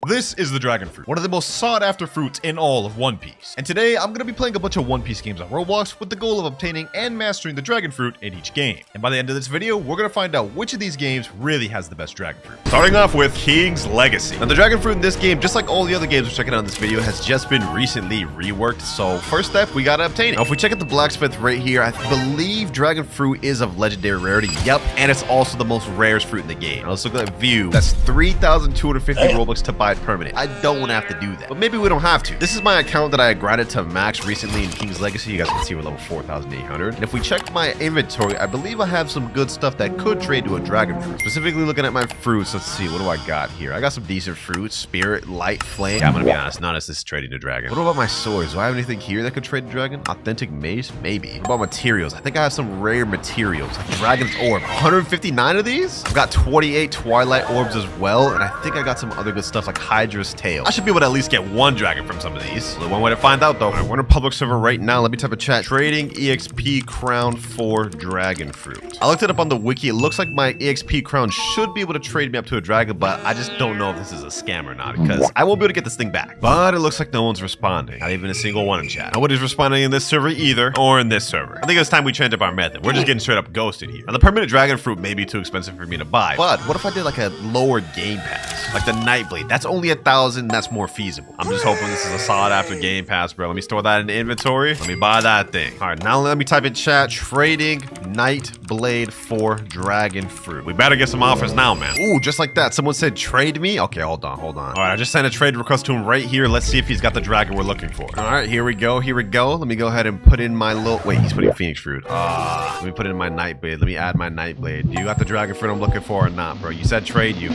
This is the dragon fruit, one of the most sought after fruits in all of One Piece. And today I'm going to be playing a bunch of One Piece games on Roblox with the goal of obtaining and mastering the dragon fruit in each game. And by the end of this video, we're going to find out which of these games really has the best dragon fruit. Starting off with King's Legacy. Now the dragon fruit in this game, just like all the other games we're checking out in this video, has just been recently reworked. So first step, we got to obtain it. Now if we check out the blacksmith right here, I believe dragon fruit is of legendary rarity. Yep, and it's also the most rarest fruit in the game. Now let's look at that view. That's 3,250 Robux to buy it permanent. I don't want to have to do that, but maybe we don't have to. This is my account that I grinded to max recently in King's Legacy. You guys can see we're level 4,800. And if we check my inventory, I believe I have some good stuff that could trade to a dragon fruit. Specifically looking at my fruits, let's see, what do I got here? I got some decent fruits, spirit, light, flame. Yeah, I'm gonna be honest, none of this is trading to dragon. What about my swords? Do I have anything here that could trade to dragon? Authentic mace? Maybe. What about materials? I think I have some rare materials, like dragon's orb. 159 of these? I've got 28 twilight orbs as well, and I think I got some other good stuff like Hydra's tail. I should be able to at least get one dragon from some of these. The one way to find out though. We're in a public server right now. Let me type a chat. Trading EXP crown for dragon fruit. I looked it up on the wiki. It looks like my EXP crown should be able to trade me up to a dragon, but I just don't know if this is a scam or not because I won't be able to get this thing back. But it looks like no one's responding. Not even a single one in chat. Nobody's responding in this server either, or in this server. I think it's time we change up our method. We're just getting straight up ghosted here. Now the permanent dragon fruit may be too expensive for me to buy, but what if I did like a lower game pass? Like the Nightblade. That's only 1,000. That's more feasible. I'm just hoping this is a solid after game pass, bro. Let me store that in inventory. Let me buy that thing. All right, now let me type in chat. Trading Nightblade for dragon fruit. We better get some offers now, man. Ooh, just like that. Someone said trade me. Okay, hold on. All right, I just sent a trade request to him right here. Let's see if he's got the dragon we're looking for. All right, here we go. Let me go ahead and put in my little... Wait, he's putting Phoenix fruit. Let me put in my Nightblade. Let me add my Nightblade. Do you got the dragon fruit I'm looking for or not, bro? You said trade you.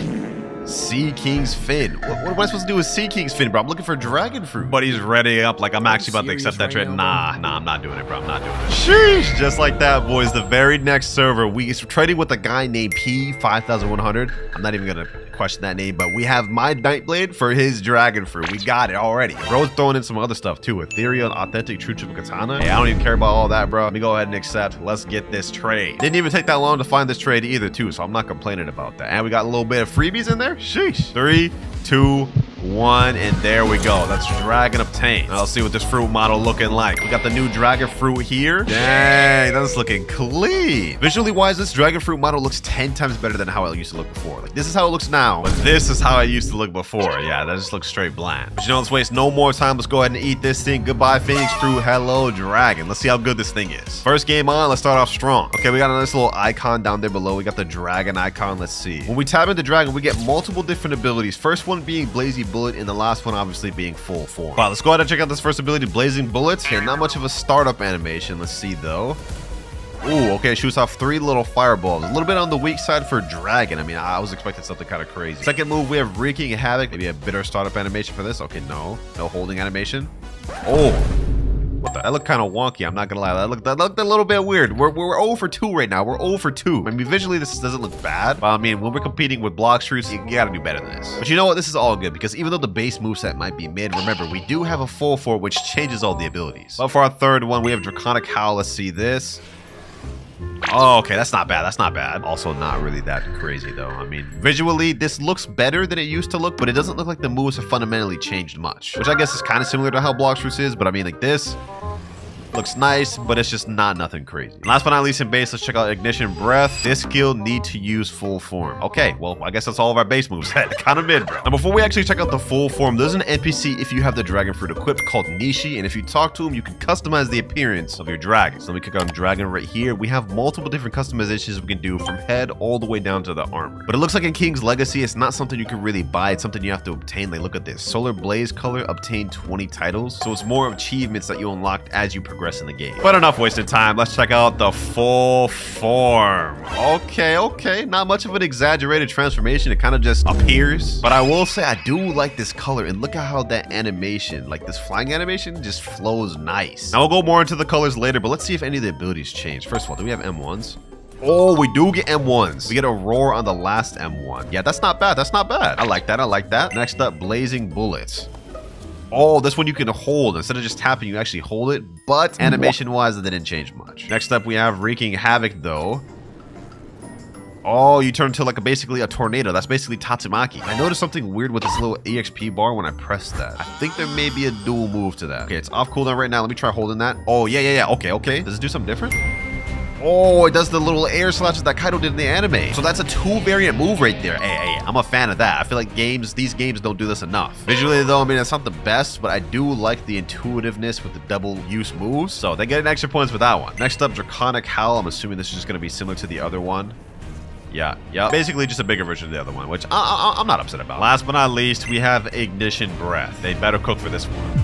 Sea King's Fin. What am I supposed to do with Sea King's Fin, bro? I'm looking for dragon fruit. But he's ready up like I'm actually about to accept that trade. Nah, I'm not doing it, bro. I'm not doing it. Sheesh. Just like that, boys. The very next server, we're trading with a guy named P5100. I'm not even gonna question that name, but we have my Nightblade for his dragon fruit. We got it already. Bro's throwing in some other stuff too. Ethereal, authentic, true triple katana. Hey, I don't even care about all that, bro. Let me go ahead and accept. Let's get this trade. Didn't even take that long to find this trade either too, so I'm not complaining about that. And we got a little bit of freebies in there. Sheesh. 3, 2, 1, and there we go. That's dragon obtained. Now let's see what this fruit model looking like. We got the new dragon fruit here. Dang, that's looking clean. Visually wise, this dragon fruit model looks 10 times better than how it used to look before. Like this is how it looks now, but this is how it used to look before. Yeah, that just looks straight bland. But you know, let's waste no more time. Let's go ahead and eat this thing. Goodbye, Phoenix fruit. Hello, dragon. Let's see how good this thing is. First game on, let's start off strong. Okay, we got a nice little icon down there below. We got the dragon icon. Let's see. When we tap into dragon, we get multiple different abilities. First one being Blazy Bullet, and the last one obviously being full form. Wow, let's go ahead and check out this first ability, Blazing Bullets. Okay, not much of a startup animation. Let's see though. Ooh, okay, shoots off 3 little fireballs. A little bit on the weak side for dragon. I mean, I was expecting something kind of crazy. Second move, we have Wreaking Havoc. Maybe a bitter startup animation for this. Okay, no holding animation. Oh, what the? That looked kind of wonky. I'm not gonna lie. That looked a little bit weird. We're 0 for 2 right now. We're 0 for 2. I mean, visually this doesn't look bad, but I mean, when we're competing with Blox fruits, you gotta do better than this. But you know what? This is all good because even though the base moveset might be mid, remember we do have a full form which changes all the abilities. But for our third one, we have Draconic Howl. Let's see this. Oh, okay, that's not bad. That's not bad. Also not really that crazy though. I mean, visually this looks better than it used to look, but it doesn't look like the moves have fundamentally changed much, which I guess is kind of similar to how Blox fruits is, but I mean, like this looks nice, but it's just nothing crazy. And last but not least in base, let's check out Ignition Breath. This skill need to use full form. Okay, well, I guess that's all of our base moves. Kind of mid, bro. Now, before we actually check out the full form, there's an NPC if you have the dragon fruit equipped called Nishi, and if you talk to him, you can customize the appearance of your dragon. So let me click on dragon right here. We have multiple different customizations we can do from head all the way down to the armor. But it looks like in King's Legacy, it's not something you can really buy. It's something you have to obtain. Like, look at this. Solar Blaze color, obtain 20 titles. So it's more achievements that you unlock as you progress in the game. But enough wasted time. Let's check out the full form. Okay. Not much of an exaggerated transformation. It kind of just appears. But I will say I do like this color. And look at how that animation, like this flying animation, just flows nice. Now we'll go more into the colors later, but let's see if any of the abilities change. First of all, do we have M1s? Oh, we do get M1s. We get a roar on the last M1. Yeah, that's not bad. I like that. Next up, Blazing Bullets. Oh, this one you can hold. Instead of just tapping, you actually hold it. But animation-wise, it didn't change much. Next up, we have Wreaking Havoc, though. Oh, you turn into like basically a tornado. That's basically Tatsumaki. I noticed something weird with this little EXP bar when I pressed that. I think there may be a dual move to that. Okay, it's off cooldown right now. Let me try holding that. Oh, yeah. Okay. Does it do something different? Oh, it does the little air slashes that Kaido did in the anime. So that's a 2-variant move right there. Hey, I'm a fan of that. I feel like these games don't do this enough. Visually though, I mean, it's not the best, but I do like the intuitiveness with the double use moves. So they get an extra points for that one. Next up, Draconic Howl. I'm assuming this is just going to be similar to the other one. Yeah. Basically just a bigger version of the other one, which I'm not upset about. Last but not least, we have Ignition Breath. They better cook for this one.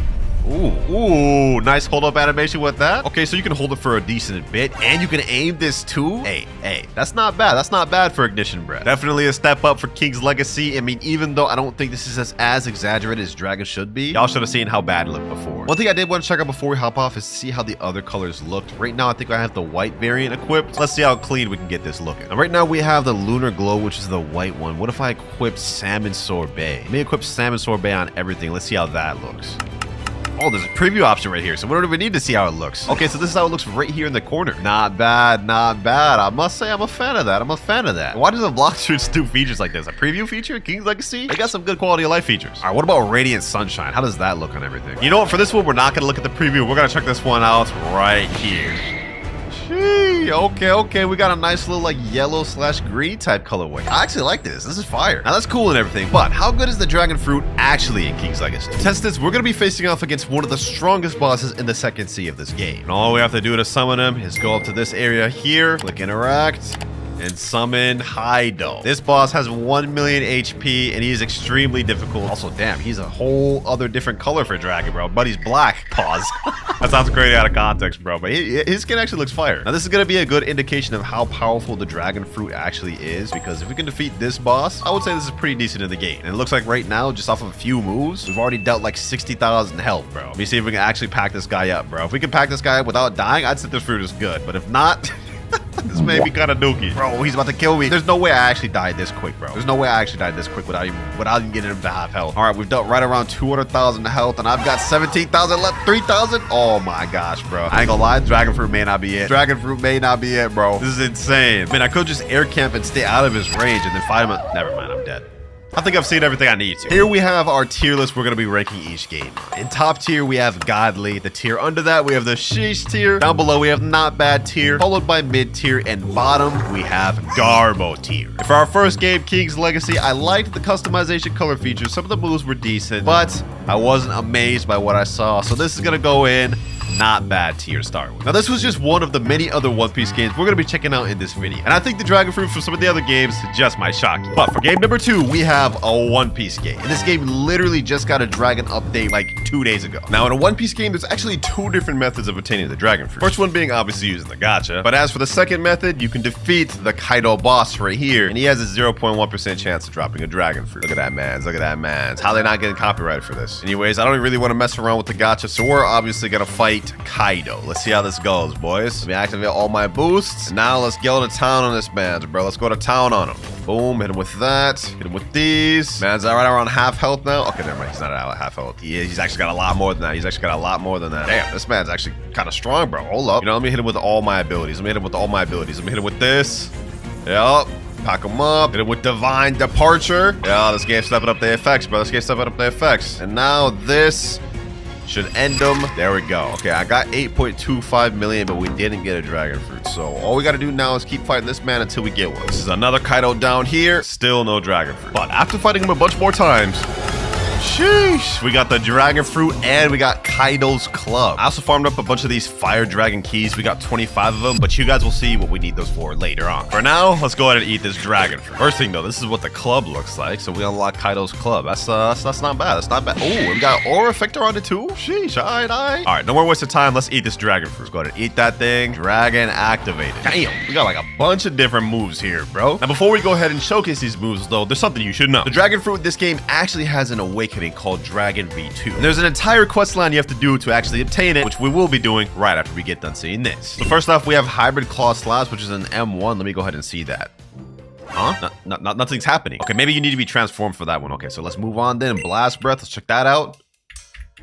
Ooh, nice hold up animation with that. Okay, so you can hold it for a decent bit and you can aim this too. Hey, that's not bad. That's not bad for Ignition Breath. Definitely a step up for King's Legacy. I mean, even though I don't think this is as exaggerated as Dragon should be, y'all should have seen how bad it looked before. One thing I did want to check out before we hop off is see how the other colors looked. Right now, I think I have the white variant equipped. Let's see how clean we can get this looking. Now, right now we have the Lunar Glow, which is the white one. What if I equip Salmon Sorbet? Let me equip Salmon Sorbet on everything. Let's see how that looks. Oh, there's a preview option right here, so we don't even need to see how it looks. Okay, so this is how it looks right here in the corner. Not bad. I must say I'm a fan of that. Why does the Blox do features like this? A preview feature? King's Legacy? They got some good quality of life features. All right, what about Radiant Sunshine? How does that look on everything? You know what? For this one, we're not going to look at the preview. We're going to check this one out right here. Gee, okay. We got a nice little like yellow/green type colorway. I actually like this. This is fire. Now that's cool and everything, but how good is the dragon fruit actually in King's Legacy? To test this, we're gonna be facing off against one of the strongest bosses in the second sea of this game. And all we have to do to summon him is go up to this area here, click interact, and summon Kaido. This boss has 1 million HP and he's extremely difficult. Also, damn, he's a whole other different color for dragon, bro. But he's black. Pause. That sounds crazy out of context, bro. But his skin actually looks fire. Now, this is going to be a good indication of how powerful the dragon fruit actually is, because if we can defeat this boss, I would say this is pretty decent in the game. And it looks like right now, just off of a few moves, we've already dealt like 60,000 health, bro. Let me see if we can actually pack this guy up, bro. If we can pack this guy up without dying, I'd say this fruit is good. But if not... This may be kind of dookie. Bro, he's about to kill me. There's no way I actually died this quick, bro. There's no way I actually died this quick without even getting him to half health. All right, we've dealt right around 200,000 health, and I've got 17,000 left. 3,000? Oh my gosh, bro. I ain't gonna lie, dragon fruit may not be it. Dragon fruit may not be it, bro. This is insane. Man, I could just air camp and stay out of his range and then fight him. Never mind, I'm dead. I think I've seen everything I need to. Here we have our tier list we're going to be ranking each game. In top tier, we have Godly. The tier under that, we have the Sheesh tier. Down below, we have Not Bad tier, followed by Mid tier, and bottom, we have Garbo tier. For our first game, King's Legacy, I liked the customization color features. Some of the moves were decent, but I wasn't amazed by what I saw. So this is going to go in Not Bad tier to start with. Now, this was just one of the many other One Piece games we're going to be checking out in this video. And I think the dragon fruit from some of the other games just might shock you. But for game number 2, we have a One Piece game. And this game literally just got a dragon update like 2 days ago. Now, in a One Piece game, there's actually 2 different methods of obtaining the dragon fruit. First one being obviously using the gacha. But as for the second method, you can defeat the Kaido boss right here. And he has a 0.1% chance of dropping a dragon fruit. Look at that, man. Look at that, man. How they not getting copyrighted for this? Anyways, I don't really want to mess around with the gacha, so we're obviously going to fight Kaido. Let's see how this goes, boys. Let me activate all my boosts. Now let's go to town on this man, bro. Let's go to town on him. Boom, hit him with that. Hit him with these. Man's right around half health now. Okay, never mind. He's not at half health. He's actually got a lot more than that. Damn, this man's actually kind of strong, bro. Hold up. You know, let me hit him with all my abilities. Let me hit him with this. Yup. Pack him up. Hit him with Divine Departure. Yeah, this game's stepping up the effects, bro. And now this should end them. There we go. Okay, I got 8.25 million, but we didn't get a dragon fruit. So all we got to do now is keep fighting this man until we get one. This is another Kaido down here. Still no dragon fruit. But after fighting him a bunch more times, sheesh, we got the dragon fruit and we got Kaido's club. I also farmed up a bunch of these fire dragon keys. We got 25 of them, but you guys will see what we need those for later on. For now, let's go ahead and eat this dragon fruit. First thing though, this is what the club looks like. So we unlock Kaido's club. That's not bad. Oh, we got aura effector on it too. Sheesh, all right. No more waste of time. Let's eat this dragon fruit. Let's go ahead and eat that thing. Dragon activated. Damn, we got like a bunch of different moves here, bro. Now before we go ahead and showcase these moves though, there's something you should know. The dragon fruit in this game actually has an awakening called Dragon V2. And there's an entire quest line you have to do to actually obtain it, which we will be doing right after we get done seeing this. So first off, we have Hybrid Claw Slash, which is an M1. Let me go ahead and see that. Huh? Nothing's happening. Okay, maybe you need to be transformed for that one. Okay, so let's move on then. Blast Breath, let's check that out.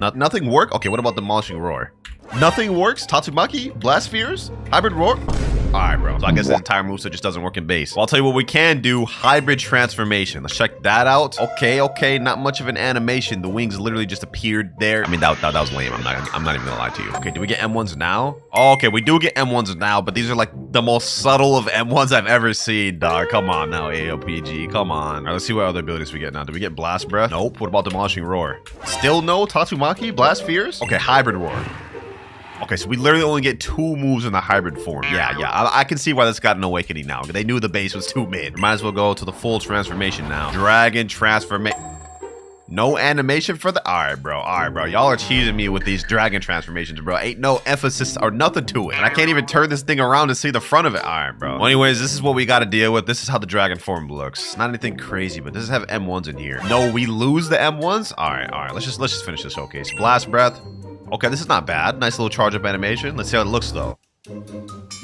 Nothing work? Okay, what about Demolishing Roar? Nothing works? Tatsumaki? Blast Spheres? Hybrid Roar? right, bro. So I guess this entire moveset just doesn't work in base. Well, I'll tell you what we can do. Hybrid transformation. Let's check that out. Okay. Not much of an animation. The wings literally just appeared there. I mean, that was lame. I'm not even gonna lie to you. Okay, do we get M1s now? Oh, okay, we do get M1s now, but these are like the most subtle of M1s I've ever seen, dog. Come on now, AOPG. Come on. All right, let's see what other abilities we get now. Do we get Blast Breath? Nope. What about Demolishing Roar? Still no Tatsumaki? Blast Fears? Okay, Hybrid Roar. Okay, so we literally only get 2 moves in the hybrid form. Yeah. I can see why this got an awakening now. They knew the base was too mid. Might as well go to the full transformation now. Dragon transformation. No animation for the... All right, bro. Y'all are cheesing me with these dragon transformations, bro. Ain't no emphasis or nothing to it. And I can't even turn this thing around to see the front of it. All right, bro. Well, anyways, this is what we got to deal with. This is how the dragon form looks. Not anything crazy, but does it have M1s in here? No, we lose the M1s? All right. Let's just finish this showcase. Blast Breath. Okay, this is not bad. Nice little charge up animation. Let's see how it looks, though.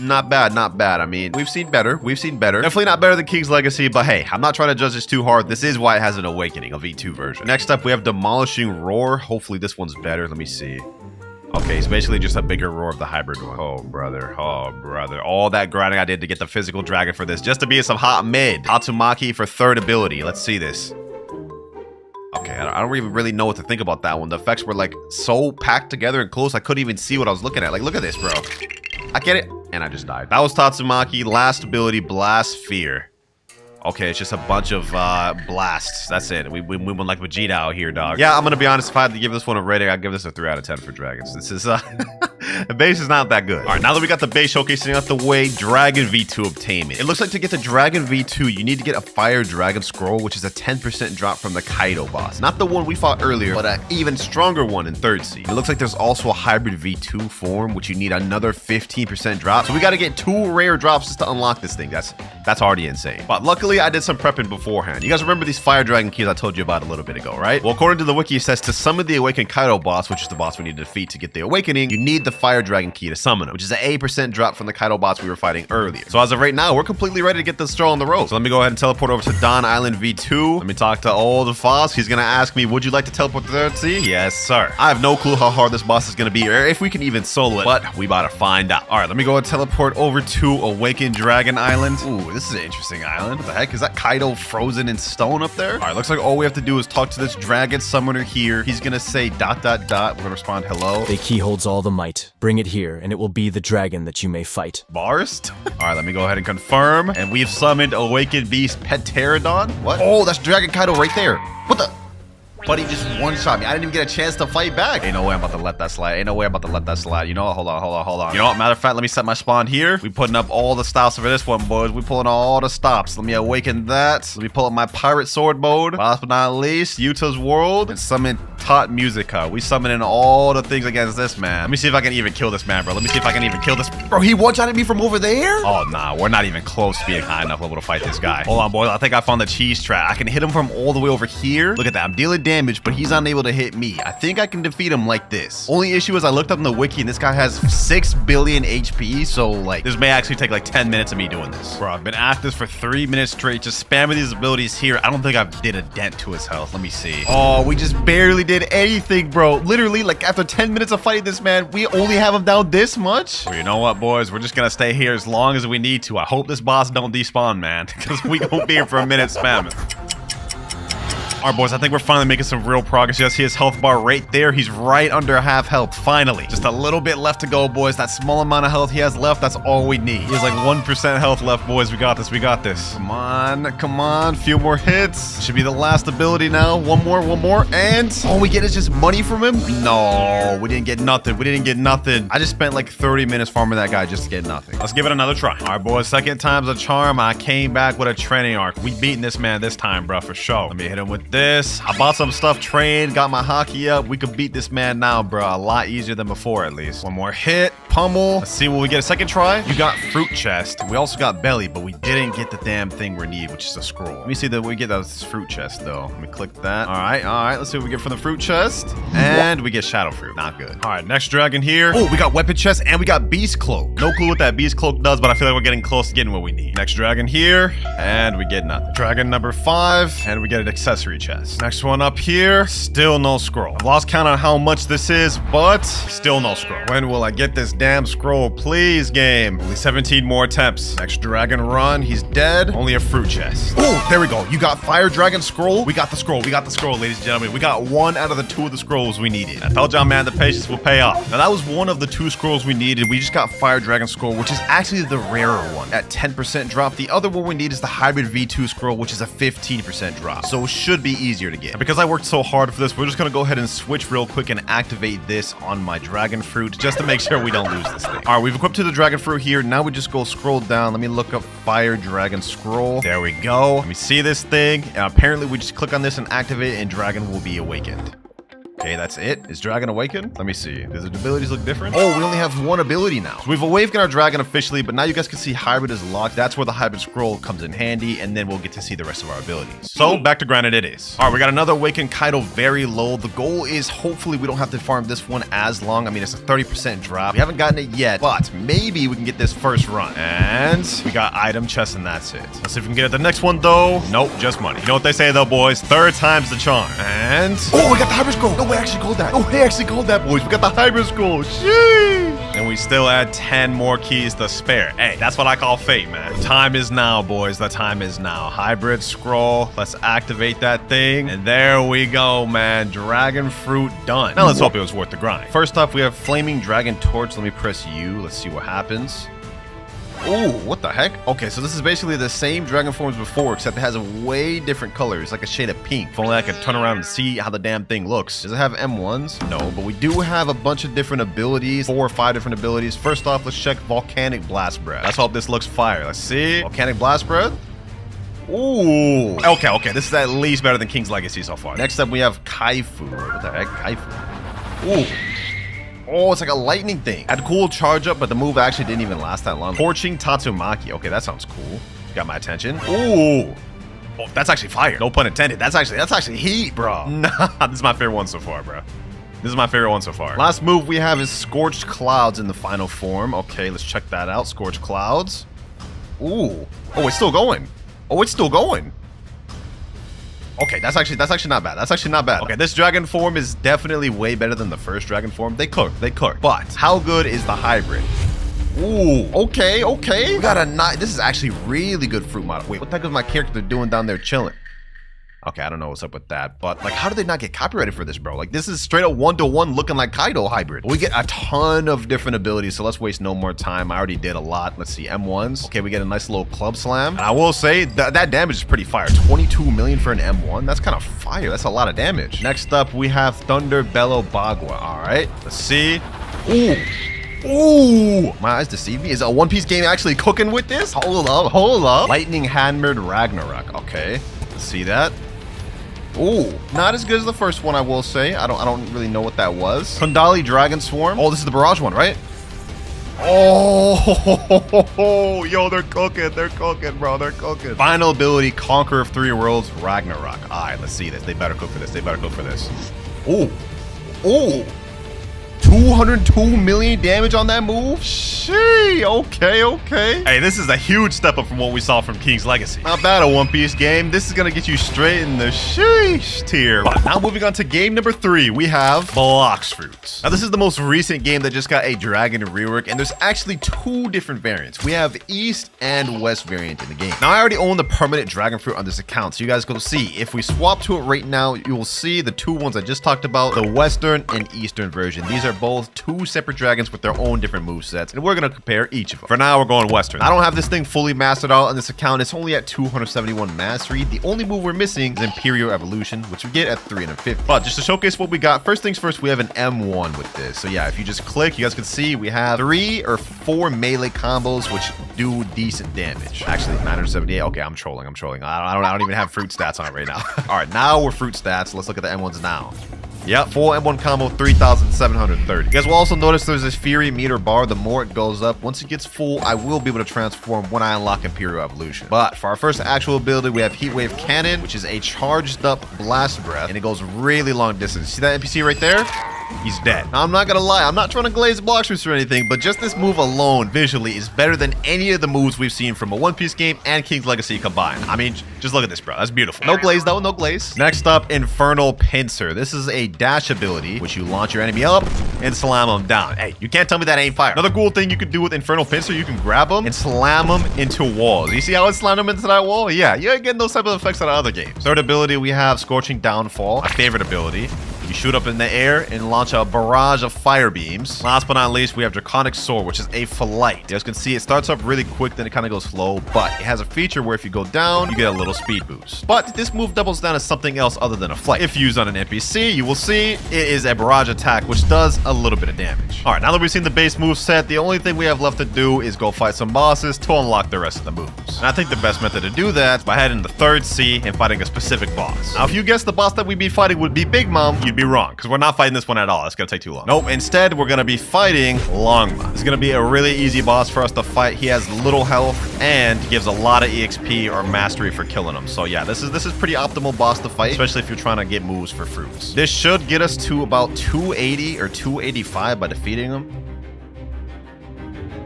Not bad. I mean, we've seen better. Definitely not better than King's Legacy, but hey, I'm not trying to judge this too hard. This is why it has an awakening, a V2 version. Next up, we have Demolishing Roar. Hopefully this one's better. Let me see. Okay, it's basically just a bigger roar of the hybrid one. Oh, brother. All that grinding I did to get the physical dragon for this, just to be in some hot mid. Tatsumaki for 3rd ability. Let's see this. Okay, I don't even really know what to think about that one. The effects were like so packed together and close, I couldn't even see what I was looking at. Like, look at this, bro. I get it. And I just died. That was Tatsumaki. Last ability, Blast Fear. Okay, it's just a bunch of blasts. That's it. We went like Vegeta out here, dog. Yeah, I'm gonna be honest. If I had to give this one a rating, I'd give this a 3 out of 10 for dragons. This is the base is not that good. All right, now that we got the base showcasing out the way, Dragon V2 obtainment. It looks like to get the Dragon V2, you need to get a Fire Dragon Scroll, which is a 10% drop from the Kaido boss. Not the one we fought earlier, but an even stronger one in 3rd seed. It looks like there's also a hybrid V2 form, which you need another 15% drop. So we got to get 2 rare drops just to unlock this thing. That's already insane. But luckily, I did some prepping beforehand. You guys remember these Fire Dragon keys I told you about a little bit ago, right? Well, according to the wiki, it says to summon the awakened Kaido boss, which is the boss we need to defeat to get the awakening, you need the Fire Dragon key to summon him, which is an 8% drop from the Kaido boss we were fighting earlier. So as of right now, we're completely ready to get this stroll on the road. So let me go ahead and teleport over to Dawn Island V2. Let me talk to old Foss. He's gonna ask me, would you like to teleport to the sea? Yes, sir. I have no clue how hard this boss is gonna be, or if we can even solo it, but we about to find out. All right, let me go and teleport over to Awakened Dragon Island. Ooh, this is an interesting island. What the heck? Is that Kaido frozen in stone up there? All right, looks like all we have to do is talk to this dragon summoner here. He's gonna say ... We're gonna respond hello. The key holds all the might. Bring it here, and it will be the dragon that you may fight. Barst? All right, let me go ahead and confirm. And we've summoned Awakened Beast Pterodon. What? Oh, that's Dragon Kaido right there. What the? But he just one-shot me. I didn't even get a chance to fight back. Ain't no way I'm about to let that slide. You know what? Hold on. You know what? Matter of fact, let me set my spawn here. We putting up all the stops for this one, boys. We pulling all the stops. Let me awaken that. Let me pull up my pirate sword mode. Last but not least, Utah's World. And summon Tot Musica. We summoning all the things against this man. Let me see if I can even kill this man, bro. Bro, he one-shotted me from over there? Oh, nah. We're not even close to being high enough level to fight this guy. Hold on, boys. I think I found the cheese trap. I can hit him from all the way over here. Look at that. I'm dealing damage, but he's unable to hit me. I think I can defeat him like this. Only issue is I looked up in the wiki and this guy has 6 billion HP, so like this may actually take like 10 minutes of me doing this. Bro, I've been at this for 3 minutes straight, just spamming these abilities here. I don't think I did a dent to his health. Let me see. Oh, we just barely did anything, bro. Literally, like after 10 minutes of fighting this man, we only have him down this much. Well, you know what, boys? We're just gonna stay here as long as we need to. I hope this boss don't despawn, man, because we won't be here for a minute spamming. All right, boys, I think we're finally making some real progress. You see his health bar right there. He's right under half health, finally. Just a little bit left to go, boys. That small amount of health he has left, that's all we need. He has like 1% health left, boys. We got this. Come on. Few more hits. Should be the last ability now. One more. And all we get is just money from him? No, we didn't get nothing. I just spent like 30 minutes farming that guy just to get nothing. Let's give it another try. All right, boys, 2nd time's a charm. I came back with a training arc. We beating this man this time, bro, for sure. Let me hit him with this. I bought some stuff, trained, got my hockey up. We could beat this man now, bro. A lot easier than before, at least. One more hit, pummel. Let's see what we get a 2nd try. You got fruit chest. We also got belly, but we didn't get the damn thing we need, which is a scroll. Let me see that we get this fruit chest, though. Let me click that. All right. Let's see what we get from the fruit chest. And we get shadow fruit. Not good. All right, next dragon here. Oh, we got weapon chest and we got beast cloak. No clue what that beast cloak does, but I feel like we're getting close to getting what we need. Next dragon here, and we get nothing. Dragon number 5, and we get an accessory chest. Next one up here, still no scroll. I've lost count on how much this is, but still no scroll. When will I get this damn damn scroll, please, game. Only 17 more attempts. Next dragon run, he's dead. Only a fruit chest. Oh, there we go. You got fire dragon scroll. We got the scroll. We got the scroll, ladies and gentlemen. We got one out of the 2 of the scrolls we needed. I told y'all, man, the patience will pay off. Now, that was one of the 2 scrolls we needed. We just got fire dragon scroll, which is actually the rarer one at 10% drop. The other one we need is the hybrid V2 scroll, which is a 15% drop. So it should be easier to get. And because I worked so hard for this, we're just gonna go ahead and switch real quick and activate this on my dragon fruit just to make sure we don't lose this thing. All right, we've equipped to the dragon fruit here. Now we just go scroll down. Let me look up fire dragon scroll. There we go. Let me see this thing. And apparently we just click on this and activate it and dragon will be awakened. Okay, that's it. Is Dragon awakened? Let me see. Does the abilities look different? Oh, we only have 1 ability now. So we've awakened our dragon officially, but now you guys can see hybrid is locked. That's where the hybrid scroll comes in handy, and then we'll get to see the rest of our abilities. So back to granted it is. All right, we got another awakened Kaido very low. The goal is hopefully we don't have to farm this one as long. I mean, it's a 30% drop. We haven't gotten it yet, but maybe we can get this first run. And we got item chest, and that's it. Let's see if we can get it the next one, though. Nope, just money. You know what they say, though, boys? 3rd time's the charm. And... oh, we got the hybrid scroll. No, we actually called that. Oh, they actually called that, boys. We got the hybrid scroll. Sheesh. And we still had 10 more keys to spare. Hey, that's what I call fate, man. The time is now, boys. The time is now. Hybrid scroll. Let's activate that thing. And there we go, man. Dragon fruit done. Now let's hope it was worth the grind. First off, we have flaming dragon torch. Let me press U. Let's see what happens. Oh, what the heck? Okay, so this is basically the same dragon form as before, except it has a way different color. It's like a shade of pink. If only I could turn around and see how the damn thing looks. Does it have M1s? No, but we do have a bunch of different abilities, 4 or 5 different abilities. First off, let's check volcanic blast breath. Let's hope this looks fire. Let's see. Volcanic blast breath. Ooh. Okay. This is at least better than King's Legacy so far. Next up, we have Kaifu. What the heck? Kaifu. Ooh. Oh, it's like a lightning thing. Had a cool charge up, but the move actually didn't even last that long. Torching Tatsumaki. Okay, that sounds cool. Got my attention. Ooh. Oh, that's actually fire. No pun intended. That's actually heat, bro. Nah, this is my favorite one so far, bro. This is my favorite one so far. Last move we have is Scorched Clouds in the final form. Okay, let's check that out. Scorched Clouds. Ooh. Oh, it's still going. Oh, it's still going. Okay, that's actually not bad. That's actually not bad. Okay, this dragon form is definitely way better than the first dragon form. They cook. But how good is the hybrid? Ooh, okay. We got a nice. This is actually really good fruit model. Wait, what the heck is my character doing down there chilling? Okay, I don't know what's up with that, but like, how did they not get copyrighted for this, bro? Like, this is straight up 1-to-1 looking like Kaido hybrid. We get a ton of different abilities, so let's waste no more time. I already did a lot. Let's see, M1s. Okay, we get a nice little club slam. And I will say that damage is pretty fire. 22 million for an M1. That's kind of fire. That's a lot of damage. Next up, we have Thunder Bellow Bagua. All right, let's see. Ooh, my eyes deceive me. Is a One Piece game actually cooking with this? Hold up. Lightning Hammered Ragnarok. Okay, let's see that. Ooh, not as good as the first one, I will say. I don't really know what that was. Kundali Dragon Swarm. Oh, this is the Barrage one, right? Oh, yo, they're cooking, bro. They're cooking. Final ability, Conqueror of 3 Worlds, Ragnarok. All right, let's see this. They better cook for this. Ooh. 202 million damage on that move? Shee, okay. Hey, this is a huge step up from what we saw from King's Legacy. Not bad, a One Piece game. This is gonna get you straight in the sheesh tier. But now moving on to game number 3, we have Blox Fruits. Now, this is the most recent game that just got a dragon rework, and there's actually 2 different variants. We have East and West variant in the game. Now, I already own the permanent dragon fruit on this account, so you guys go see. If we swap to it right now, you will see the 2 ones I just talked about, the Western and Eastern version. These are both 2 separate dragons with their own different movesets, and we're gonna compare each of them. For now, we're going Western. I don't have this thing fully mastered out on this account. It's only at 271 mastery. The only move we're missing is Imperial Evolution, which we get at 350. But just to showcase what we got, first things first, we have an M1 with this. So yeah, if you just click, you guys can see we have 3 or 4 melee combos, which do decent damage. Actually, 978. Okay, I'm trolling. I don't even have fruit stats on it right now. All right, now we're fruit stats. Let's look at the M1s now. Yep, full M1 combo, 3,730. You guys will also notice there's this Fury meter bar. The more it goes up, once it gets full, I will be able to transform when I unlock Imperial Evolution. But for our first actual ability, we have Heatwave Cannon, which is a charged up blast breath, and it goes really long distance. See that NPC right there? he's dead. Now, I'm not gonna lie, I'm not trying to glaze Blox fruits or anything, but just this move alone visually is better than any of the moves we've seen from a One Piece game and King's Legacy combined. I mean, just look at this, bro. That's beautiful. No glaze though, no glaze. Next up, Infernal Pincer. This is a dash ability, which you launch your enemy up and slam them down. Hey, you can't tell me that ain't fire. Another cool thing you can do with Infernal Pincer, you can grab them and slam them into walls. You see how it slammed them into that wall? Yeah, you ain't getting those type of effects out of other games. Third ability, we have Scorching Downfall, my favorite ability. You shoot up in the air and launch a barrage of fire beams. Last but not least, we have Draconic Sword, which is a flight. You guys can see it starts up really quick, then it kind of goes slow, but it has a feature where if you go down, you get a little speed boost. But this move doubles down as something else other than a flight. If used on an NPC, you will see it is a barrage attack, which does a little bit of damage. All right, now that we've seen the base move set, the only thing we have left to do is go fight some bosses to unlock the rest of the moves. And I think the best method to do that is by heading to the 3rd sea and fighting a specific boss. Now, if you guessed the boss that we'd be fighting would be Big Mom, you'd be wrong, because we're not fighting this one at all. It's gonna take too long. Nope, instead, we're gonna be fighting Longma. It's gonna be a really easy boss for us to fight. He has little health and gives a lot of EXP or mastery for killing him. So yeah, this is pretty optimal boss to fight, especially if you're trying to get moves for fruits. This should get us to about 280 or 285 by defeating him.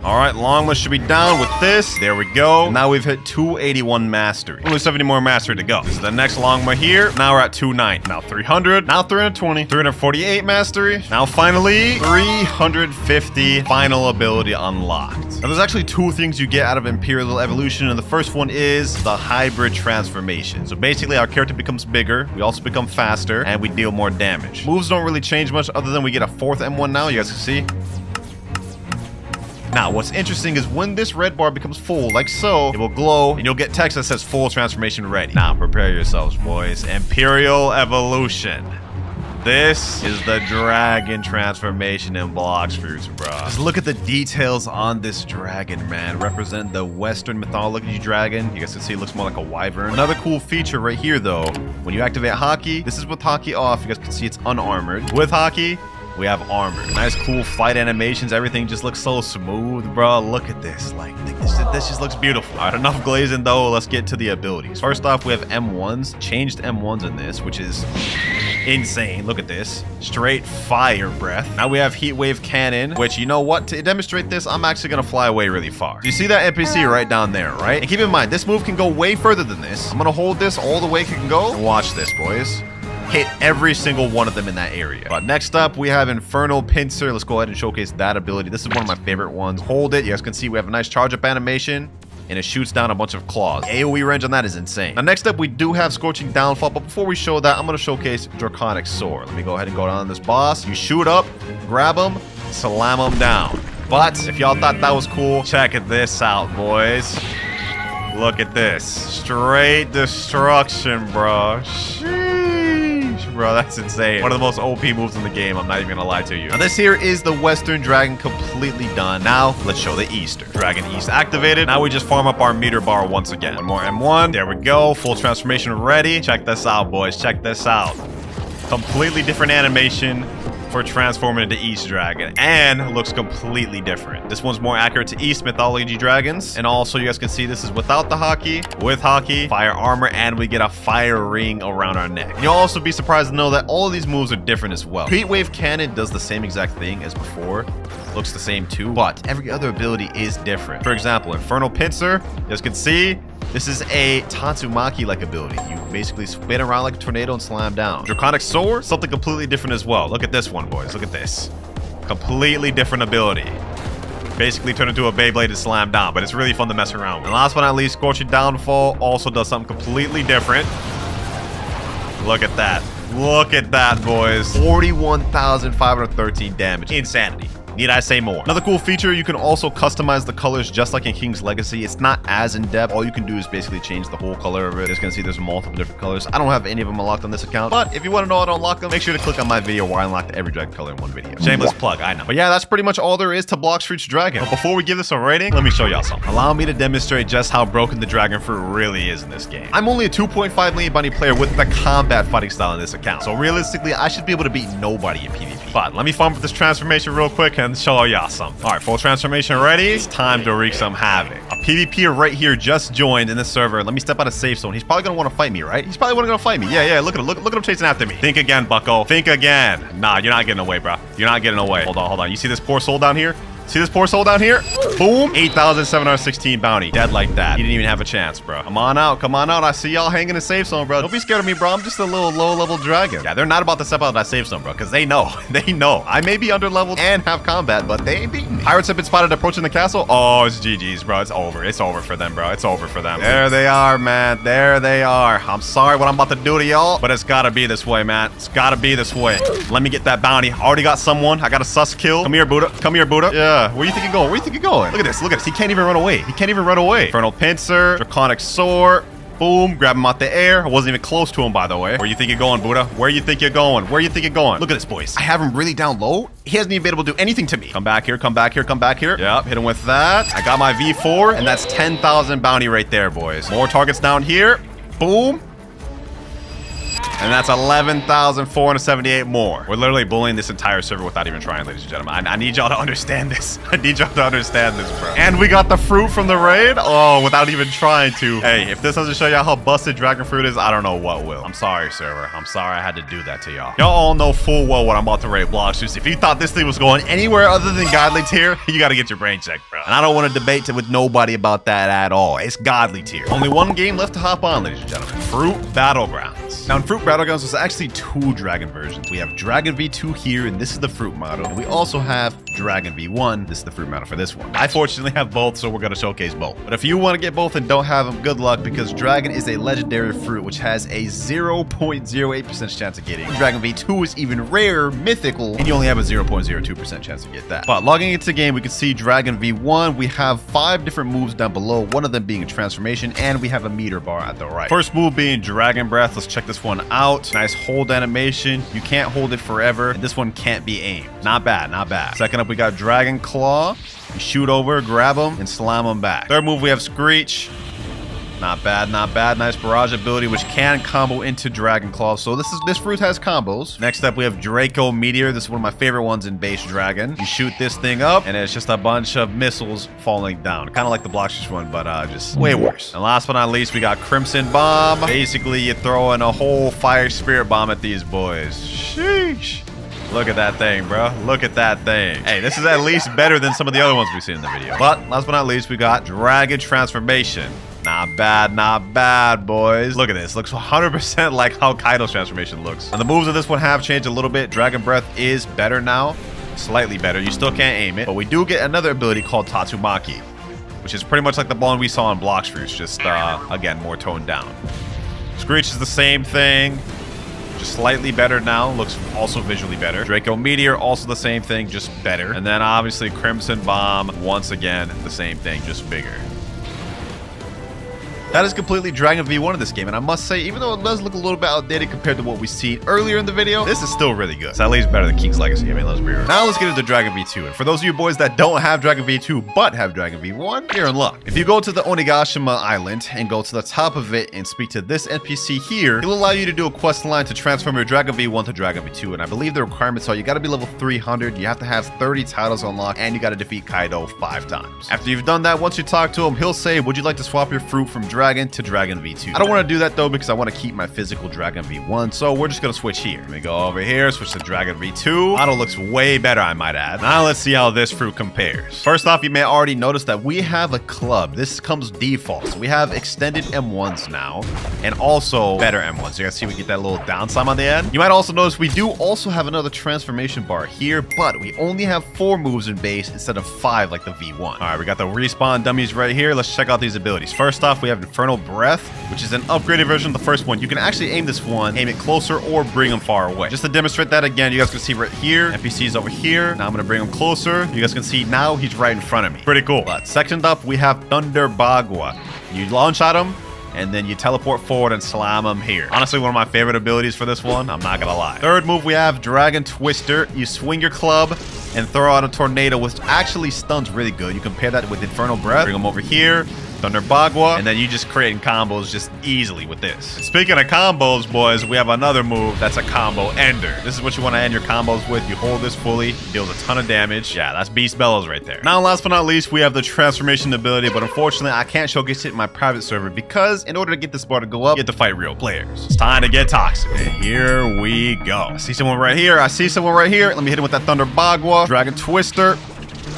All right, Longma should be down with this. There we go. Now we've hit 281 mastery. Only 70 more mastery to go. This is the next Longma here. Now we're at 290. Now 300. Now 320. 348 mastery. Now finally 350 final ability unlocked. Now there's actually 2 things you get out of Imperial Evolution, and the first one is the hybrid transformation. So basically our character becomes bigger, we also become faster, and we deal more damage. Moves don't really change much other than we get a 4th M1 now. You guys can see. Now, what's interesting is when this red bar becomes full, like so, it will glow, and you'll get text that says full transformation ready. Now, prepare yourselves, boys. Imperial Evolution. This is the dragon transformation in Blox fruits, bro. Just look at the details on this dragon, man. Represent the Western mythology dragon. You guys can see it looks more like a wyvern. Another cool feature right here, though, when you activate Haki, this is with Haki off. You guys can see it's unarmored. With Haki, we have armor. Nice, cool fight animations. Everything just looks so smooth, bro. Look at this. Like, this just looks beautiful. All right, enough glazing, though. Let's get to the abilities. First off, we have M1s. Changed M1s in this, which is insane. Look at this. Straight fire breath. Now we have Heat Wave Cannon, which, you know what? To demonstrate this, I'm actually going to fly away really far. You see that NPC right down there, right? And keep in mind, this move can go way further than this. I'm going to hold this all the way it can go. And watch this, boys. Hit every single one of them in that area. But next up, we have Infernal Pincer. Let's go ahead and showcase that ability. This is one of my favorite ones. Hold it. You guys can see we have a nice charge up animation, and it shoots down a bunch of claws. AoE range on that is insane. Now, next up, we do have Scorching Downfall, but before we show that, I'm going to showcase Draconic Sword. Let me go ahead and go down on this boss. You shoot up, grab him, slam him down. But if y'all thought that was cool, check this out, boys. Look at this. Straight destruction, bro. Bro, that's insane. One of the most OP moves in the game. I'm not even gonna lie to you. Now, this here is the Western Dragon completely done. Now, let's show the Eastern. Dragon East activated. Now we just farm up our meter bar once again. One more M1. There we go. Full transformation ready. Check this out, boys. Check this out. Completely different animation for transforming into East Dragon, and looks completely different. This one's more accurate to East mythology dragons, and also you guys can see this is without the Haki, with Haki, fire armor, and we get a fire ring around our neck. You'll also be surprised to know that all of these moves are different as well. Heat Wave Cannon does the same exact thing as before, looks the same too, but every other ability is different. For example, Infernal Pincer, you guys can see this is a Tatsumaki-like ability. You basically spin around like a tornado and slam down. Draconic Sword, something completely different as well. Look at this one, boys. Look at this. Completely different ability. Basically turn into a Beyblade and slam down, but it's really fun to mess around with. And last but not least, Scorching Downfall also does something completely different. Look at that. Look at that, boys. 41,513 damage. Insanity. Need I say more? Another cool feature, you can also customize the colors just like in King's Legacy. It's not as in-depth. All you can do is basically change the whole color of it. You're gonna see there's multiple different colors. I don't have any of them unlocked on this account, but if you want to know how to unlock them, make sure to click on my video where I unlocked every dragon color in one video. Shameless plug, I know. But yeah, that's pretty much all there is to Blox Fruit's Dragon. But before we give this a rating, let me show y'all something. Allow me to demonstrate just how broken the dragon fruit really is in this game. I'm only a 2.5 million bounty player with the combat fighting style in this account. So realistically, I should be able to beat nobody in PvP. But let me farm up this transformation real quick, and can show y'all something. All right, full transformation ready. It's time to wreak some havoc. A PvP right here just joined in the server. Let me step out of safe zone. He's probably gonna want to fight me, right? He's probably gonna fight me. Yeah, look at him. Look at him chasing after me. Think again, bucko. Think again. Nah, you're not getting away, bro. You're not getting away. Hold on. You see this poor soul down here? See this poor soul down here? Boom. 8,716 bounty. Dead like that. He didn't even have a chance, bro. Come on out. I see y'all hanging in safe zone, bro. Don't be scared of me, bro. I'm just a little low-level dragon. Yeah, they're not about to step out of that safe zone, bro, because they know. They know. I may be under-leveled and have combat, but they ain't beating me. Pirates have been spotted approaching the castle. Oh, it's GG's, bro. It's over. It's over for them, bro. It's over for them. There they are, man. There they are. I'm sorry what I'm about to do to y'all, but it's gotta be this way, man. It's gotta be this way. Let me get that bounty. I already got someone. I got a sus kill. Come here, Buddha. Yeah. Where you think you're going? Where you think you're going? Look at this. He can't even run away. Infernal Pincer, Draconic Sword. Boom. Grab him out the air. I wasn't even close to him, by the way. Where you think you're going, Buddha? Where you think you're going? Look at this, boys. I have him really down low. He hasn't even been able to do anything to me. Come back here. Yep, hit him with that. I got my V4, and that's 10,000 bounty right there, boys. More targets down here. Boom. And that's 11,478 more. We're literally bullying this entire server without even trying, ladies and gentlemen. I need y'all to understand this. bro. And we got the fruit from the raid. Oh, without even trying to. Hey, if this doesn't show y'all how busted dragon fruit is, I don't know what will. I'm sorry, server. I'm sorry I had to do that to y'all. Y'all all know full well what I'm about to raid Blox. Just if you thought this thing was going anywhere other than godly tier, you got to get your brain checked, bro. And I don't want to debate with nobody about that at all. It's godly tier. Only one game left to hop on, ladies and gentlemen. Fruit Battlegrounds. Now, in Fruit Battlegrounds, there's actually two dragon versions. We have Dragon V2 here, and this is the fruit model. And we also have Dragon V1. This is the fruit model for this one. I fortunately have both, so we're going to showcase both. But if you want to get both and don't have them, good luck, because Dragon is a legendary fruit, which has a 0.08% chance of getting. Dragon V2 is even rarer, mythical, and you only have a 0.02% chance to get that. But logging into the game, we can see Dragon V1. We have 5 different moves down below, one of them being a transformation, and we have a meter bar at the right. First move being Dragon Breath. Let's check this one out. Nice hold animation. You can't hold it forever, and this one can't be aimed. Not bad. Second up, we got Dragon Claw. You shoot over, grab them, and slam them back. Third move, we have Screech. Not bad. Nice barrage ability, which can combo into Dragon Claw. So this fruit has combos. Next up, we have Draco Meteor. This is one of my favorite ones in base Dragon. You shoot this thing up, and it's just a bunch of missiles falling down. Kind of like the Blox one, but just way worse. And last but not least, we got Crimson Bomb. Basically, you're throwing a whole fire spirit bomb at these boys. Sheesh. Look at that thing, bro. Hey, this is at least better than some of the other ones we've seen in the video. But last but not least, we got Dragon Transformation. Not bad, boys. Look at this. Looks 100% like how Kaido's transformation looks. And the moves of this one have changed a little bit. Dragon Breath is better now. Slightly better. You still can't aim it. But we do get another ability called Tatsumaki, which is pretty much like the one we saw in Blox Fruits, just, again, more toned down. Screech is the same thing. Just slightly better now. Looks also visually better. Draco Meteor, also the same thing, just better. And then obviously Crimson Bomb, once again, the same thing, just bigger. That is completely Dragon V1 in this game, and I must say, even though it does look a little bit outdated compared to what we see earlier in the video, this is still really good. It's at least better than King's Legacy. I mean, let's be real. Now let's get into Dragon V2. And for those of you boys that don't have Dragon V2 but have Dragon V1, you're in luck. If you go to the Onigashima Island and go to the top of it and speak to this NPC here, it'll allow you to do a quest line to transform your Dragon V1 to Dragon V2. And I believe the requirements are you got to be level 300, you have to have 30 titles unlocked, and you got to defeat Kaido 5 times. After you've done that, once you talk to him, he'll say, would you like to swap your fruit from Dragon to Dragon V2? I don't want to do that though because I want to keep my physical Dragon V1, so we're just going to switch here. Let me go over here, switch to Dragon V2. Model looks way better, I might add. Now let's see how this fruit compares. First off, you may already notice that we have a club. This comes default. So we have extended M1s now, and also better M1s. You guys see we get that little down sign on the end? You might also notice we do also have another transformation bar here, but we only have 4 moves in base instead of 5 like the V1. All right, we got the respawn dummies right here. Let's check out these abilities. First off, we have Infernal Breath, which is an upgraded version of the first one. You can actually aim this one, aim it closer, or bring them far away. Just to demonstrate that again, you guys can see right here, NPC's over here. Now I'm gonna bring him closer. You guys can see now he's right in front of me. Pretty cool. But second up, we have Thunder Bagua. You launch at him, and then you teleport forward and slam him here. Honestly, one of my favorite abilities for this one, I'm not gonna lie. Third move, we have Dragon Twister. You swing your club and throw out a tornado, which actually stuns really good. You compare that with Infernal Breath. Bring him over here. Thunder Bagua, and then you just creating combos just easily with this. Speaking of combos, boys, we have another move that's a combo ender. This is what you want to end your combos with. You hold this fully, deals a ton of damage. Yeah, that's Beast Bellows right there. Now, last but not least, we have the transformation ability, but unfortunately, I can't showcase it in my private server because in order to get this bar to go up, you have to fight real players. It's time to get toxic. And here we go. I see someone right here. I see someone right here. Let me hit him with that Thunder Bagua, Dragon Twister.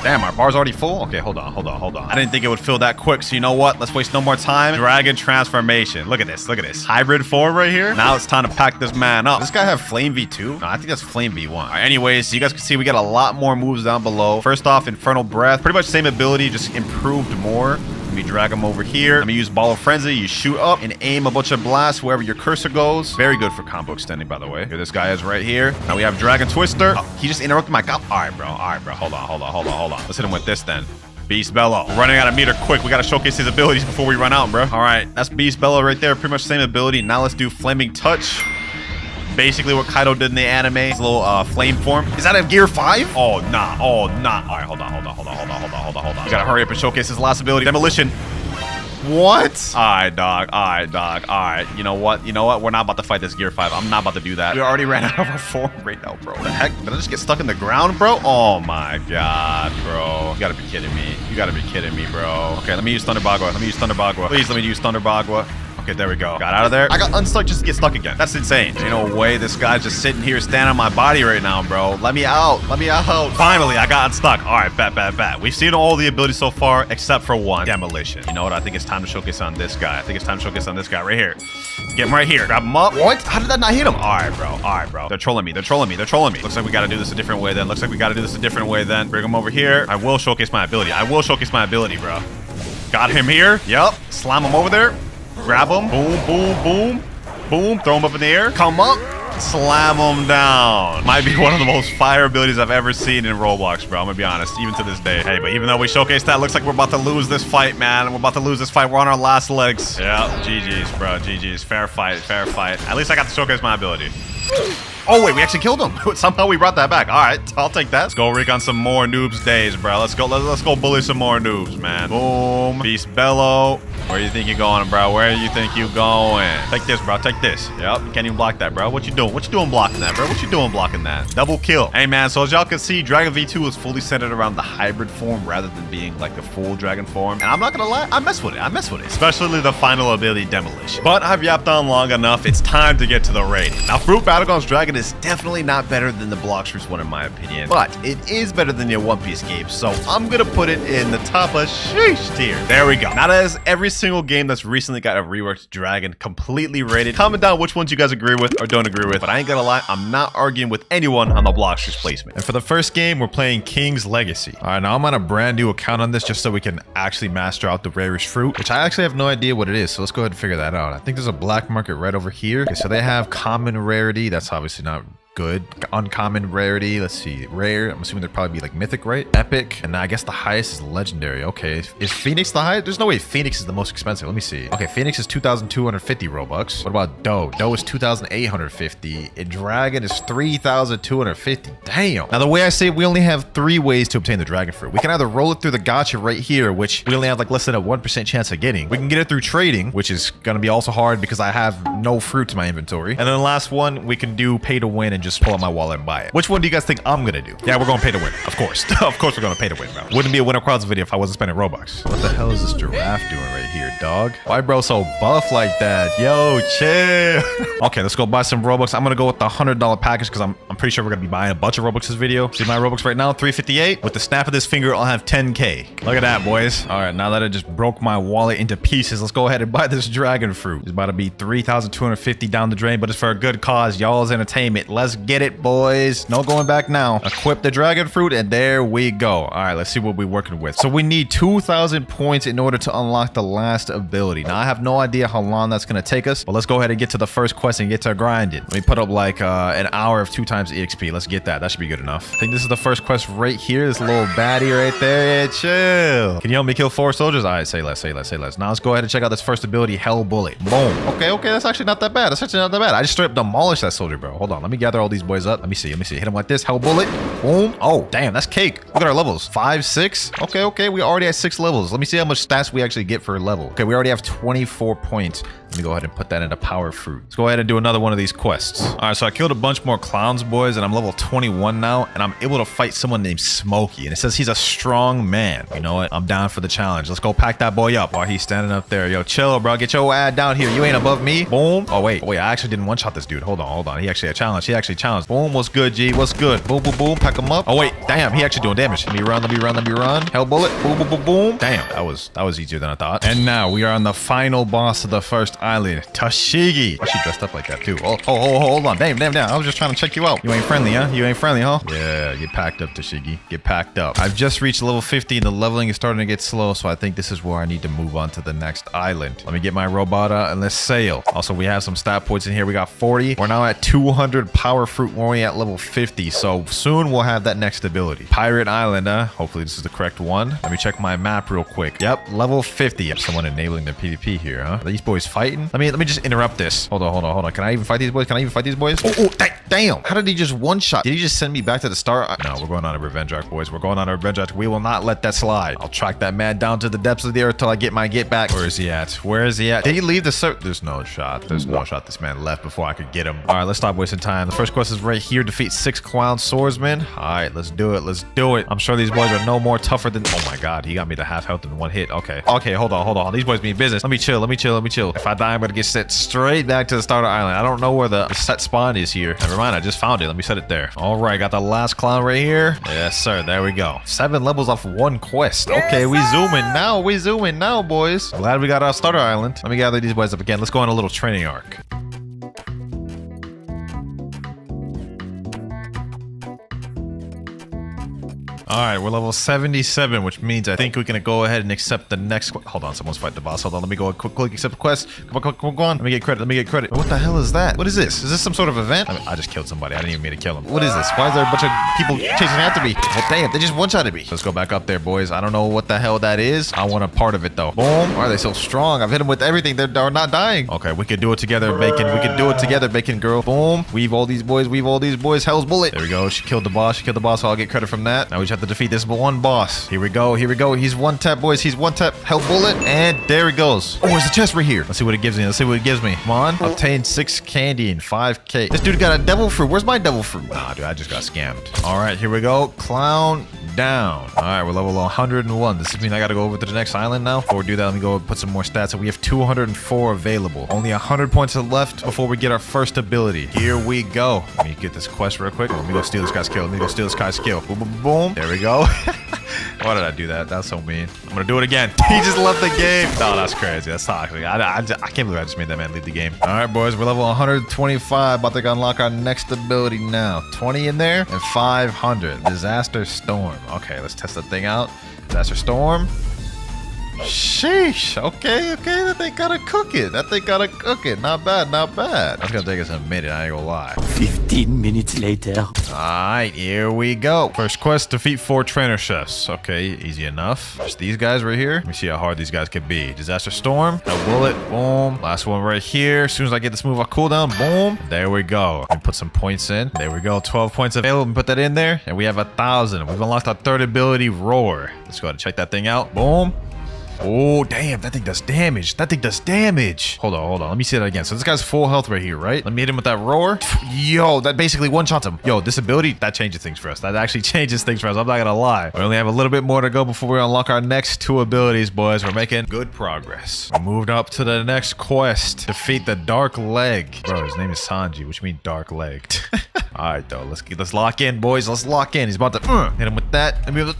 Damn, our bar's already full? Okay, hold on. I didn't think it would fill that quick, so you know what? Let's waste no more time. Dragon transformation. Look at this. Hybrid form right here. Now it's time to pack this man up. Does this guy have Flame V2? No, I think that's Flame V1. All right, anyways, so you guys can see we got a lot more moves down below. First off, Infernal Breath. Pretty much same ability, just improved more. Let me drag him over here. Let me use Ball of Frenzy. You shoot up and aim a bunch of blasts wherever your cursor goes. Very good for combo extending, by the way. Here this guy is right here. Now we have Dragon Twister. Oh, he just interrupted my combo. All right, bro. Hold on. Let's hit him with this then. Beast Bellow. We're running out of meter quick. We got to showcase his abilities before we run out, bro. All right, that's Beast Bellow right there. Pretty much the same ability. Now let's do Flaming Touch. Basically what Kaido did in the anime. His little flame form. Is that a gear 5? Oh, nah. All right, hold on. You gotta hurry up and showcase his last ability. Demolition. What? All right, dog. All right. You know what? We're not about to fight this gear 5. I'm not about to do that. We already ran out of our form right now, bro. The heck? Did I just get stuck in the ground, bro? Oh my god, bro. You gotta be kidding me, bro. Okay, let me use Thunder Bagua. Please let me use Thunder Bagua. Okay, there we go. Got out of there. I got unstuck just to get stuck again. That's insane. Ain't no way this guy's just sitting here standing on my body right now, bro. Let me out. Finally, I got unstuck. All right, bet. We've seen all the abilities so far except for one. Demolition. You know what? I think it's time to showcase on this guy. Right here. Get him right here. Grab him up. What? How did that not hit him? All right, bro. They're trolling me. Looks like we gotta do this a different way then. Bring him over here. I will showcase my ability, bro. Got him here. Yup. Slam him over there. Grab him. Boom. Throw him up in the air. Come up. Slam him down. Might be one of the most fire abilities I've ever seen in Roblox, bro. I'm gonna be honest, even to this day. Hey, but even though we showcased that, looks like we're about to lose this fight, man. We're on our last legs. Yeah, GG's, bro. GG's. Fair fight. At least I got to showcase my ability. Oh, wait, we actually killed him. Somehow we brought that back. All right, I'll take that. Let's go recon some more noobs days, bro. Let's go bully some more noobs, man. Boom. Beast Bellow. Where you think you're going, bro? Take this, bro. Take this. Yep, you can't even block that, bro. What you doing blocking that, bro? Double kill. Hey, man, so as y'all can see, Dragon V2 is fully centered around the hybrid form rather than being like the full dragon form. And I'm not gonna lie, I mess with it. Especially the final ability, Demolition. But I've yapped on long enough. It's time to get to the rating. Now, Fruit Battlegrounds Dragon is definitely not better than the Blox Fruits one in my opinion, but it is better than your One Piece game, so I'm gonna put it in the top of sheesh tier. There we go. Now that is every single game that's recently got a reworked dragon completely rated. Comment down which ones you guys agree with or don't agree with, but I ain't gonna lie, I'm not arguing with anyone on the Blox Fruits placement. And for the first game, we're playing King's Legacy. All right, now I'm on a brand new account on this just so we can actually master out the rarest fruit, which I actually have no idea what it is, so let's go ahead and figure that out. I think there's a black market right over here. Okay, so they have common rarity. That's obviously not good. Uncommon rarity. Let's see. Rare. I'm assuming there'd probably be like mythic, right? Epic. And I guess the highest is legendary. Okay. Is Phoenix the highest? There's no way Phoenix is the most expensive. Let me see. Okay. Phoenix is 2,250 Robux. What about Doe? Doe is 2,850. And Dragon is 3,250. Damn. Now, the way I say it, we only have 3 ways to obtain the dragon fruit. We can either roll it through the gacha right here, which we only have like less than a 1% chance of getting. We can get it through trading, which is going to be also hard because I have no fruit in my inventory. And then the last one, we can do pay to win and just pull out my wallet and buy it. Which one do you guys think I'm gonna do? Yeah, we're gonna pay to win. Of course. Of course we're gonna pay to win, bro. Wouldn't be a WinterKloudz video if I wasn't spending Robux. What the hell is this giraffe doing right here, dog? Why bro so buff like that? Yo, chill. Okay, let's go buy some Robux. I'm gonna go with the $100 package because I'm pretty sure we're gonna be buying a bunch of Robux this video. See my Robux right now, 358. With the snap of this finger, I'll have 10K. Look at that, boys. All right, now that I just broke my wallet into pieces, let's go ahead and buy this dragon fruit. It's about to be 3,250 down the drain, but it's for a good cause. Y'all's entertainment. Let's get it, boys. No going back now. Equip the dragon fruit, and there we go. All right, let's see what we're working with. So we need 2,000 points in order to unlock the last ability. Now, I have no idea how long that's going to take us, but let's go ahead and get to the first quest and get to grinding. Let me put up like an hour of 2 times EXP. Let's get that. That should be good enough. I think this is the first quest right here. This little baddie right there. Yeah, chill. Can you help me kill 4 soldiers? All right, say less. Now let's go ahead and check out this first ability, Hell Bullet. Boom. Okay, that's actually not that bad. I just straight up demolished that soldier, bro. Hold on. Let me gather all held these boys up. Let me see. Hit them like this. Hell bullet. Boom. Oh, damn, that's cake. Look at our levels. 5, 6. Okay. We already at 6 levels. Let me see how much stats we actually get for a level. Okay, we already have 24 points. Let me go ahead and put that into power fruit. Let's go ahead and do another one of these quests. All right, so I killed a bunch more clowns, boys, and I'm level 21 now, and I'm able to fight someone named Smokey, and it says he's a strong man. You know what? I'm down for the challenge. Let's go pack that boy up while he's standing up there. Yo, chill, bro. Get your ad down here. You ain't above me. Boom. Oh, wait. I actually didn't one-shot this dude. Hold on. He actually challenged. Boom. What's good, G? What's good? Boom. Pack him up. Oh, wait. Damn. He actually doing damage. Let me run. Hell bullet. Boom. Damn. That was easier than I thought. And now we are on the final boss of the first island, Tashigi. Why she dressed up like that, too? Oh, hold on. Damn. I was just trying to check you out. You ain't friendly, huh? Yeah, get packed up, Tashigi. Get packed up. I've just reached level 50 and the leveling is starting to get slow, so I think this is where I need to move on to the next island. Let me get my robot out and let's sail. Also, we have some stat points in here. We got 40. We're now at 200 power fruit. We're only at level 50, so soon we'll have that next ability. Pirate Island, Hopefully this is the correct one. Let me check my map real quick. Yep, level 50. Someone enabling their PvP here, huh? Are these boys fighting? Let me just interrupt this. Hold on. Can I even fight these boys? Oh, damn. How did he just one-shot? Did he just send me back to the start? No, we're going on a revenge arc, boys. We will not let that slide. I'll track that man down to the depths of the earth till I get my get back. Where is he at? Did he leave the server? There's no shot. This man left before I could get him. All right, let's stop wasting time. The first quest is right here. Defeat 6 clown swordsmen. All right, let's do it. I'm sure these boys are no more tougher than... Oh my God, he got me to half health in one hit. Okay, hold on. These boys mean business. Let me chill. If I die, I'm gonna get set straight back to the starter island. I don't know where the set spawn is here. Never mind, I just found it. Let me set it there. All right, got the last clown right here. Yes, sir. There we go. 7 levels off 1 quest. Okay, we zooming now, boys. Glad we got our starter island. Let me gather these boys up again. Let's go on a little training arc. All right, we're level 77, which means I think we can go ahead and accept the next... Hold on, someone's fighting the boss. Hold on, let me go quick accept the quest. Come on. Let me get credit. What the hell is that? What is this? Is this some sort of event? I just killed somebody. I didn't even mean to kill him. What is this? Why is there a bunch of people chasing after me? Well, damn, they just one-shotted me. Let's go back up there, boys. I don't know what the hell that is. I want a part of it, though. Boom. Why are they so strong? I've hit them with everything. They're not dying. Okay, we could do it together, Bacon girl. Boom. Weave all these boys. Hell's bullet. There we go. She killed the boss, so I'll get credit from that. Now we just have to defeat this one boss. Here we go. He's one tap, boys. Hell bullet. And there he goes. Oh, there's a chest right here. Let's see what it gives me. Come on. Obtain 6 candy and 5k. This dude got a devil fruit. Where's my devil fruit? Nah, dude, I just got scammed. All right, here we go. Clown down. All right, we're level 101. Does this mean I got to go over to the next island now? Before we do that, let me go put some more stats. So we have 204 available. Only 100 points left before we get our first ability. Here we go. Let me get this quest real quick. Let me go steal this guy's kill. Boom. There we go. Why did I do that? That's so mean. I'm gonna do it again. He just left the game. No, that's crazy. That's toxic. I can't believe I just made that man leave the game. All right, boys, we're level 125. About to unlock our next ability now. 20 in there and 500. Disaster Storm. Okay, let's test that thing out. Disaster Storm. Sheesh. Okay. That thing gotta cook it. Not bad. That's gonna take us a minute, I ain't gonna lie. 15 minutes later. Alright, here we go. First quest, defeat 4 trainer chefs. Okay, easy enough. Just these guys right here. Let me see how hard these guys could be. Disaster Storm. A bullet. Boom. Last one right here. As soon as I get this move off cooldown. Boom. There we go. And put some points in. There we go. 12 points available. Put that in there. And we have 1,000. We've unlocked our 3rd ability, Roar. Let's go ahead and check that thing out. Boom. Oh, damn. That thing does damage. Hold on. Let me see that again. So this guy's full health right here, right? Let me hit him with that roar. Yo, that basically one-shots him. Yo, this ability, that changes things for us. That actually changes things for us. I'm not gonna lie. We only have a little bit more to go before we unlock our next 2 abilities, boys. We're making good progress. We moved up to the next quest. Defeat the Dark Leg. Bro, his name is Sanji, which means dark legged. All right, though. Let's lock in, boys. Let's lock in. He's about to hit him with that. And boom.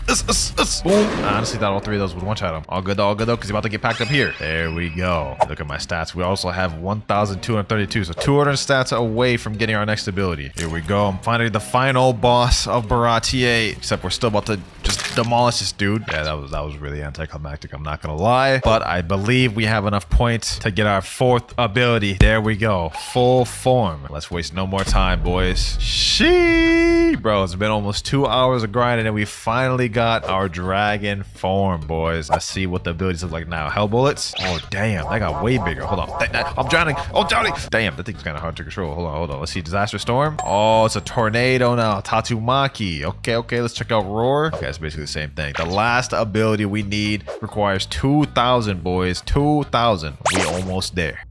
I honestly thought all 3 of those would one-shot him. All good, though, because he's about to get packed up here. There we go. Look at my stats. We also have 1,232. So 200 stats away from getting our next ability. Here we go. I'm finally the final boss of Baratier. Except we're still about to just demolish this dude. Yeah, that was really anticlimactic. I'm not gonna lie, but I believe we have enough points to get our 4th ability. There we go. Full form. Let's waste no more time, boys. Sheesh, bro. It's been almost 2 hours of grinding, and we finally got our dragon form, boys. Let's see what the abilities look like now. Hell bullets. Oh, damn. That got way bigger. Hold on. I'm drowning. Oh, drowning. Damn, that thing's kind of hard to control. Hold on. Let's see. Disaster storm. Oh, it's a tornado now. Tatsumaki. Okay. Let's check out roar. Okay, it's basically the same thing. The last ability we need requires 2,000, boys. 2,000. We almost there.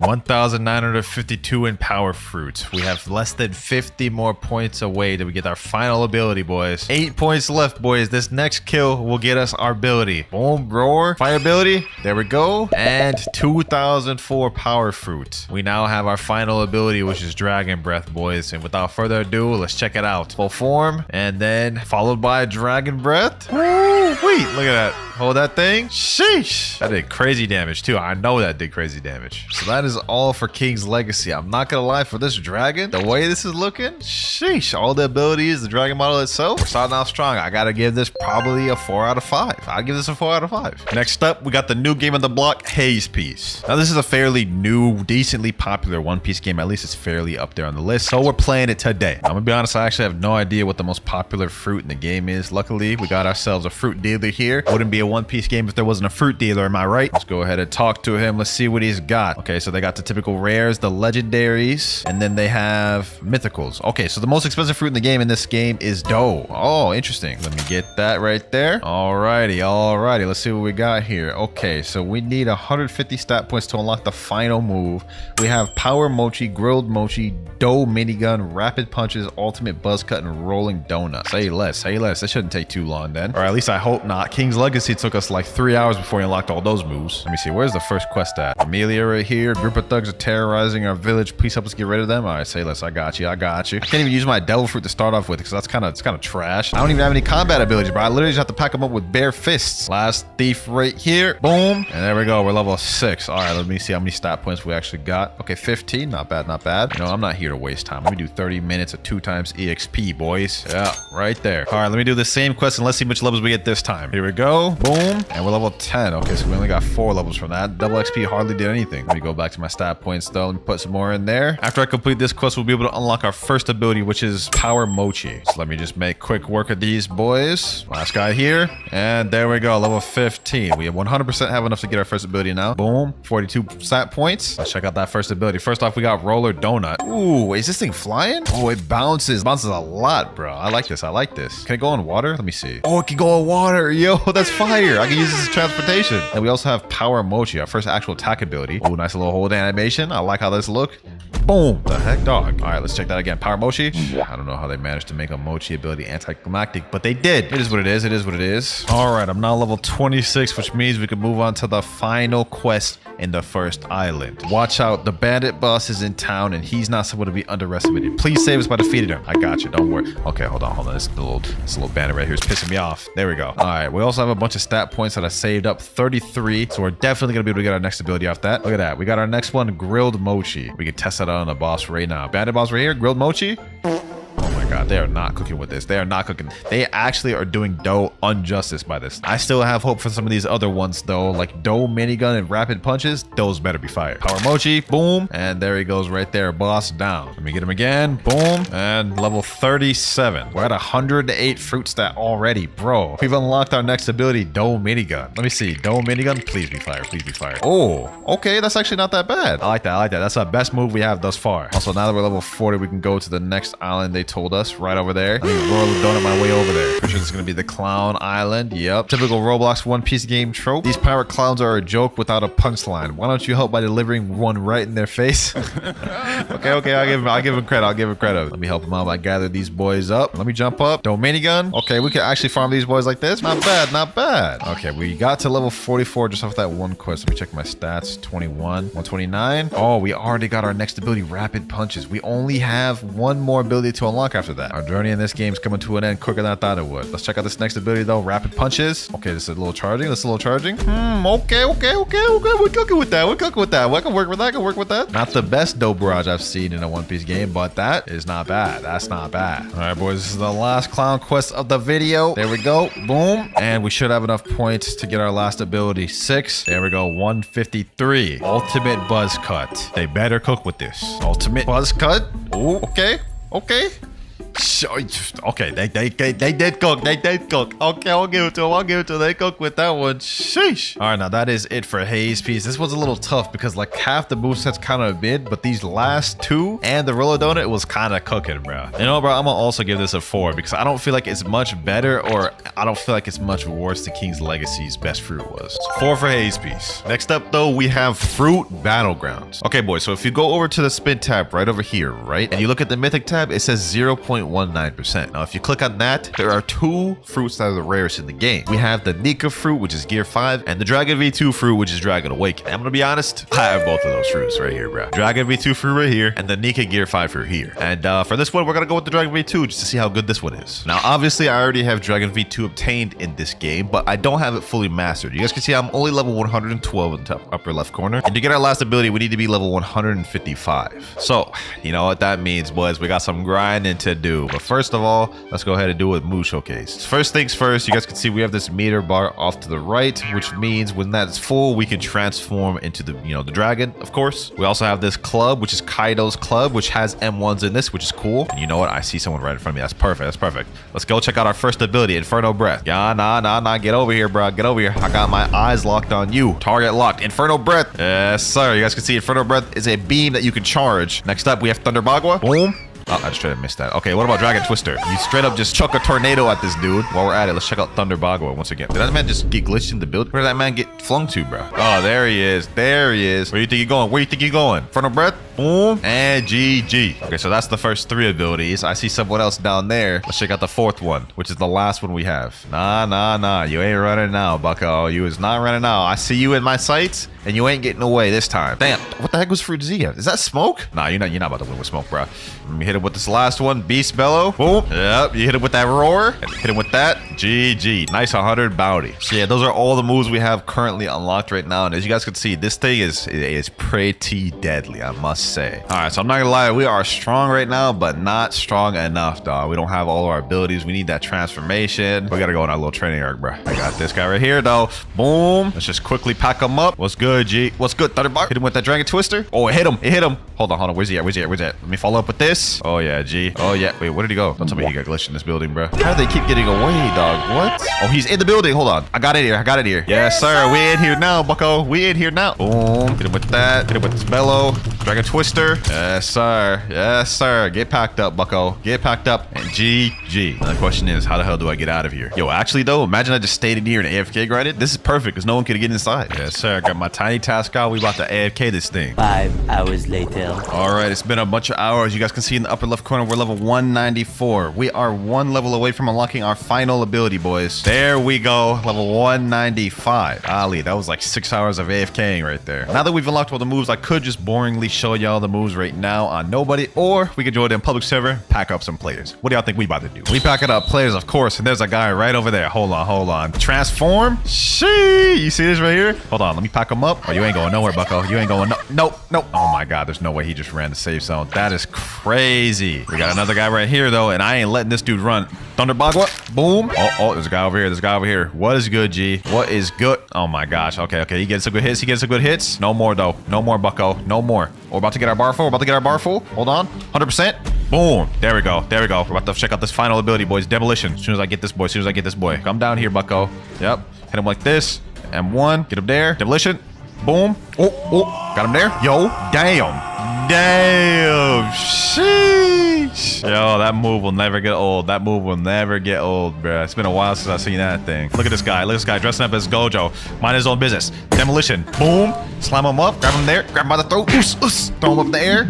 1,952 in power fruit. We have less than 50 more points away till we get our final ability, boys. 8 points left, boys. This next kill will get us our ability. Boom, roar, fire ability. There we go. And 2,004 power fruit. We now have our final ability, which is dragon breath, boys. And without further ado, let's check it out. Full form, and then followed by dragon breath. Woo, wait, look at that. Hold that thing. Sheesh. That did crazy damage too. I know that did crazy damage. So that is all for King's Legacy. I'm not gonna lie, for this dragon, the way this is looking, sheesh. All the abilities, the dragon model itself, we're starting off strong. I gotta give this probably a 4 out of 5. I'll give this a 4 out of 5. Next up, we got the new game on the block, Haze Piece. Now this is a fairly new, decently popular One Piece game. At least it's fairly up there on the list. So we're playing it today. I'm gonna be honest, I actually have no idea what the most popular fruit in the game is. Luckily, we got ourselves a fruit dealer here. Wouldn't be a One Piece game if there wasn't a fruit dealer, am I right? Let's go ahead and talk to him. Let's see what he's got. Okay, so they got the typical rares, the legendaries, and then they have mythicals. Okay, so the most expensive fruit in the game in this game is dough. Oh, interesting. Let me get that right there. Alrighty. Let's see what we got here. Okay, so we need 150 stat points to unlock the final move. We have power mochi, grilled mochi, dough minigun, rapid punches, ultimate buzz cut, and rolling donut. Say less. That shouldn't take too long then. Or at least I hope not. King's Legacy took us like 3 hours before we unlocked all those moves. Let me see. Where's the first quest at? Amelia right here. Group of thugs are terrorizing our village. Please help us get rid of them. All right, say less. I got you. I can't even use my devil fruit to start off with because that's kind of trash. I don't even have any combat abilities, bro. I literally just have to pack them up with bare fists. Last thief right here. Boom. And there we go. We're level 6. All right, let me see how many stat points we actually got. Okay, 15. Not bad. You know, I'm not here to waste time. Let me do 30 minutes of 2 times EXP, boys. Yeah, right there. All right, let me do the same quest and let's see which levels we get this time. Here we go. Boom. And we're level 10. Okay, so we only got 4 levels from that. Double XP hardly did anything. Let me go back to my stat points though. Let me put some more in there. After I complete this quest, we'll be able to unlock our first ability, which is Power Mochi. So let me just make quick work of these boys. Last guy here. And there we go. Level 15. We 100% have enough to get our first ability now. Boom. 42 stat points. Let's check out that first ability. First off, we got Roller Donut. Ooh, is this thing flying? Oh, it bounces. It bounces a lot, bro. I like this. Can it go in water? Let me see. Oh, it can go in water. Yo, that's fire. I can use this as transportation. And we also have Power Mochi, our first actual attack ability. Oh, nice little hold animation. I like how this look. Boom. The heck, dog. All right, let's check that again. Power Mochi. I don't know how they managed to make a Mochi ability anticlimactic, but they did. It is what it is. All right, I'm now level 26, which means we can move on to the final quest in the first island. Watch out. The bandit boss is in town, and he's not someone to be underestimated. Please save us by defeating him. I got you. Don't worry. Okay, hold on. This little bandit right here is pissing me off. There we go. All right, we also have a bunch of stat points that I saved up. 33. So we're definitely going to be able to get our next ability off that. Look at that. We got our next one, Grilled Mochi. We can test that out on the boss right now. Bandit boss right here, Grilled Mochi. Oh my god, they are not cooking with this. They are not cooking. They actually are doing dough injustice by this. I still have hope for some of these other ones though, like dough minigun and rapid punches. Those better be fire. Power Mochi, boom, and there he goes right there. Boss down. Let me get him again. Boom, and level 37. We're at 108 fruit stat already, bro. We've unlocked our next ability, dough minigun. Let me see. Dough minigun. Please be fire. Oh, okay. That's actually not that bad. I like that. That's our best move we have thus far. Also, now that we're level 40, we can go to the next island they told us right over there. Let me roll the donut my way over there. Pretty sure this is going to be the Clown Island. Yep. Typical Roblox One Piece game trope. These pirate clowns are a joke without a punchline. Why don't you help by delivering one right in their face? Okay. I'll give him credit. Let me help him out by gathering these boys up. Let me jump up. Domain gun. Okay, we can actually farm these boys like this. Not bad. Okay, we got to level 44 just off that one quest. Let me check my stats. 21, 129. Oh, we already got our next ability, Rapid Punches. We only have one more ability to unlock after after that. Our journey in this game is coming to an end quicker than I thought it would. Let's check out this next ability though. Rapid punches. Okay, this is a little charging. Okay. We're cooking with that. I can work with that. I can work with that. Not the best dope barrage I've seen in a One Piece game, but that is not bad. That's not bad. All right, boys. This is the last clown quest of the video. There we go. Boom. And we should have enough points to get our last ability. 6. There we go. 153. Ultimate buzz cut. They better cook with this. Ultimate buzz cut. Oh, okay. Okay, they did cook. Okay, I'll give it to them. They cook with that one. Sheesh. All right, now that is it for Haze piece. This was a little tough because like half the moveset's kind of mid, but these last 2 and the roller donut was kind of cooking, bro. You know, bro, I'm gonna also give this a 4 because I don't feel like it's much better, or I don't feel like it's much worse than King's Legacy's best fruit was. So 4 for Haze piece. Next up though, we have fruit battlegrounds. Okay, boys. So if you go over to the spin tab right over here, right, and you look at the mythic tab, it says 0.19%. Now, if you click on that, there are 2 fruits that are the rarest in the game. We have the Nika fruit, which is gear 5, and the Dragon V2 fruit, which is Dragon Awakening. I'm gonna be honest, I have both of those fruits right here, bro. Dragon V2 fruit right here, and the Nika gear 5 fruit here. And for this one, we're gonna go with the Dragon V2 just to see how good this one is. Now, obviously, I already have Dragon V2 obtained in this game, but I don't have it fully mastered. You guys can see I'm only level 112 in the top upper left corner. And to get our last ability, we need to be level 155. So, you know what that means, boys. We got some grinding to do. But first of all, let's go ahead and do what Moo showcase. First things first, you guys can see we have this meter bar off to the right, which means when that's full, we can transform into the, you know, the dragon, of course. We also have this club, which is Kaido's club, which has M1s in this, which is cool. And you know what? I see someone right in front of me. That's perfect. That's perfect. Let's go check out our first ability, Inferno Breath. Yeah, nah. Get over here, bro. Get over here. I got my eyes locked on you. Target locked. Inferno Breath. Yes, sir. You guys can see Inferno Breath is a beam that you can charge. Next up, we have Thunder Bagua. Boom. Oh, I just straight up missed that. Okay, what about Dragon Twister? You straight up just chuck a tornado at this dude. While we're at it, let's check out Thunder Bagua once again. Did that man just get glitched in the build? Where did that man get flung to, bro? Oh, there he is. There he is. Where do you think you're going? Inferno Breath. Boom. And GG. Okay, so that's the first 3 abilities. I see someone else down there. Let's check out the 4th one, which is the last one we have. Nah. You ain't running now, bucko. You is not running now. I see you in my sights, and you ain't getting away this time. Damn, what the heck was Fruit Z? Is that smoke? Nah, you're not about to win with smoke, bro. Let me hit it with this last one. Beast Bellow. Boom. Yep, you hit it with that roar. Hit it with that. GG. Nice 100 bounty. So yeah, those are all the moves we have currently unlocked right now. And as you guys can see, this thing is pretty deadly, I must say. All right, so I'm not gonna lie, we are strong right now, but not strong enough, dog. We don't have all of our abilities. We need that transformation. We gotta go on our little training arc, bro. I got this guy right here, though. Boom. Let's just quickly pack him up. What's good, G? What's good, Thunderbark? Hit him with that Dragon Twister. Oh, it hit him. Hold on. Where's he at? Let me follow up with this. Oh, yeah, G. Oh, yeah. Wait, where did he go? Don't tell me he got glitched in this building, bro. How do they keep getting away, dog? What? Oh, he's in the building. Hold on. I got it here. Yes, sir. We in here now, bucko. We in here now. Boom. Hit him with that. Hit him with this bellow. Dragon Twister. Yes, sir. Get packed up, bucko. Get packed up. And GG. Now the question is, how the hell do I get out of here? Yo, actually, though, imagine I just stayed in here and AFK grinded. This is perfect because no one could get inside. Yes, sir. I got my tiny task out. We about to AFK this thing. 5 hours later. All right, it's been a bunch of hours. You guys can see in the upper left corner, we're level 194. We are 1 level away from unlocking our final ability, boys. There we go, level 195. Ali, that was like 6 hours of AFKing right there. Now that we've unlocked all the moves, I could just boringly show y'all the moves right now on nobody, or we could join in public server, pack up some players. What do y'all think we about to do? We packing up players, of course, and there's a guy right over there. Hold on. Transform. Shee! You see this right here? Hold on, let me pack him up. Oh, you ain't going nowhere, bucko. You ain't going no. Oh my God, there's no way he just ran the safe zone. That is crazy. We got another guy right here though, and I ain't letting this dude run. Thunder Bagua. Boom. Oh, there's a guy over here. What is good, G? What is good? Oh my gosh. Okay. He gets some good hits. No more though. No more, bucko. No more. We're about to get our bar full. Hold on. 100%. Boom. There we go. We're about to check out this final ability, boys. Demolition. As soon as I get this boy. Come down here, bucko. Yep. Hit him like this. M1. Get him there. Demolition. Boom. Oh. Got him there. Yo. Damn. Sheesh. Yo, that move will never get old. Bro. It's been a while since I've seen that thing. Look at this guy dressing up as Gojo. Mind his own business. Demolition. Boom. Slam him up. Grab him there. Grab him by the throat. Throw him up in the air.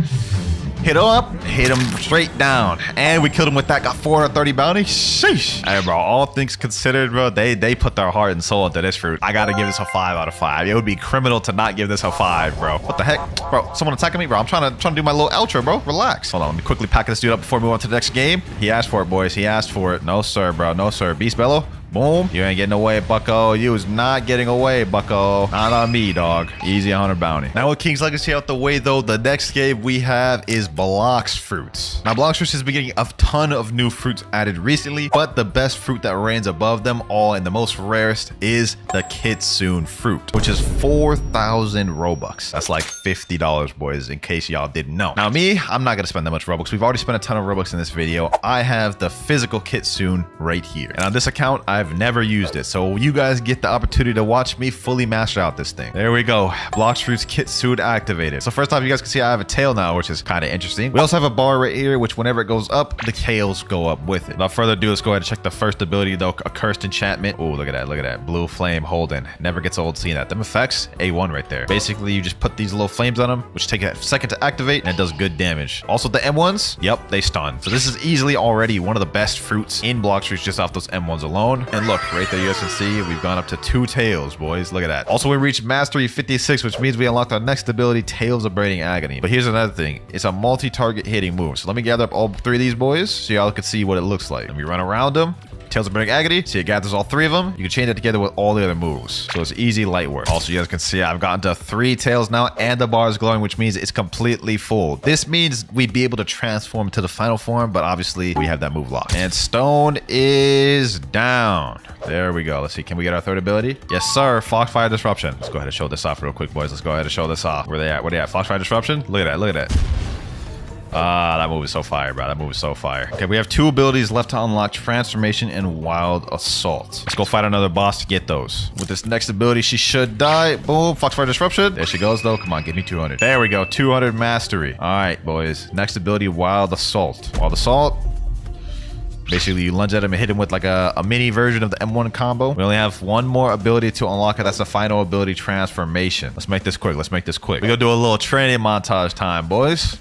Hit him up. Hit him straight down. And we killed him with that. Got 430 bounty. Sheesh. Hey, bro. All things considered, bro, they put their heart and soul into this fruit. I gotta give this a 5 out of 5. It would be criminal to not give this a 5, bro. What the heck? Bro, someone attacking me, bro. I'm trying to do my little outro, bro. Relax. Hold on. Let me quickly pack this dude up before we move on to the next game. He asked for it, boys. He asked for it. No, sir, bro. No, sir. Beast Bellow. Boom. You ain't getting away, bucko. You is not getting away, bucko. Not on me, dog. Easy 100 bounty. Now with King's Legacy out the way, though, the next game we have is Blox fruits. Now, Blox fruits has been getting a ton of new fruits added recently, but the best fruit that reigns above them all and the most rarest is the Kitsune fruit, which is 4,000 Robux. That's like $50, boys, in case y'all didn't know. Now, me, I'm not going to spend that much Robux. We've already spent a ton of Robux in this video. I have the physical Kitsune right here. And on this account, I've never used it, so you guys get the opportunity to watch me fully master out this thing. There we go. Blox fruits Kitsune activated. So first off, you guys can see I have a tail now, which is kind of interesting. We also have a bar right here, which whenever it goes up, the tails go up with it. Without further ado, let's go ahead and check the first ability, though. A cursed enchantment. Oh, look at that. Look at that. Blue flame holding. Never gets old seeing that. Them effects, A1 right there. Basically, you just put these little flames on them, which take a second to activate, and it does good damage. Also, the M1s, yep, they stun. So this is easily already one of the best fruits in Blox fruits just off those M1s alone. And look, right there, you guys can see we've gone up to 2 tails, boys. Look at that. Also, we reached Mastery 56, which means we unlocked our next ability, Tails of Burning Agony. But here's another thing. It's a multi-target hitting move. So let me gather up all 3 of these boys so y'all can see what it looks like. Let me run around them. Tails of Burning Agony. See, it gathers all 3 of them. You can chain that together with all the other moves. So it's easy light work. Also, you guys can see I've gotten to 3 tails now, and the bar is glowing, which means it's completely full. This means we'd be able to transform to the final form, but obviously we have that move locked. And stone is down. There we go. Let's see. Can we get our 3rd ability? Yes, sir. Foxfire Disruption. Let's go ahead and show this off real quick, boys. Let's go ahead and show this off. Where they at? Where they at? Foxfire Disruption? Look at that. Look at that. That move is so fire, bro. That move is so fire. Okay, we have 2 abilities left to unlock, Transformation and Wild Assault. Let's go fight another boss to get those. With this next ability, she should die. Boom, Foxfire Disruption. There she goes, though. Come on, give me 200. There we go, 200 Mastery. All right, boys. Next ability, Wild Assault. Wild Assault. Basically, you lunge at him and hit him with like a mini version of the M1 combo. We only have 1 more ability to unlock it. That's the final ability, Transformation. Let's make this quick. Let's make this quick. We're gonna do a little training montage time, boys.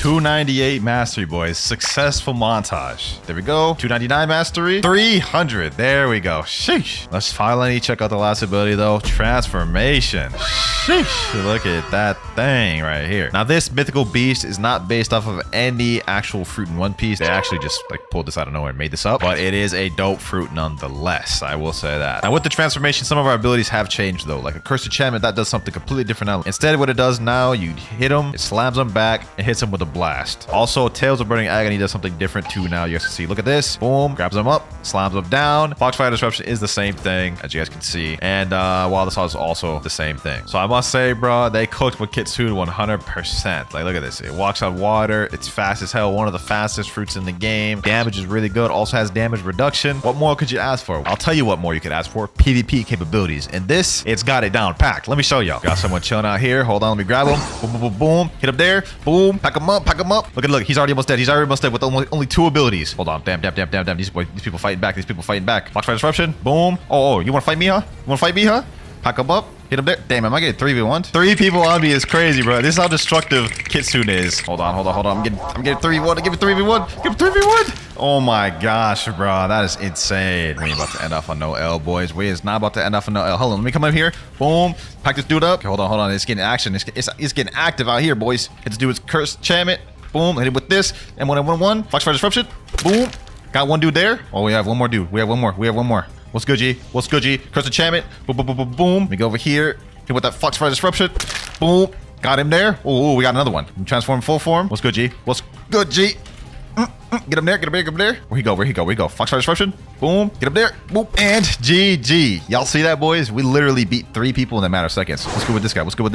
$298 mastery, boys. Successful montage. There we go. $299 mastery. 300. There we go. Sheesh. Let's finally check out the last ability, though. Transformation. Sheesh. Look at that thing right here. Now, this mythical beast is not based off of any actual fruit in One Piece. They actually just like pulled this out of nowhere and made this up. But it is a dope fruit nonetheless. I will say that. Now, with the transformation, some of our abilities have changed, though. Like a cursed enchantment, that does something completely different now. Instead, what it does now, you hit him, it slams him back, and hits him with a blast. Also, Tails of Burning Agony does something different too now. You guys can see. Look at this. Boom. Grabs him up. Slams him down. Foxfire Disruption is the same thing, as you guys can see. And Wild Assault is also the same thing. So I must say, bro, they cooked with Kitsune 100%. Like, look at this. It walks on water. It's fast as hell. One of the fastest fruits in the game. Damage is really good. Also has damage reduction. What more could you ask for? I'll tell you what more you could ask for. PvP capabilities. And this, it's got it down packed. Let me show y'all. Got someone chilling out here. Hold on. Let me grab him. Boom, boom, boom, boom. Hit up there. Boom. Pack him up. Pack him up. Look. He's already almost dead. He's already almost dead with only 2 abilities. Hold on. Damn. These people fighting back. These people fighting back. Foxfire Disruption. Boom. Oh, you want to fight me, huh? You want to fight me, huh? Pack him up. Hit him there. Damn, am I getting 3v1? 3 people on me is crazy, bro. This is how destructive Kitsune is. Hold on. I'm getting 3v1. Give me 3v1. Give me 3v1. Oh my gosh, bro. That is insane. We ain't about to end off on no L, boys. We is not about to end off on no L. Hold on. Let me come up here. Boom. Pack this dude up. Okay, hold on. It's getting action. It's getting active out here, boys. Hit this dude with cursed enchantment. Boom. Hit him with this. M1. Foxfire Disruption. Boom. Got 1 dude there. Oh, we have 1 more dude. We have one more. What's good, G? Cursed enchantment. Boom, boom, boom, boom, boom. Let me go over here. Hit with that Foxfire Disruption. Boom. Got him there. Oh, we got another one. Transform full form. What's good, G? Get him there. Where he go? Foxfire Disruption. Boom. Get up there. Boom. And GG. Y'all see that, boys? We literally beat 3 people in a matter of seconds. What's good with this guy? What's good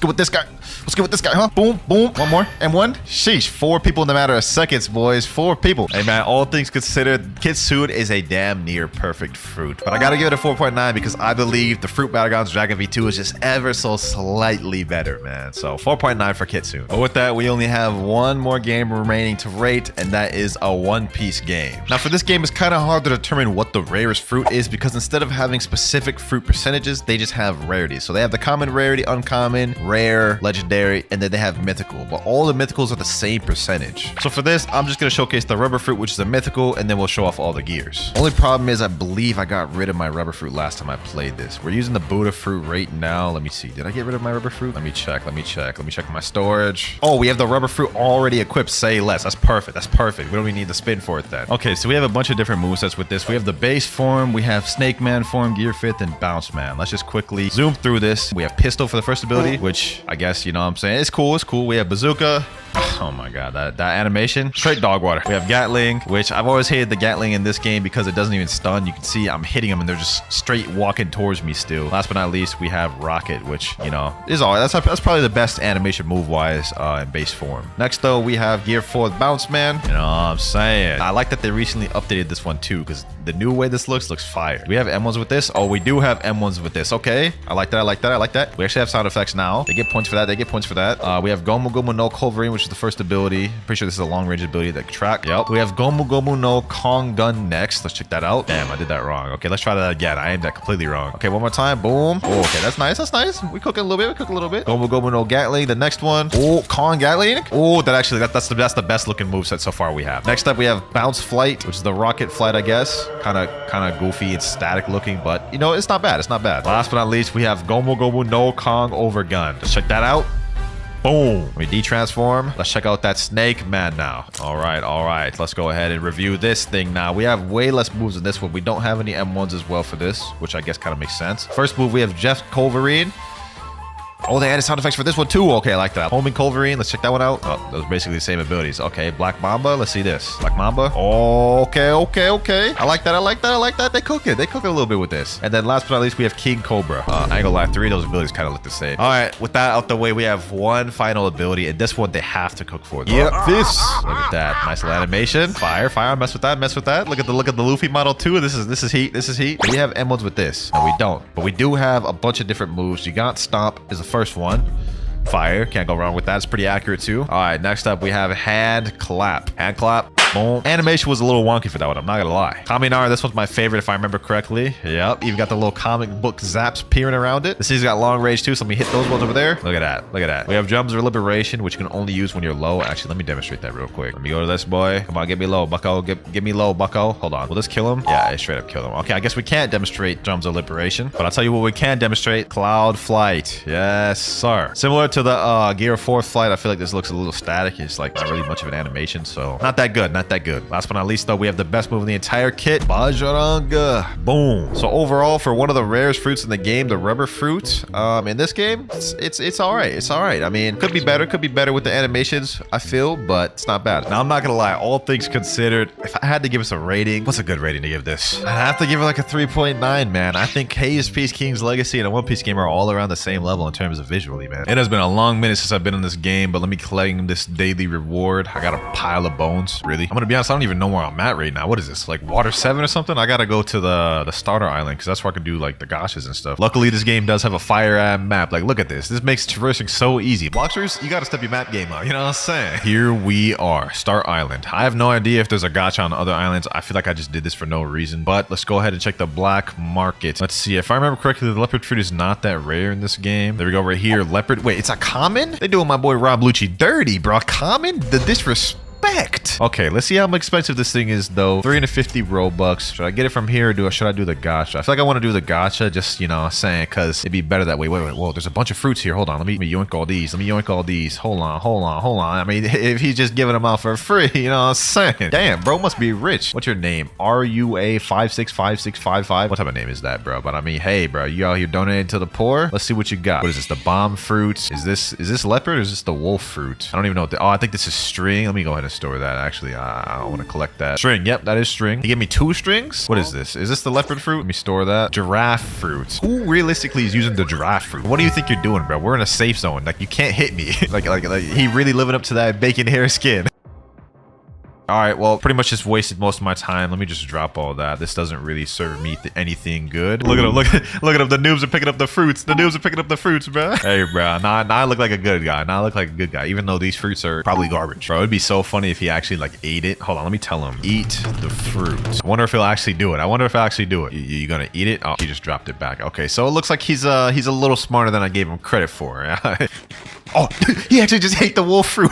with this guy, huh? Boom. 1 more. And 1. Sheesh. 4 people in a matter of seconds, boys. 4 people. Hey, man, all things considered, Kitsune is a damn near perfect fruit. But I gotta give it a 4.9 because I believe the Fruit Battlegrounds Dragon V2 is just ever so slightly better, man. So 4.9 for Kitsune. But with that, we only have 1 more game remaining to rate, and that is a One Piece game. Now for this game, it's kind of hard to determine what the rarest fruit is because instead of having specific fruit percentages, they just have rarities. So they have the common, rarity, uncommon, rare, legendary, and then they have mythical, but all the mythicals are the same percentage. So for this, I'm just gonna showcase the rubber fruit, which is a mythical, and then we'll show off all the gears. Only problem is I believe I got rid of my rubber fruit last time I played this. We're using the Buddha fruit right now. Let me see. Did I get rid of my rubber fruit? Let me check. Let me check my storage. Oh, we have the rubber fruit already equipped. Say less. That's perfect. That's perfect. We don't even need the spin for it then. Okay, so we have a bunch of different movesets with this. We have the base form, we have Snake Man form, Gear Fifth, and Bounce Man. Let's just quickly zoom through this. We have Pistol for the first ability, which I guess, you know what I'm saying? It's cool. It's cool. We have Bazooka. Oh my god, that animation. Straight dog water. We have Gatling, which I've always hated the Gatling in this game because it doesn't even stun. You can see I'm hitting them and they're just straight walking towards me still. Last but not least, we have Rocket, which, you know, is all right. That's probably the best animation move-wise in base form. Next, though, we have Gear 4 Bounce Man. You know what I'm saying? I like that they recently updated this one too because the new way this looks fire. Do we have M1s with this? Oh, we do have M1s with this. Okay. I like that. I like that. I like that. We actually have sound effects now. They get points for that. They get points for that. We have Gomu Gomu no Culverine, which is the first ability. Pretty sure this is a long range ability that can track. Yep. We have Gomu Gomu no Kong Gun next. Let's check that out. Damn, I did that wrong. Okay, let's try that again. I aimed that completely wrong. Okay, one more time. Boom. Oh, okay, that's nice. That's nice. We cooking a little bit. We cook a little bit. Gomu Gomu no Gatling. The next one. Oh, Kong Gatling. Oh, that's the best looking moveset so far we have. Next up, we have Bounce Flight, which is the rocket flight, I guess. Kind of goofy and static looking, but you know, it's not bad. It's not bad. Last but not least, we have Gomu Gomu no Kong Overgun. Let's check that out. Boom. We de-transform. Let's check out that Snake Man now. All right. Let's go ahead and review this thing now. We have way less moves in this one. We don't have any M1s as well for this, which I guess kind of makes sense. First move, we have Jeff Culverine. Oh, they added sound effects for this one too. Okay, I like that. Homing Culverine. Let's check that one out. Oh, those are basically the same abilities. Okay, Black Mamba. Let's see this. Black Mamba. Okay. I like that. They cook it a little bit with this. And then last but not least, we have King Cobra. I ain't gonna lie, 3 of those abilities kind of look the same. All right, with that out the way, we have one final ability, and this one they have to cook for. Yep, this. Look at that. Nice little animation. Fire. Mess with that. Look at the Luffy model too. This is heat. We have M1s with this. No, we don't. But we do have a bunch of different moves. You got Stomp is the first one. Fire, can't go wrong with that. It's pretty accurate too. All right, next up we have Hand Clap. Boom. Animation was a little wonky for that one, I'm not gonna lie. Kaminar, this one's my favorite if I remember correctly. Yep, even got the little comic book zaps peering around it. This thing's got long range too, so let me hit those ones over there. Look at that. We have Drums of Liberation, which you can only use when you're low. Actually, let me demonstrate that real quick. Let me go to this boy. Come on, get me low, bucko. Get me low, bucko. Hold on. Will this kill him? Yeah, it straight up killed him. Okay, I guess we can't demonstrate Drums of Liberation, but I'll tell you what we can demonstrate. Cloud Flight. Yes, sir. Similar to the Gear 4 Flight, I feel like this looks a little static. It's like not really much of an animation, so not that good. Last but not least, though, we have the best move in the entire kit, Bajranga. Boom. So overall, for one of the rarest fruits in the game, the rubber fruit, in this game, it's all right. It's all right. I mean, could be better with the animations, I feel, but it's not bad. Now, I'm not gonna lie, all things considered, if I had to give us a rating, what's a good rating to give this? I'd have to give it like a 3.9, man. I think Haze, Peace King's Legacy, and a One Piece game are all around the same level in terms of visually, man. It has been a long minute since I've been in this game, but let me claim this daily reward. I got a pile of bones, really. I'm gonna be honest, I don't even know where I'm at right now. What is this, like Water 7 or something? I gotta go to the starter island because that's where I can do like the gotchas and stuff. Luckily, this game does have a fire map. Like, look at this. This makes traversing so easy. Bloxers, you gotta step your map game up. You know what I'm saying? Here we are, Start Island. I have no idea if there's a gotcha on the other islands. I feel like I just did this for no reason, but let's go ahead and check the black market. Let's see. If I remember correctly, the leopard fruit is not that rare in this game. There we go, right here. Leopard. Wait, it's a common? They doing my boy Rob Lucci dirty, bro. Common? The disrespect. Okay, let's see how expensive this thing is though. 350 Robux. Should I get it from here or should I do the gotcha? I feel like I want to do the gotcha, just, you know, saying, because it'd be better that way. Wait, whoa, there's a bunch of fruits here. Hold on, let me yoink all these. Hold on. I mean, if he's just giving them out for free, you know what I'm saying? Damn, bro must be rich. What's your name? RUA565655. What type of name is that, bro? But I mean, hey, bro, you out here donating to the poor? Let's see what you got. What is this? The bomb fruit? Is this leopard or is this the wolf fruit? I don't even know what I think this is string. Let me go ahead and store that. Actually, I want to collect that. String. Yep, that is string. He gave me 2 strings. What is this? Is this the leopard fruit? Let me store that. Giraffe fruit. Who realistically is using the giraffe fruit? What do you think you're doing, bro? We're in a safe zone. Like, you can't hit me. like he really living up to that bacon hair skin. All right, well, pretty much just wasted most of my time. Let me just drop all that. This doesn't really serve me anything good. Look at them, look at them. The noobs are picking up the fruits. The noobs are picking up the fruits, bro. Hey, bro, now I look like a good guy. Now I look like a good guy, even though these fruits are probably garbage. Bro, it'd be so funny if he actually like ate it. Hold on, let me tell him. Eat the fruit. I wonder if he'll actually do it. I wonder if he'll actually do it. You gonna eat it? Oh, he just dropped it back. Okay, so it looks like he's a little smarter than I gave him credit for. Oh, he actually just ate the wolf fruit.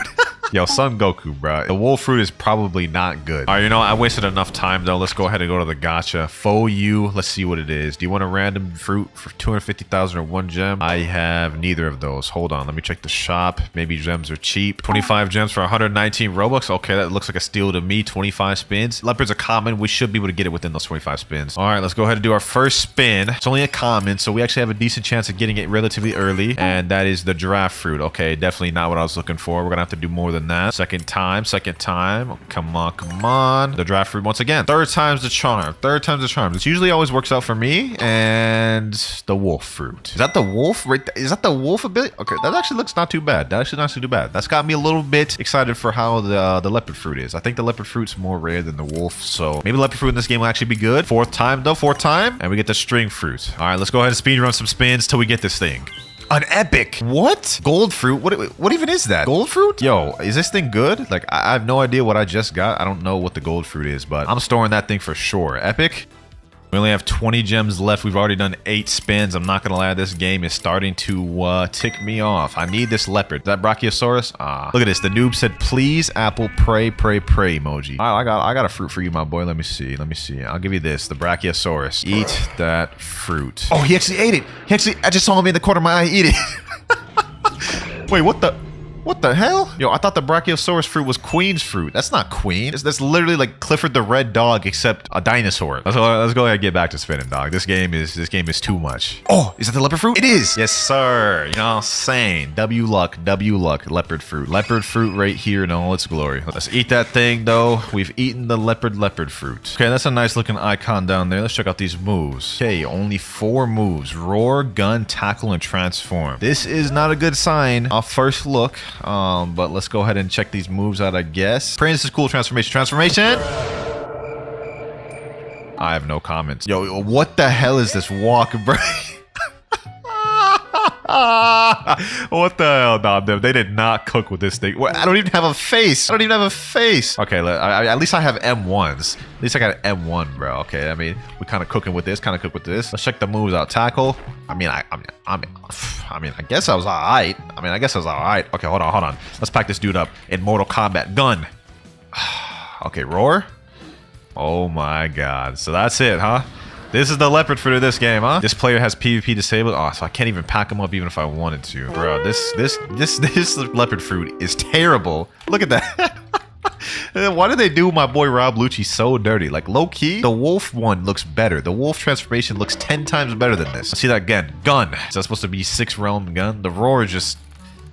Yo, Son Goku, bro. The wolf fruit is probably not good. All right, you know, I wasted enough time, though. Let's go ahead and go to the gacha. Faux you. Let's see what it is. Do you want a random fruit for 250,000 or 1 gem? I have neither of those. Hold on. Let me check the shop. Maybe gems are cheap. 25 gems for 119 Robux. Okay, that looks like a steal to me. 25 spins. Leopards are common. We should be able to get it within those 25 spins. All right, let's go ahead and do our first spin. It's only a common, so we actually have a decent chance of getting it relatively early. And that is the giraffe fruit. Okay, definitely not what I was looking for. We're going to have to do more than that. Second time. Come on. The draft fruit once again. Third time's the charm. This usually always works out for me. And the wolf fruit. Is that the wolf? Right? Is that the wolf ability? Okay, that actually looks not too bad. That's got me a little bit excited for how the leopard fruit is. I think the leopard fruit's more rare than the wolf, so maybe leopard fruit in this game will actually be good. Fourth time, and we get the string fruit. All right, let's go ahead and speed run some spins till we get this thing. An epic. What? Gold fruit? What even is that? Gold fruit? Yo, is this thing good? Like, I have no idea what I just got. I don't know what the gold fruit is, but I'm storing that thing for sure. Epic. We only have 20 gems left. We've already done 8 spins. I'm not gonna lie, this game is starting to tick me off. I need this leopard. Is that Brachiosaurus? Look at this. The noob said, please, apple, pray emoji. I got a fruit for you, my boy. Let me see. I'll give you this, the Brachiosaurus. Eat that fruit. Oh, he actually ate it. I just saw him in the corner of my eye eat it. Wait, what the hell? Yo, I thought the Brachiosaurus fruit was Queen's fruit. That's not Queen. That's literally like Clifford the Red Dog, except a dinosaur. Let's go ahead and get back to spinning, dog. This game is too much. Oh, is that the leopard fruit? It is. Yes, sir. You know what I'm saying? W luck, leopard fruit. Leopard fruit right here in all its glory. Let's eat that thing, though. We've eaten the leopard fruit. Okay, that's a nice looking icon down there. Let's check out these moves. Okay, only 4 moves. Roar, gun, tackle, and transform. This is not a good sign. I'll first look. But let's go ahead and check these moves out, I guess. Prince is cool. Transformation. I have no comments. Yo, what the hell is this walk, bro? What the hell, Dom? They did not cook with this thing. I don't even have a face. Okay, at least I have M1s. At least I got an M1, bro. Okay, I mean, we kind of cooking with this. Let's check the moves out. Tackle. I mean, I guess I was all right. Okay, hold on. Let's pack this dude up in Mortal Kombat. Gun. Okay, roar. Oh my God. So that's it, huh? This is the leopard fruit of this game, huh? This player has PvP disabled. Oh, so I can't even pack him up even if I wanted to. Bro, this leopard fruit is terrible. Look at that. Why did they do my boy Rob Lucci so dirty? Like, low-key, the wolf one looks better. The wolf transformation looks 10 times better than this. See that again. Gun. Is that supposed to be 6-realm gun? The roar is just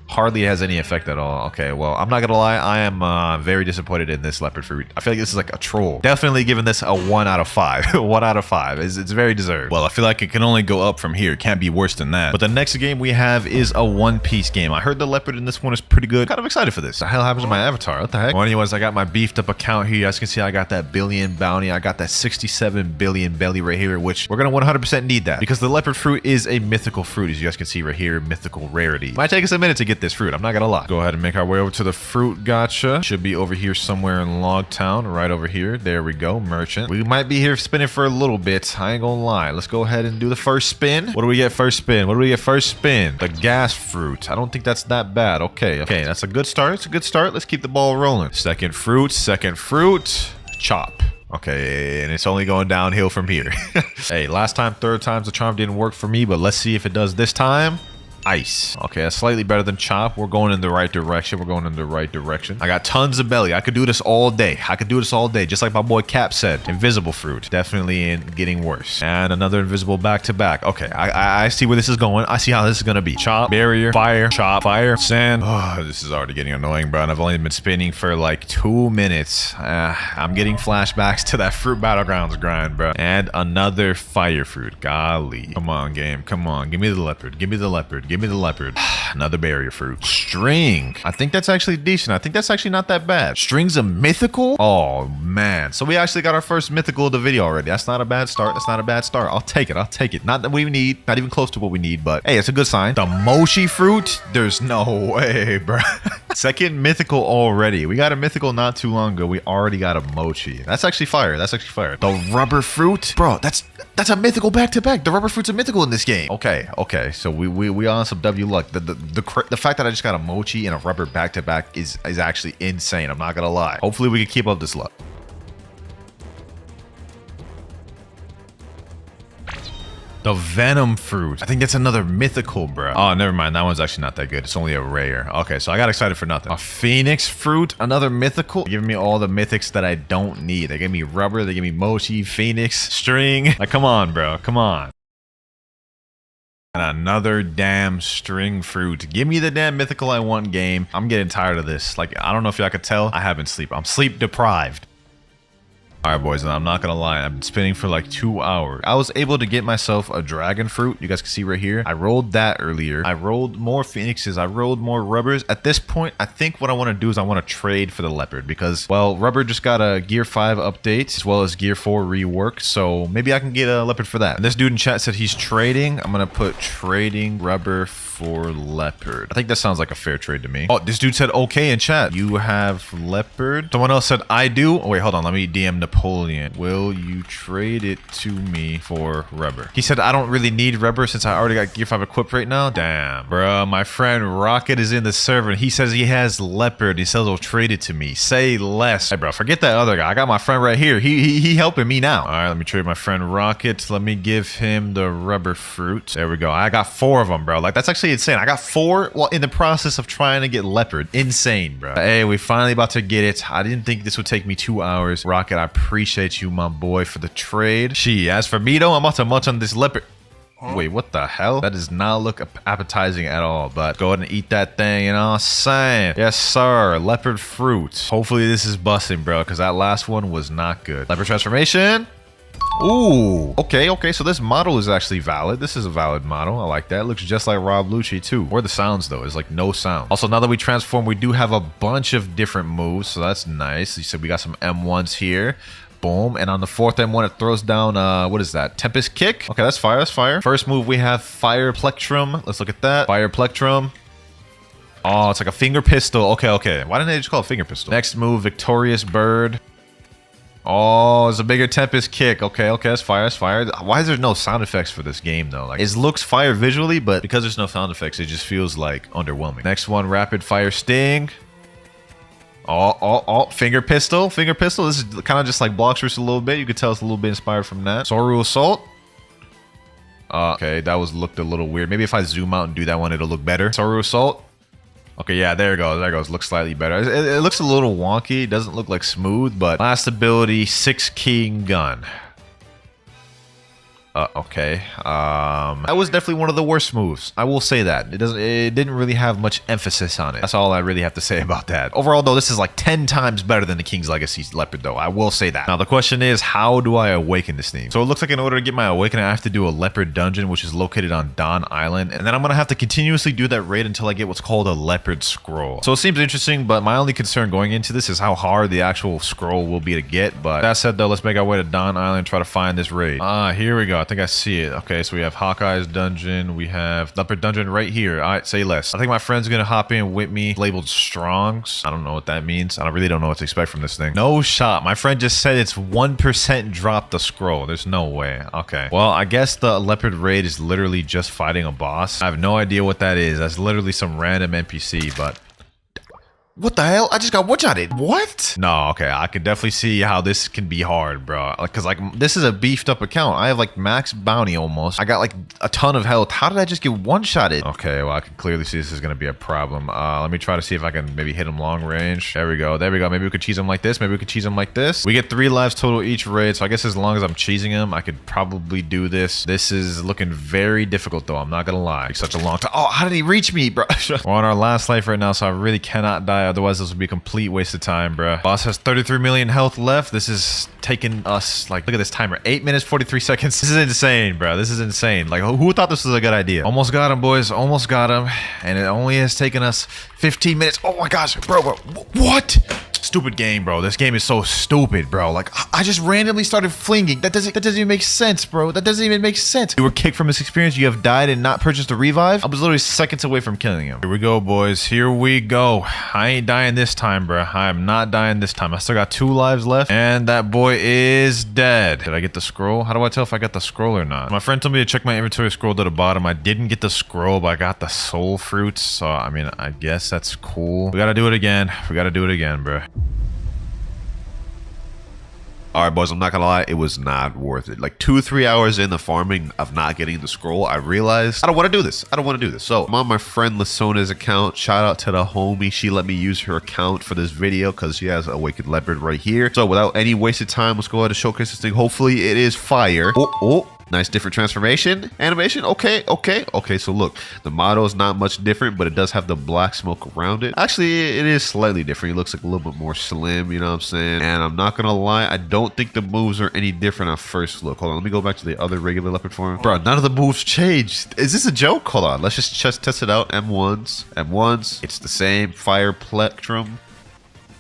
hardly has any effect at all. Okay, well, I'm not gonna lie, I am very disappointed in this leopard fruit. I feel like this is like a troll. Definitely giving this a 1 out of 5. 1 out of 5. It's very deserved. Well, I feel like it can only go up from here. It can't be worse than that. But the next game we have is a One Piece game. I heard the leopard in this one is pretty good. Kind of excited for this. The hell happens to my avatar? What the heck? Well, anyways, I got my beefed up account here. You guys can see I got that billion bounty. I got that 67 billion belly right here, which we're gonna 100% need that because the leopard fruit is a mythical fruit, as you guys can see right here. Mythical rarity. Might take us a minute to get this fruit. I'm not gonna lie. Go ahead and make our way over to the fruit gacha. Should be over here somewhere in Logtown, right over here. There we go, merchant. We might be here spinning for a little bit. I ain't gonna lie. Let's go ahead and do the first spin. What do we get first spin? The gas fruit. I don't think that's that bad. Okay, that's a good start. Let's keep the ball rolling. Second fruit. Chop. Okay, and it's only going downhill from here. Hey, last time, third time's the charm didn't work for me, but let's see if it does this time. Ice. Okay, that's slightly better than chop. We're going in the right direction. I got tons of belly. I could do this all day. Just like my boy Cap said. Invisible fruit. Definitely getting worse. And another invisible back-to-back. Okay, I see where this is going. I see how this is going to be. Chop, barrier, fire, chop, fire, sand. Oh, this is already getting annoying, bro. And I've only been spinning for like 2 minutes. I'm getting flashbacks to that fruit battlegrounds grind, bro. And another fire fruit. Golly. Come on, game. Come on. Give me the leopard. Give me the leopard. Another barrier fruit. String. I think that's actually decent. I think that's actually not that bad. String's a mythical? Oh, man. So we actually got our first mythical of the video already. That's not a bad start. That's not a bad start. I'll take it. I'll take it. Not that we need. Not even close to what we need, but hey, it's a good sign. The mochi fruit? There's no way, bro. Second mythical already. We got a mythical not too long ago. We already got a mochi. That's actually fire. That's actually fire. The rubber fruit? Bro, that's a mythical back-to-back. The rubber fruit's a mythical in this game. Okay. So we on some W luck. The fact that I just got a mochi and a rubber back-to-back is actually insane. I'm not gonna lie. Hopefully we can keep up this luck. The venom fruit. I think that's another mythical, bro. Oh, never mind. That one's actually not that good. It's only a rare. Okay, so I got excited for nothing. A phoenix fruit. Another mythical. They're giving me all the mythics that I don't need. They give me rubber. They give me mochi, phoenix, string. Like, come on, bro. Come on. And another damn string fruit. Give me the damn mythical I want, game. I'm getting tired of this. Like, I don't know if y'all could tell. I haven't sleep. I'm sleep deprived. All right, boys, and I'm not gonna lie, I've been spinning for like 2 hours. I was able to get myself a dragon fruit. You guys can see right here. I rolled that earlier. I rolled more phoenixes. I rolled more rubbers. At this point, I think what I want to do is I want to trade for the leopard because, well, rubber just got a gear 5 update as well as gear 4 rework. So maybe I can get a leopard for that. And this dude in chat said he's trading. I'm gonna put trading rubber for leopard. I think that sounds like a fair trade to me. Oh, this dude said okay in chat. You have leopard. Someone else said I do. Oh wait, hold on. Let me DM Napoleon. Will you trade it to me for rubber? He said I don't really need rubber since I already got gear 5 equipped right now. Damn, bro. My friend Rocket is in the server and he says he has leopard. He says he'll trade it to me. Say less. Hey, bro, forget that other guy. I got my friend right here. He helping me now. All right, let me trade my friend Rocket. Let me give him the rubber fruit. There we go. I got 4 of them, bro. Like, that's actually insane. I got 4 while in the process of trying to get leopard. Insane, bro. Hey, we finally about to get it. I didn't think this would take me 2 hours. Rocket, I appreciate you, my boy, for the trade. As for me, though, I'm about to munch on this leopard. Wait, what the hell? That does not look appetizing at all, but go ahead and eat that thing, you know what I'm saying? Yes, sir. Leopard fruit. Hopefully this is busting, bro, because that last one was not good. Leopard transformation. Ooh, okay, so this model is actually valid. This is a valid model. I like that. It looks just like Rob Lucci too. Where the sounds though? It's like no sound. Also, now that we transform, we do have a bunch of different moves, so that's nice. You said we got some M1s here. Boom. And on the 4th M1, it throws down, what is that? Tempest Kick? Okay, that's fire, that's fire. First move, we have Fire Plectrum. Let's look at that. Fire Plectrum. Oh, it's like a finger pistol. Okay. Why didn't they just call it finger pistol? Next move, Victorious Bird. Oh, it's a bigger Tempest Kick. Okay, that's fire, that's fire. Why is there no sound effects for this game, though? Like, it looks fire visually, but because there's no sound effects, it just feels, like, underwhelming. Next one, Rapid Fire Sting. Oh, Finger Pistol. Finger Pistol. This is kind of just like Blox just a little bit. You could tell it's a little bit inspired from that. Soru Assault. Okay, that looked a little weird. Maybe if I zoom out and do that one, it'll look better. Soru Assault. Okay, yeah, there it goes. There it goes. Looks slightly better. It looks a little wonky. It doesn't look like smooth, but last ability, 6 King Gun. Okay. That was definitely one of the worst moves. I will say that. It didn't really have much emphasis on it. That's all I really have to say about that. Overall, though, this is like 10 times better than the King's Legacy Leopard, though. I will say that. Now, the question is, how do I awaken this thing? So it looks like in order to get my awakening, I have to do a leopard dungeon, which is located on Don Island. And then I'm going to have to continuously do that raid until I get what's called a leopard scroll. So it seems interesting, but my only concern going into this is how hard the actual scroll will be to get. But that said, though, let's make our way to Don Island and try to find this raid. Here we go. I think I see it. Okay, so we have Hawkeye's dungeon. We have leopard dungeon right here. All right, say less. I think my friend's gonna hop in with me. Labeled Strongs. I don't know what that means. I really don't know what to expect from this thing. No shot. My friend just said it's 1% drop the scroll. There's no way. Okay. Well, I guess the leopard raid is literally just fighting a boss. I have no idea what that is. That's literally some random NPC, but... What the hell? I just got one-shotted. What? No, okay. I can definitely see how this can be hard, bro. Because, like, this is a beefed up account. I have, like, max bounty almost. I got, like, a ton of health. How did I just get one-shotted? Okay, well, I can clearly see this is going to be a problem. Let me try to see if I can maybe hit him long range. There we go. There we go. Maybe we could cheese him like this. Maybe we could cheese him like this. We get 3 lives total each raid. So I guess as long as I'm cheesing him, I could probably do this. This is looking very difficult, though. I'm not going to lie. It's such a long time. Oh, how did he reach me, bro? We're on our last life right now, so I really cannot die otherwise this would be a complete waste of time, bruh. Boss has 33 million health left. This is taking us, like, look at this timer. 8 minutes, 43 seconds. This is insane, bro. This is insane. Like, who thought this was a good idea? Almost got him, boys. Almost got him. And it only has taken us 15 minutes. Oh my gosh, bro. What? Stupid game, bro. This game is so stupid, bro. Like, I just randomly started flinging. That doesn't even make sense, bro. That doesn't even make sense. You were kicked from this experience. You have died and not purchased a revive. I was literally seconds away from killing him. Here we go, boys. Here we go. I ain't dying this time, bro. I am not dying this time. I still got 2 lives left, and that boy is dead. Did I get the scroll? How do I tell if I got the scroll or not? My friend told me to check my inventory scroll to the bottom. I didn't get the scroll, but I got the soul fruits. So, I mean, I guess that's cool. We gotta do it again. We gotta do it again, bro. All right, boys, I'm not gonna lie, it was not worth it. Like 2-3 hours in the farming of not getting the scroll, I realized I don't want to do this. I don't want to do this. So I'm on my friend Lasona's account. Shout out to the homie. She let me use her account for this video because she has Awakened Leopard right here. So without any wasted time, let's go ahead and showcase this thing. Hopefully it is fire. Oh. Nice different transformation animation. Okay. So look, the model is not much different, but it does have the black smoke around it. Actually, it is slightly different. It looks like a little bit more slim, you know what I'm saying? And I'm not gonna lie, I don't think the moves are any different on first look. Hold on, let me go back to the other regular leopard form. Bro, none of the moves changed. Is this a joke? Hold on, let's just test it out. M1s. It's the same. Fire plectrum.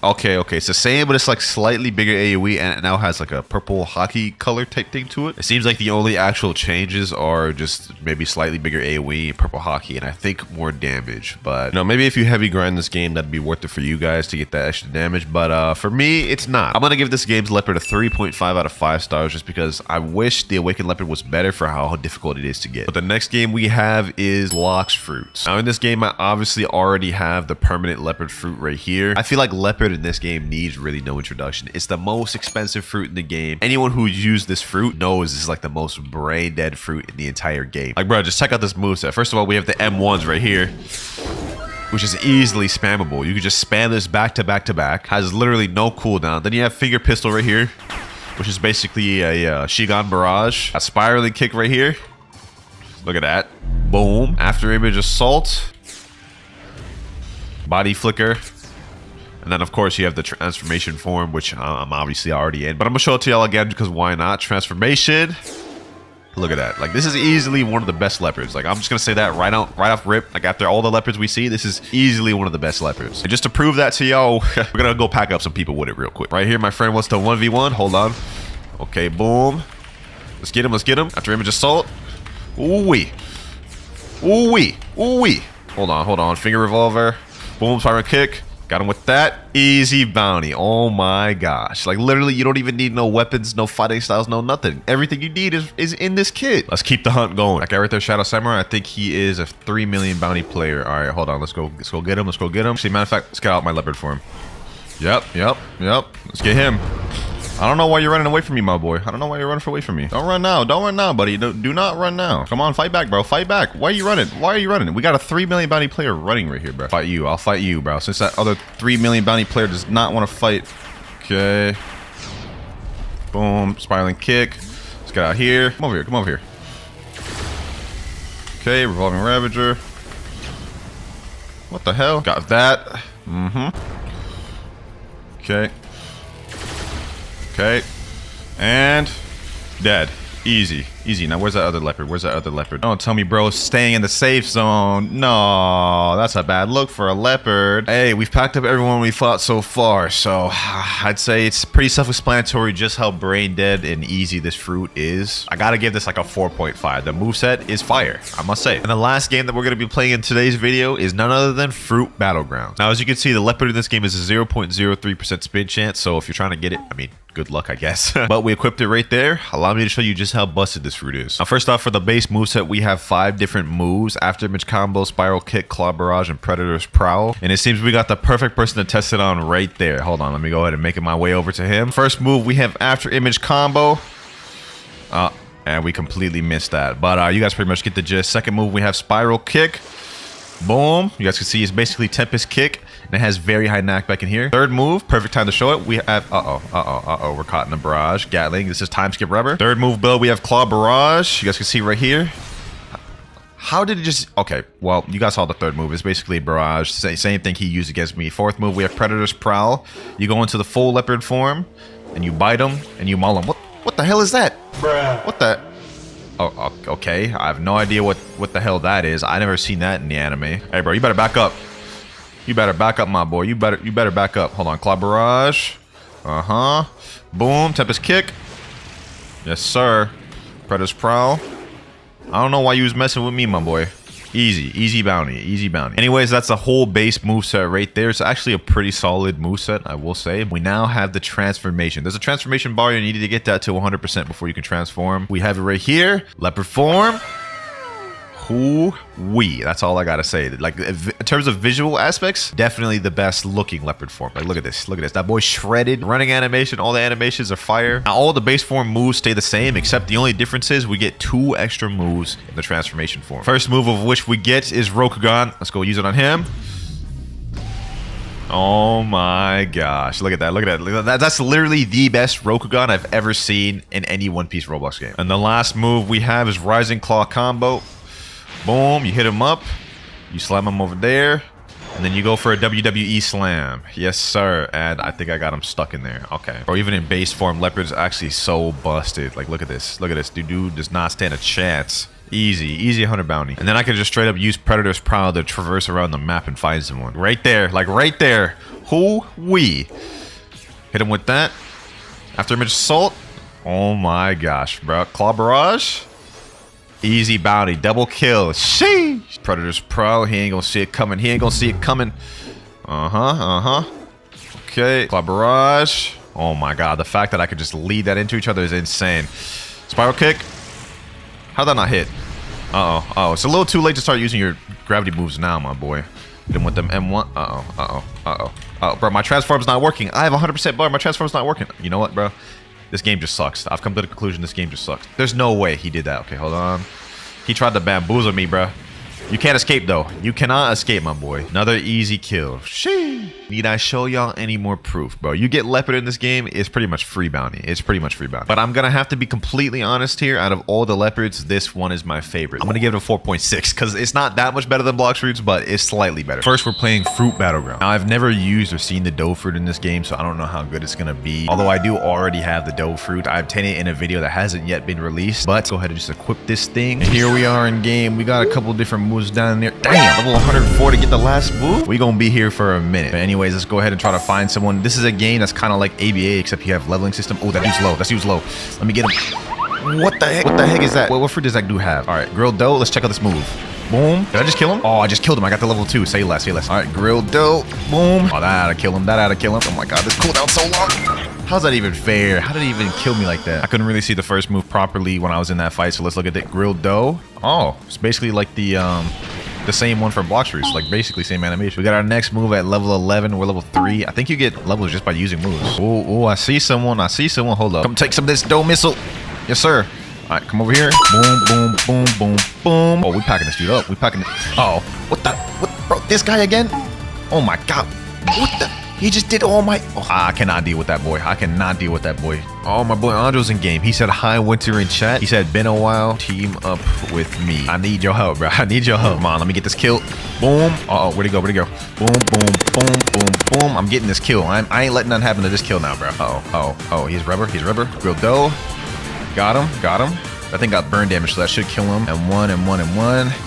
Okay, it's the same, but it's like slightly bigger AoE, and it now has like a purple hockey color type thing to it. It seems like the only actual changes are just maybe slightly bigger AoE, purple hockey, and I think more damage. But, you know, maybe if you heavy grind this game, that'd be worth it for you guys to get that extra damage. But for me, it's not. I'm gonna give this game's Leopard a 3.5 out of 5 stars just because I wish the Awakened Leopard was better for how difficult it is to get. But the next game we have is Blox fruits. Now in this game, I obviously already have the permanent leopard fruit right here. I feel like leopard in this game needs really no introduction. It's the most expensive fruit in the game. Anyone who used this fruit knows this is like the most brain dead fruit in the entire game. Like, bro, just check out this moveset. First of all, we have the M1s right here, which is easily spammable. You can just spam this back to back to back. Has literally no cooldown. Then you have finger pistol right here, which is basically a Shigan barrage. A spiraling kick right here. Look at that. Boom. After image assault. Body flicker. And then, of course, you have the transformation form, which I'm obviously already in. But I'm going to show it to y'all again because why not? Transformation. Look at that. Like, this is easily one of the best leopards. Like, I'm just going to say that right off rip. Like, after all the leopards we see, this is easily one of the best leopards. And just to prove that to y'all, we're going to go pack up some people with it real quick. Right here, my friend wants to 1v1. Hold on. Okay, boom. Let's get him. After image assault. Ooh-wee. Hold on. Finger revolver. Boom, siren kick. Got him with that. Easy bounty. Oh my gosh. Like, literally, you don't even need no weapons, no fighting styles, no nothing. Everything you need is in this kit. Let's keep the hunt going. That guy right there, Shadow Samurai, I think he is a 3 million bounty player. All right, hold on. Let's go get him. Actually, matter of fact, let's get out my leopard for him. Yep. Let's get him. I don't know why you're running away from me, my boy. I don't know why you're running away from me. Don't run now, buddy. Do not run now. Come on, fight back, bro. Fight back. Why are you running? We got a 3 million bounty player running right here, bro. I'll fight you, bro. Since that other 3 million bounty player does not want to fight. Okay. Boom. Spiraling kick. Let's get out here. Come over here. Okay, revolving ravager. What the hell? Got that. Okay. And dead. Easy. Now, where's that other leopard? Don't tell me, bro, staying in the safe zone. No, that's a bad look for a leopard. Hey, we've packed up everyone we fought so far, so I'd say it's pretty self-explanatory just how brain dead and easy this fruit is. I gotta give this like a 4.5. The moveset is fire, I must say. And the last game that we're gonna be playing in today's video is none other than Fruit Battlegrounds. Now, as you can see, the leopard in this game is a 0.03% spin chance, so if you're trying to get it, I mean, good luck, I guess. But we equipped it right there. Allow me to show you just how busted this fruit is. Now, first off, for the base moveset, we have 5 different moves: after image combo, spiral kick, claw barrage, and predator's prowl. And it seems we got the perfect person to test it on right there. Hold on, let me go ahead and make it my way over to him. First move, we have after image combo. And we completely missed that. But you guys pretty much get the gist. Second move, we have spiral kick. Boom. You guys can see it's basically Tempest kick. And it has very high knockback in here. Third move, perfect time to show it. We have, we're caught in a barrage. Gatling, this is time skip rubber. Third move build, we have claw barrage. You guys can see right here. How did it just... Okay, well, you guys saw the third move. It's basically barrage. Same thing he used against me. Fourth move, we have Predator's Prowl. You go into the full leopard form, and you bite him, and you maul him. What the hell is that? Bruh. What the... Oh, okay. I have no idea what the hell that is. I never seen that in the anime. Hey, bro, you better back up. You better back up, my boy. You better back up. Hold on. Cloud Barrage. Uh-huh. Boom. Tempest Kick. Yes, sir. Predator's Prowl. I don't know why you was messing with me, my boy. Easy bounty. Anyways, that's the whole base moveset right there. It's actually a pretty solid moveset, I will say. We now have the transformation. There's a transformation bar. You need to get that to 100% before you can transform. We have it right here. Leopard form. Hoo-wee. That's all I gotta say. Like, in terms of visual aspects, definitely the best looking leopard form. Like, look at this. That boy shredded. Running animation, all the animations are fire. Now, all the base form moves stay the same, except the only difference is we get 2 extra moves in the transformation form. First move of which we get is Rokugan. Let's go use it on him. Oh my gosh. Look at that. That's literally the best Rokugan I've ever seen in any One Piece Roblox game. And the last move we have is Rising Claw combo. Boom, you hit him up, you slam him over there, and then you go for a WWE slam. Yes, sir. And I think I got him stuck in there. Okay. Bro, even in base form, Leopard's actually so busted. Like, look at this. Dude does not stand a chance. Easy 100 bounty. And then I can just straight up use Predator's Prowl to traverse around the map and find someone. Right there. Like, right there. Hoo-wee. Hit him with that. After image assault. Oh my gosh, bro. Claw Barrage. Easy bounty, double kill. Sheesh. Predator's Pro. He ain't gonna see it coming. Okay. Claw Barrage. Oh my god, the fact that I could just lead that into each other is insane. Spiral kick. How'd that not hit? Oh, it's a little too late to start using your gravity moves now, my boy. Hit him with them M1. Oh, bro, my transform's not working. I have 100% bar. My transform's not working. You know what, bro? This game just sucks. I've come to the conclusion this game just sucks. There's no way he did that. Okay, hold on. He tried to bamboozle me, bro. You can't escape, though. You cannot escape, my boy. Another easy kill. Sheesh. Need I show y'all any more proof, bro? You get Leopard in this game, it's pretty much free bounty. But I'm gonna have to be completely honest here. Out of all the Leopards, this one is my favorite. I'm gonna give it a 4.6 because it's not that much better than Blox Fruits, but it's slightly better. First, we're playing Fruit Battleground. Now, I've never used or seen the dough fruit in this game, so I don't know how good it's gonna be. Although I do already have the dough fruit. I obtained it in a video that hasn't yet been released. But go ahead and just equip this thing. And here we are in game. We got a couple different moves down there. Damn, level 104 to get the last move. We gonna be here for a minute. But anyways, let's go ahead and try to find someone. This is a game that's kind of like ABA, except you have leveling system. Oh, that dude's low. Let me get him. What the heck is that? What fruit does that dude have? All right, grilled dough. Let's check out this move. Boom. Did I just kill him? Oh, I just killed him. I got the level 2. Say less. All right, grilled dough. Boom. Oh, that ought to kill him. Oh my god, this cooldown's so long. How's that even fair? How did it even kill me like that? I couldn't really see the first move properly when I was in that fight, so let's look at the grilled dough. Oh, it's basically like the same one from Blox Fruits, like basically same animation. We got our next move at level 11. We're level 3. I think you get levels just by using moves. Oh, I see someone. Hold up. Come take some of this dough missile. Yes, sir. All right, come over here. Boom. Oh, we packing this dude up. Oh, what, bro, this guy again? Oh my god. What the? He just did all my... Oh, I cannot deal with that boy. Oh, my boy Andro's in game. He said, hi, Winter in chat. He said, been a while. Team up with me. I need your help, bro. Come on, let me get this kill. Boom. Uh-oh, where'd he go? Boom. I'm getting this kill. I ain't letting nothing happen to this kill now, bro. Oh, he's rubber. Grilled dough. Got him. That thing got burn damage, so that should kill him. And one.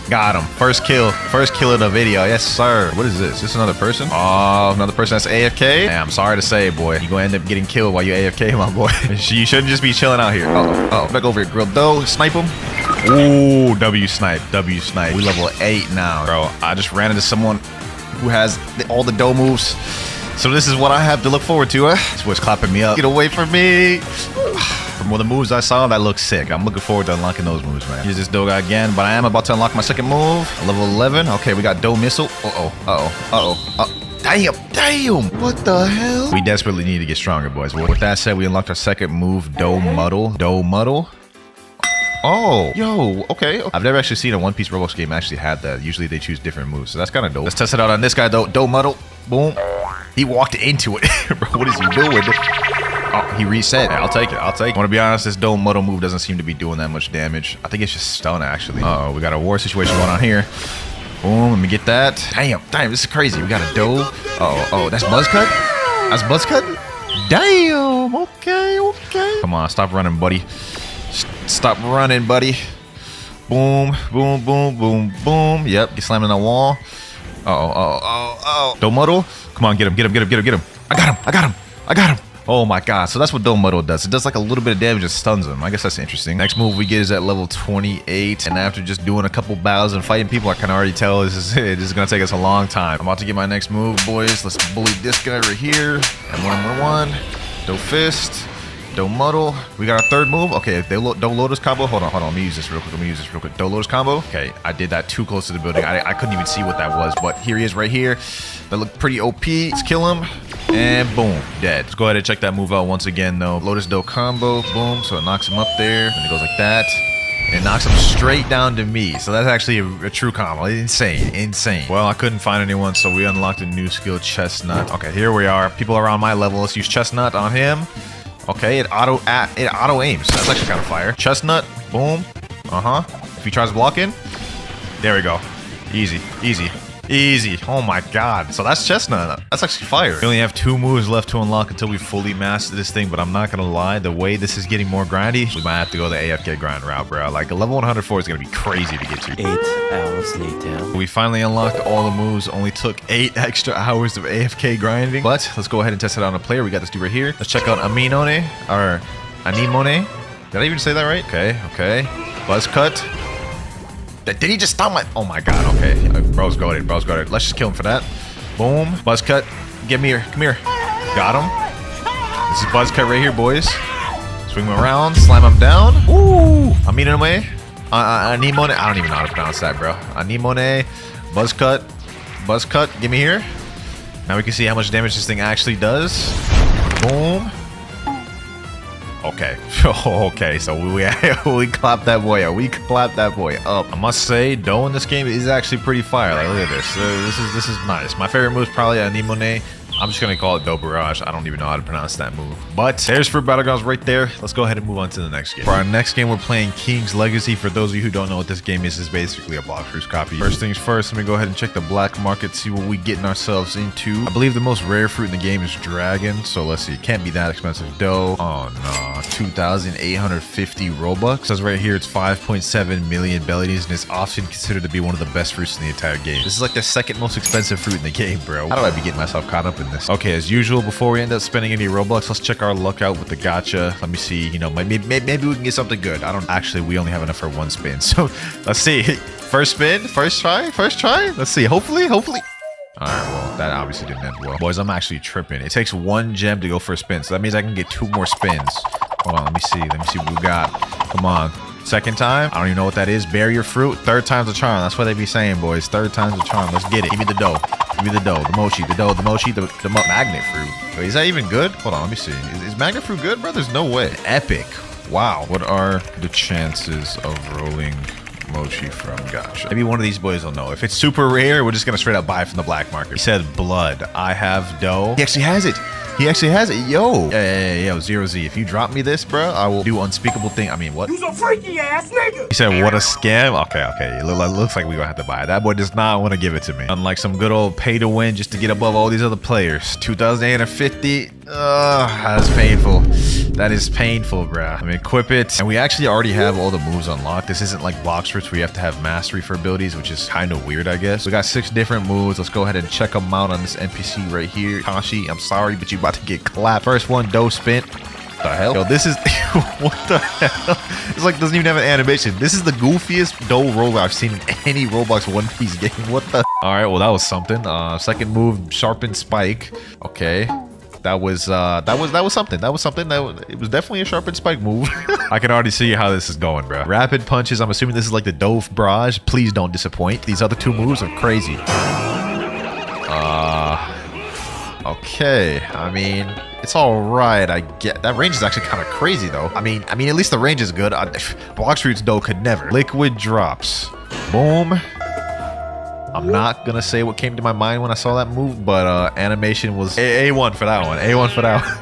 Got him. First kill of the video. Yes, sir. What is this? Is this another person? Oh, another person that's AFK? Hey, I'm sorry to say, boy. You're going to end up getting killed while you AFK, my boy. You shouldn't just be chilling out here. Back over here. Grilled dough. Snipe him. Ooh, W snipe. We level 8 now. Bro, I just ran into someone who has all the dough moves. So this is what I have to look forward to, huh? This boy's clapping me up. Get away from me. From all the moves I saw, that looks sick. I'm looking forward to unlocking those moves, man. Use this dough guy again, but I am about to unlock my second move. Level 11. Okay, we got dough missile. Damn. What the hell? We desperately need to get stronger, boys. With that said, we unlocked our second move, dough muddle. Oh, yo, okay. I've never actually seen a One Piece Roblox game actually had that. Usually they choose different moves, so that's kind of dope. Let's test it out on this guy, though. Dough muddle. Boom. He walked into it. Bro, what is he doing? Oh, he reset. Hey, I'll take it. I'll take it. I want to be honest, this Dome Muddle move doesn't seem to be doing that much damage. I think it's just stun, actually. Uh-oh, we got a war situation going on here. Boom, let me get that. Damn, this is crazy. We got a Dove. Oh, that's Buzzcut? That's Buzzcut? Damn, okay. Come on, stop running, buddy. Stop running, buddy. Boom, boom, boom, boom, boom. Yep, get slamming the wall. Oh. Dome Muddle. Come on, get him. I got him. Oh my god, so that's what Dome Muddle does. It does like a little bit of damage and stuns them. I guess that's interesting. Next move we get is at level 28. And after just doing a couple battles and fighting people, I can already tell this is it. This is gonna take us a long time. I'm about to get my next move, boys. Let's bully this guy right here. And one. Dope Fist. Dome Muddle. We got our third move. Okay, if they don't Lotus combo. Hold on. Let me use this real quick. Don't Lotus combo. Okay, I did that too close to the building. I couldn't even see what that was, but here he is right here. That looked pretty OP. Let's kill him. And boom, dead. Let's go ahead and check that move out once again, though. Lotus Do combo. Boom. So it knocks him up there. And it goes like that. And it knocks him straight down to me. So that's actually a true combo. Insane. Well, I couldn't find anyone, so we unlocked a new skill, Chestnut. Okay, here we are. People around my level. Let's use Chestnut on him. Okay, it auto aims. That's actually kind of fire. Chestnut, boom. If he tries blocking, there we go. Easy. Oh my god. So that's Chestnut. That's actually fire. We only have 2 moves left to unlock until we fully master this thing, but I'm not gonna lie, the way this is getting more grindy, we might have to go the AFK grind route, bro. Like a level 104 is gonna be crazy to get to. 8 hours later. We finally unlocked all the moves. Only took 8 extra hours of AFK grinding. But let's go ahead and test it out on a player. We got this dude right here. Let's check out Aminone or Anemone. Did I even say that right? Okay. Buzzcut. Did he just stop my... Oh my god, okay. Bro's got it. Let's just kill him for that. Boom. Buzzcut. Get me here. Come here. Got him. This is Buzzcut right here, boys. Swing him around. Slam him down. Ooh. Aminone. Anemone. I don't even know how to pronounce that, bro. Anemone. Buzzcut. Get me here. Now we can see how much damage this thing actually does. Boom. Okay. Okay, so we clapped that boy up. I must say, Doe in this game is actually pretty fire. Like, look at this. This is nice. My favorite move is probably Anemone. I'm just gonna call it Do Barrage. I don't even know how to pronounce that move. But there's for Battlegrounds right there. Let's go ahead and move on to the next game. For our next game, we're playing King's Legacy. For those of you who don't know what this game is basically a Blox copy. First things first, let me go ahead and check the black market, see what we getting ourselves into. I believe the most rare fruit in the game is Dragon. So let's see, it can't be that expensive. Doe. Oh no, 2,850 Robux. Says right here it's 5.7 million bellies, and it's often considered to be one of the best fruits in the entire game. This is like the second most expensive fruit in the game, bro. How do I be getting myself caught up in this? Okay, as usual, before we end up spending any Robux, let's check our luck out with the gacha. Let me see, you know, maybe we can get something good. We only have enough for 1 spin. So let's see. First spin, first try. Let's see. Hopefully. All right, well, that obviously didn't end well. Boys, I'm actually tripping. It takes 1 gem to go for a spin, so that means I can get 2 more spins. Hold on, let me see what we got. Come on. Second time, I don't even know what that is. Barrier fruit, 3rd time's a charm. That's what they be saying, boys. 3rd time's a charm. Let's get it. Give me the dough. The mochi, the magnet fruit. Wait, is that even good? Hold on, let me see. Is magnet fruit good, bro? There's no way. Epic. Wow. What are the chances of rolling mochi from gacha? Maybe one of these boys will know. If it's super rare, we're just gonna straight up buy it from the black market. He said blood. I have dough. He actually has it. Yo, yo, Zero Z. If you drop me this, bro, I will do unspeakable thing. I mean, what? You's a freaky ass nigga. He said, what a scam. Okay. It looks like we're gonna have to buy it. That boy does not want to give it to me. Unlike some good old pay to win just to get above all these other players. 2,850. That's painful. That is painful, bro. I mean, equip it. And we actually already have all the moves unlocked. This isn't like Blox where we have to have mastery for abilities, which is kind of weird, I guess. We got 6 different moves. Let's go ahead and check them out on this NPC right here. Kashi, I'm sorry, but you about to get clapped. First one, Doe spin. What the hell? Yo, this is... what the hell? It's like doesn't even have an animation. This is the goofiest Doe roll I've seen in any Roblox One Piece game. What the... All right, well, that was something. Second move, sharpen spike. Okay. That was something. It was definitely a sharpened spike move. I can already see how this is going, bro. Rapid punches. I'm assuming this is like the Dove Barrage. Please don't disappoint. These other 2 moves are crazy. Okay. I mean, it's all right. I get that range is actually kind of crazy though. I mean, at least the range is good. Blox Roots Doe could never. Liquid drops. Boom. I'm not gonna say what came to my mind when I saw that move, but animation was A1 for that one. A1 for that one.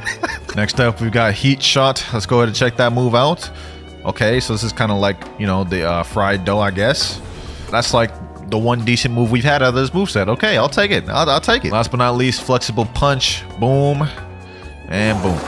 Next up, we've got Heat Shot. Let's go ahead and check that move out. Okay, so this is kind of like, you know, the fried dough, I guess. That's like the one decent move we've had out of this moveset. Okay, I'll take it. I'll take it. Last but not least, Flexible Punch. Boom. And boom.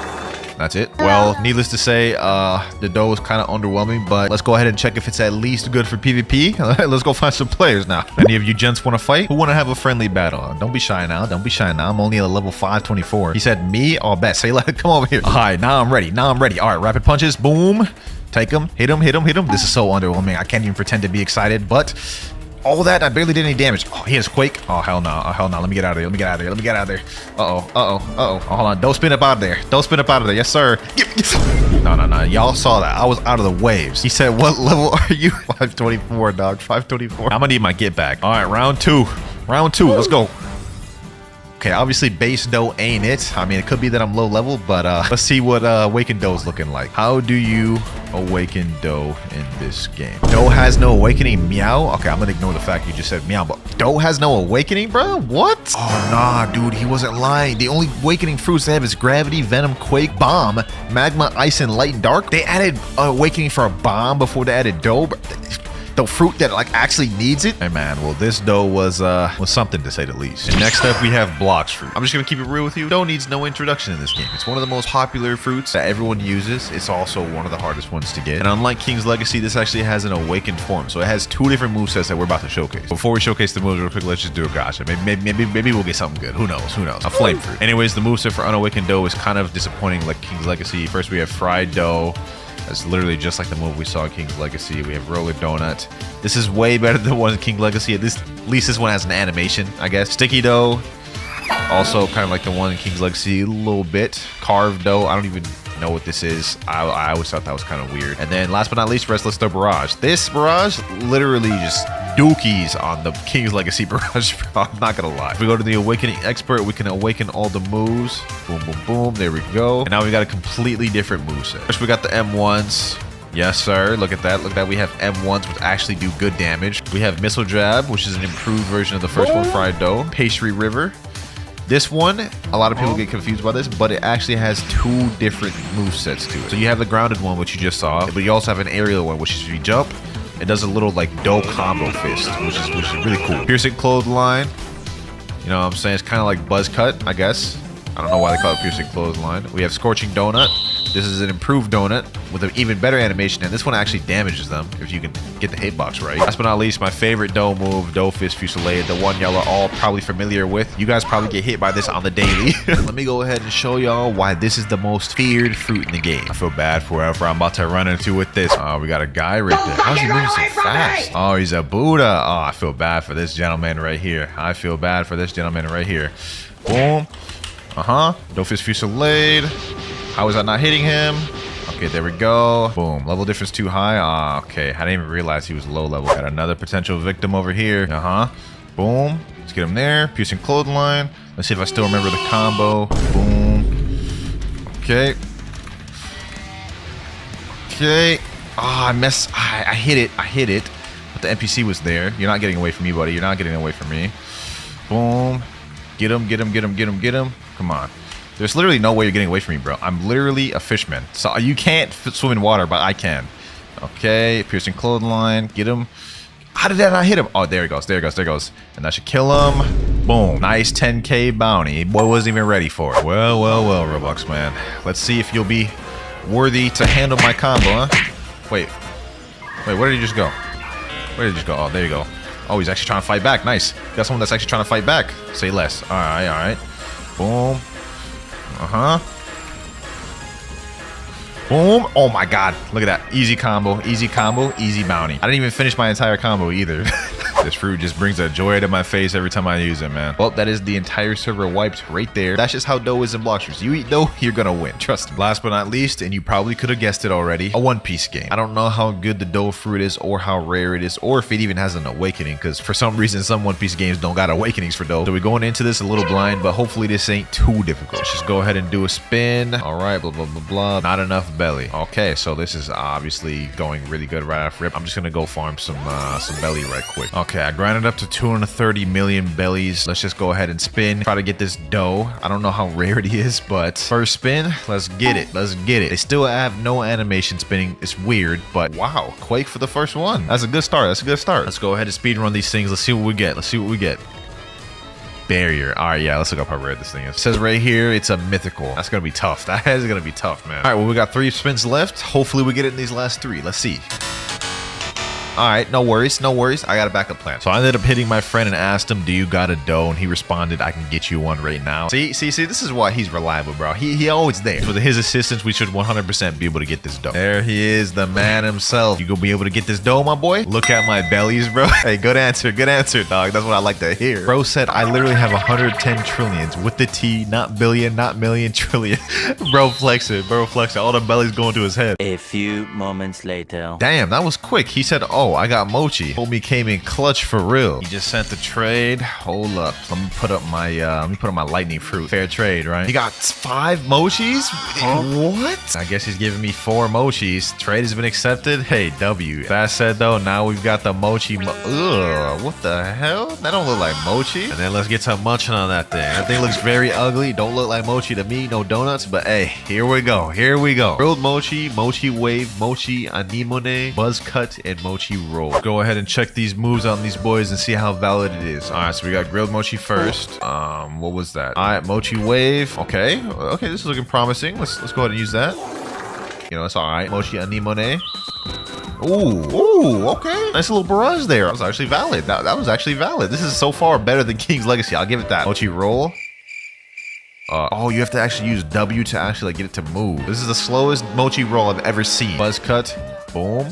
That's it. Well, needless to say, the dough is kind of underwhelming, but let's go ahead and check if it's at least good for PvP. Let's go find some players now. Any of you gents want to fight? Who want to have a friendly battle? Don't be shy now. Don't be shy now. I'm only at level 524. He said me? Oh, bet. Say, come over here. All right, now I'm ready. Now I'm ready. All right, rapid punches. Boom. Take him. Hit him. Hit him. Hit him. This is so underwhelming. I can't even pretend to be excited, but all that, I barely did any damage. Oh, he has Quake. Oh, hell no. Oh, hell no. Let me get out of there. Let me get out of there. Let me get out of there. Uh-oh. Uh-oh. Uh-oh. Oh, hold on. Don't spin up out of there. Don't spin up out of there. Yes, sir. No, no, no. Y'all saw that. I was out of the waves. He said, what level are you? 524, dog. 524. I'm gonna need my get back. All right, round two. Round two. Let's go. Okay, obviously base dough ain't it. I mean, it could be that I'm low level, but let's see what awakened dough is looking like. How do you awaken dough in this game? Dough has no awakening. Meow. Okay, I'm gonna ignore the fact you just said meow, but dough has no awakening, bro? What? Oh, nah, dude, he wasn't lying. The only awakening fruits they have is gravity, venom, quake, bomb, magma, ice, and light and dark. They added awakening for a bomb before they added dough. The fruit that like actually needs it. Hey man, well this dough was something to say the least. And next up we have Blox fruit. I'm just gonna keep it real with you. Dough needs no introduction in this game. It's one of the most popular fruits that everyone uses. It's also one of the hardest ones to get. And unlike King's Legacy, this actually has an awakened form. So it has two different movesets that we're about to showcase. Before we showcase the moves real quick, let's just do a gotcha. Maybe we'll get something good. Who knows? Who knows? A flame fruit. Anyways, the moveset for unawakened dough is kind of disappointing like King's Legacy. First we have fried dough. That's literally just like the move we saw in King's Legacy. We have roller donut. This is way better than the one in King Legacy. At least this one has an animation, I guess. Sticky dough. Also kind of like the one in King's Legacy a little bit. Carved dough. I don't even know what this is. I always thought that was kind of weird. And then last but not least, Restless Dough Barrage. This barrage literally just dookies on the King's Legacy barrage. I'm not gonna lie. If we go to the Awakening Expert, we can awaken all the moves. Boom, boom, boom. There we go. And now we got a completely different moveset. First, we got the M1s. Yes, sir. Look at that. Look at that. We have M1s, which actually do good damage. We have Missile Jab, which is an improved version of the first one, Fried Dough. Pastry River. This one, a lot of people get confused by this, but it actually has two different movesets to it. So you have the grounded one, which you just saw, but you also have an aerial one, which is if you jump, it does a little like dough combo fist, which is really cool. Piercing Clothesline. You know what I'm saying? It's kind of like Buzz Cut, I guess. I don't know why they call it Piercing Clothesline. We have Scorching Donut. This is an improved donut with an even better animation, and this one actually damages them if you can get the hitbox right. Last but not least, my favorite dough move, Dough Fist Fusillade, the one y'all are all probably familiar with. You guys probably get hit by this on the daily. Let me go ahead and show y'all why this is the most feared fruit in the game. I feel bad for whoever I'm about to run into with this. Oh, we got a guy right there. How's he moving so fast? Oh, he's a Buddha. Oh, I feel bad for this gentleman right here. I feel bad for this gentleman right here. Boom. Dough Fist Fusillade. How is that not hitting him? Okay, there we go. Boom. Level difference too high. Okay. I didn't even realize he was low level. Got another potential victim over here. Boom. Let's get him there. Piercing Clothesline. Let's see if I still remember the combo. Boom. Okay. Okay. I hit it. I hit it. But the NPC was there. You're not getting away from me, buddy. You're not getting away from me. Boom. Get him. Get him. Get him. Get him. Get him. Come on. There's literally no way you're getting away from me, bro. I'm literally a fishman. So you can't swim in water, but I can. Okay, Piercing Clothesline. Get him. How did that not hit him? Oh, there he goes. There he goes. There he goes. And that should kill him. Boom. Nice 10K bounty. Boy wasn't even ready for it. Well, well, well, Roblox, man. Let's see if you'll be worthy to handle my combo, huh? Wait. Wait, where did he just go? Where did he just go? Oh, there you go. Oh, he's actually trying to fight back. Nice. Got someone that's actually trying to fight back. Say less. All right, all right. Boom. Boom. Oh my god. Look at that. Easy combo. Easy combo. Easy bounty. I didn't even finish my entire combo either. This fruit just brings a joy to my face every time I use it, man. Well, that is the entire server wiped right there. That's just how dough is in Blox. You eat dough, you're gonna win. Trust me. Last but not least, and you probably could have guessed it already, a One Piece game. I don't know how good the dough fruit is or how rare it is or if it even has an awakening, because for some reason, some One Piece games don't got awakenings for dough. So we're going into this a little blind, but hopefully this ain't too difficult. Let's just go ahead and do a spin. All right, blah, blah, blah, blah. Not enough belly. Okay, so this is obviously going really good right off rip. I'm just gonna go farm some belly right quick. Okay. Okay, I grinded up to 230 million bellies. Let's just go ahead and spin. Try to get this dough. I don't know how rare it is, but first spin, let's get it. Let's get it. They still have no animation spinning. It's weird, but wow, Quake for the first one. That's a good start. That's a good start. Let's go ahead and speed run these things. Let's see what we get. Let's see what we get. Barrier. All right, yeah, let's look up how rare this thing is. It says right here, it's a mythical. That's gonna be tough. That is gonna be tough, man. All right, well, we got 3 spins left. Hopefully we get it in these last 3. Let's see. All right, no worries, no worries. I got a backup plan. So I ended up hitting my friend and asked him, do you got a dough? And he responded, I can get you one right now. See, this is why he's reliable, bro. He always there. With his assistance, we should 100% be able to get this dough. There he is, the man himself. You gonna be able to get this dough, my boy? Look at my bellies, bro. Hey, good answer, dog. That's what I like to hear. Bro said, I literally have 110 trillions with the T, not billion, not million, trillion. Bro flexing, bro flexing. All the bellies going to his head. A few moments later. Damn, that was quick. He said, oh, I got mochi. Homie came in clutch for real. He just sent the trade. Hold up. Let me put up my lightning fruit. Fair trade, right? He got 5 mochis? What? I guess he's giving me 4 mochis. Trade has been accepted. Hey, W. That said though, now we've got the mochi. Ugh, what the hell? That don't look like mochi. And then let's get some munching on that thing. That thing looks very ugly. Don't look like mochi to me. No donuts, but hey, here we go. Here we go. Grilled mochi, mochi wave, mochi anemone, buzz cut, and mochi roll. Go ahead and check these moves on these boys and see how valid it is. All right, so we got grilled mochi first. What was that? All right, mochi wave. Okay, this is looking promising. Let's go ahead and use that. You know, it's all right. Mochi anemone. Ooh, okay. Nice little barrage there. That was actually valid. That was actually valid. This is so far better than King's Legacy. I'll give it that. Mochi roll. Oh, you have to actually use W to actually like get it to move. This is the slowest mochi roll I've ever seen. Buzz cut. Boom.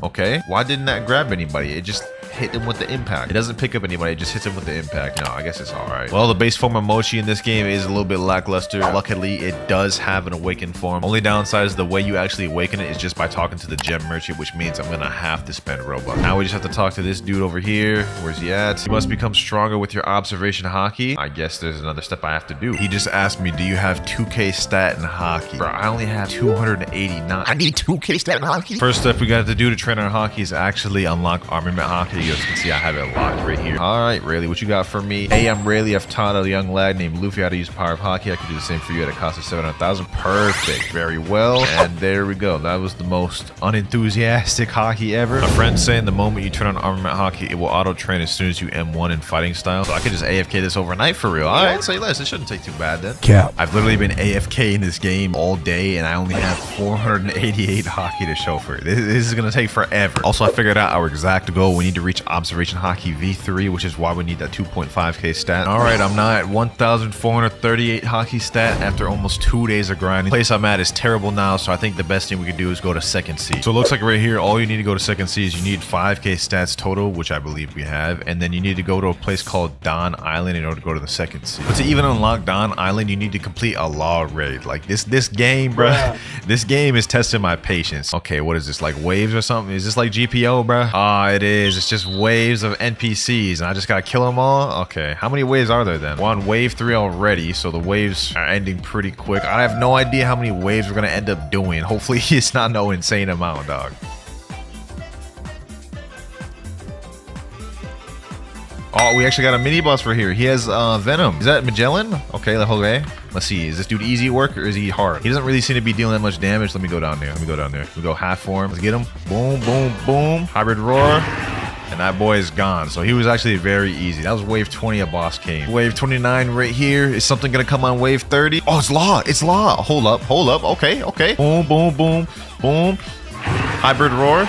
Okay. Why didn't that grab anybody? It just hit him with the impact. It doesn't pick up anybody. It just hits him with the impact. No, I guess it's all right. Well, the base form of mochi in this game is a little bit lackluster. Luckily, it does have an awakened form. Only downside is the way you actually awaken it is just by talking to the gem merchant, which means I'm gonna have to spend Robux. Now we just have to talk to this dude over here. Where's he at? You must become stronger with your observation hockey. I guess there's another step I have to do. He just asked me, do you have 2k stat in hockey? Bro, I only have 289. I need 2k stat in hockey. First step we got to do to train our hockey is actually unlock armament hockey. You guys can see I have it locked right here. All right, Rayleigh, what you got for me? Hey, I'm Rayleigh. I've taught a young lad named Luffy how to use power of hockey. I could do the same for you at a cost of 700,000. Perfect. Very well. And there we go. That was the most unenthusiastic hockey ever. A friend saying the moment you turn on armament hockey, it will auto train as soon as you M1 in fighting style. So I could just AFK this overnight for real. All right, say less. It shouldn't take too bad then. Cap. I've literally been AFK in this game all day, and I only have 488 hockey to show for it. This is gonna take forever. Also, I figured out our exact goal. We need to reach observation hockey V3, which is why we need that 2.5k stat. All right, I'm now at 1,438 hockey stat after almost 2 days of grinding. The place I'm at is terrible now, so I think the best thing we could do is go to second C. So it looks like right here, all you need to go to second C is you need 5k stats total, which I believe we have, and then you need to go to a place called Don Island in order to go to the second C. But to even unlock Don Island, you need to complete a law raid. Like this game, bruh. This game is testing my patience. Okay, what is this, like waves or something? Is this like GPO, bruh? Ah, it is. It's just waves of NPCs, and I just gotta kill them all? Okay, how many waves are there then? We're on wave 3 already, so the waves are ending pretty quick. I have no idea how many waves we're gonna end up doing. Hopefully it's not no insane amount, dog. Oh, we actually got a mini boss for here. He has Venom. Is that Magellan? Okay, let's see. Is this dude easy work or is he hard? He doesn't really seem to be dealing that much damage. Let me go down there. We go half form. Let's get him. Boom, boom, boom. Hybrid roar. And that boy is gone. So he was actually very easy. That was wave 20 a boss came. Wave 29 right here. Is something gonna come on wave 30? Oh, it's law. It's law. Hold up. Okay. Boom, boom, boom, boom. Hybrid roar.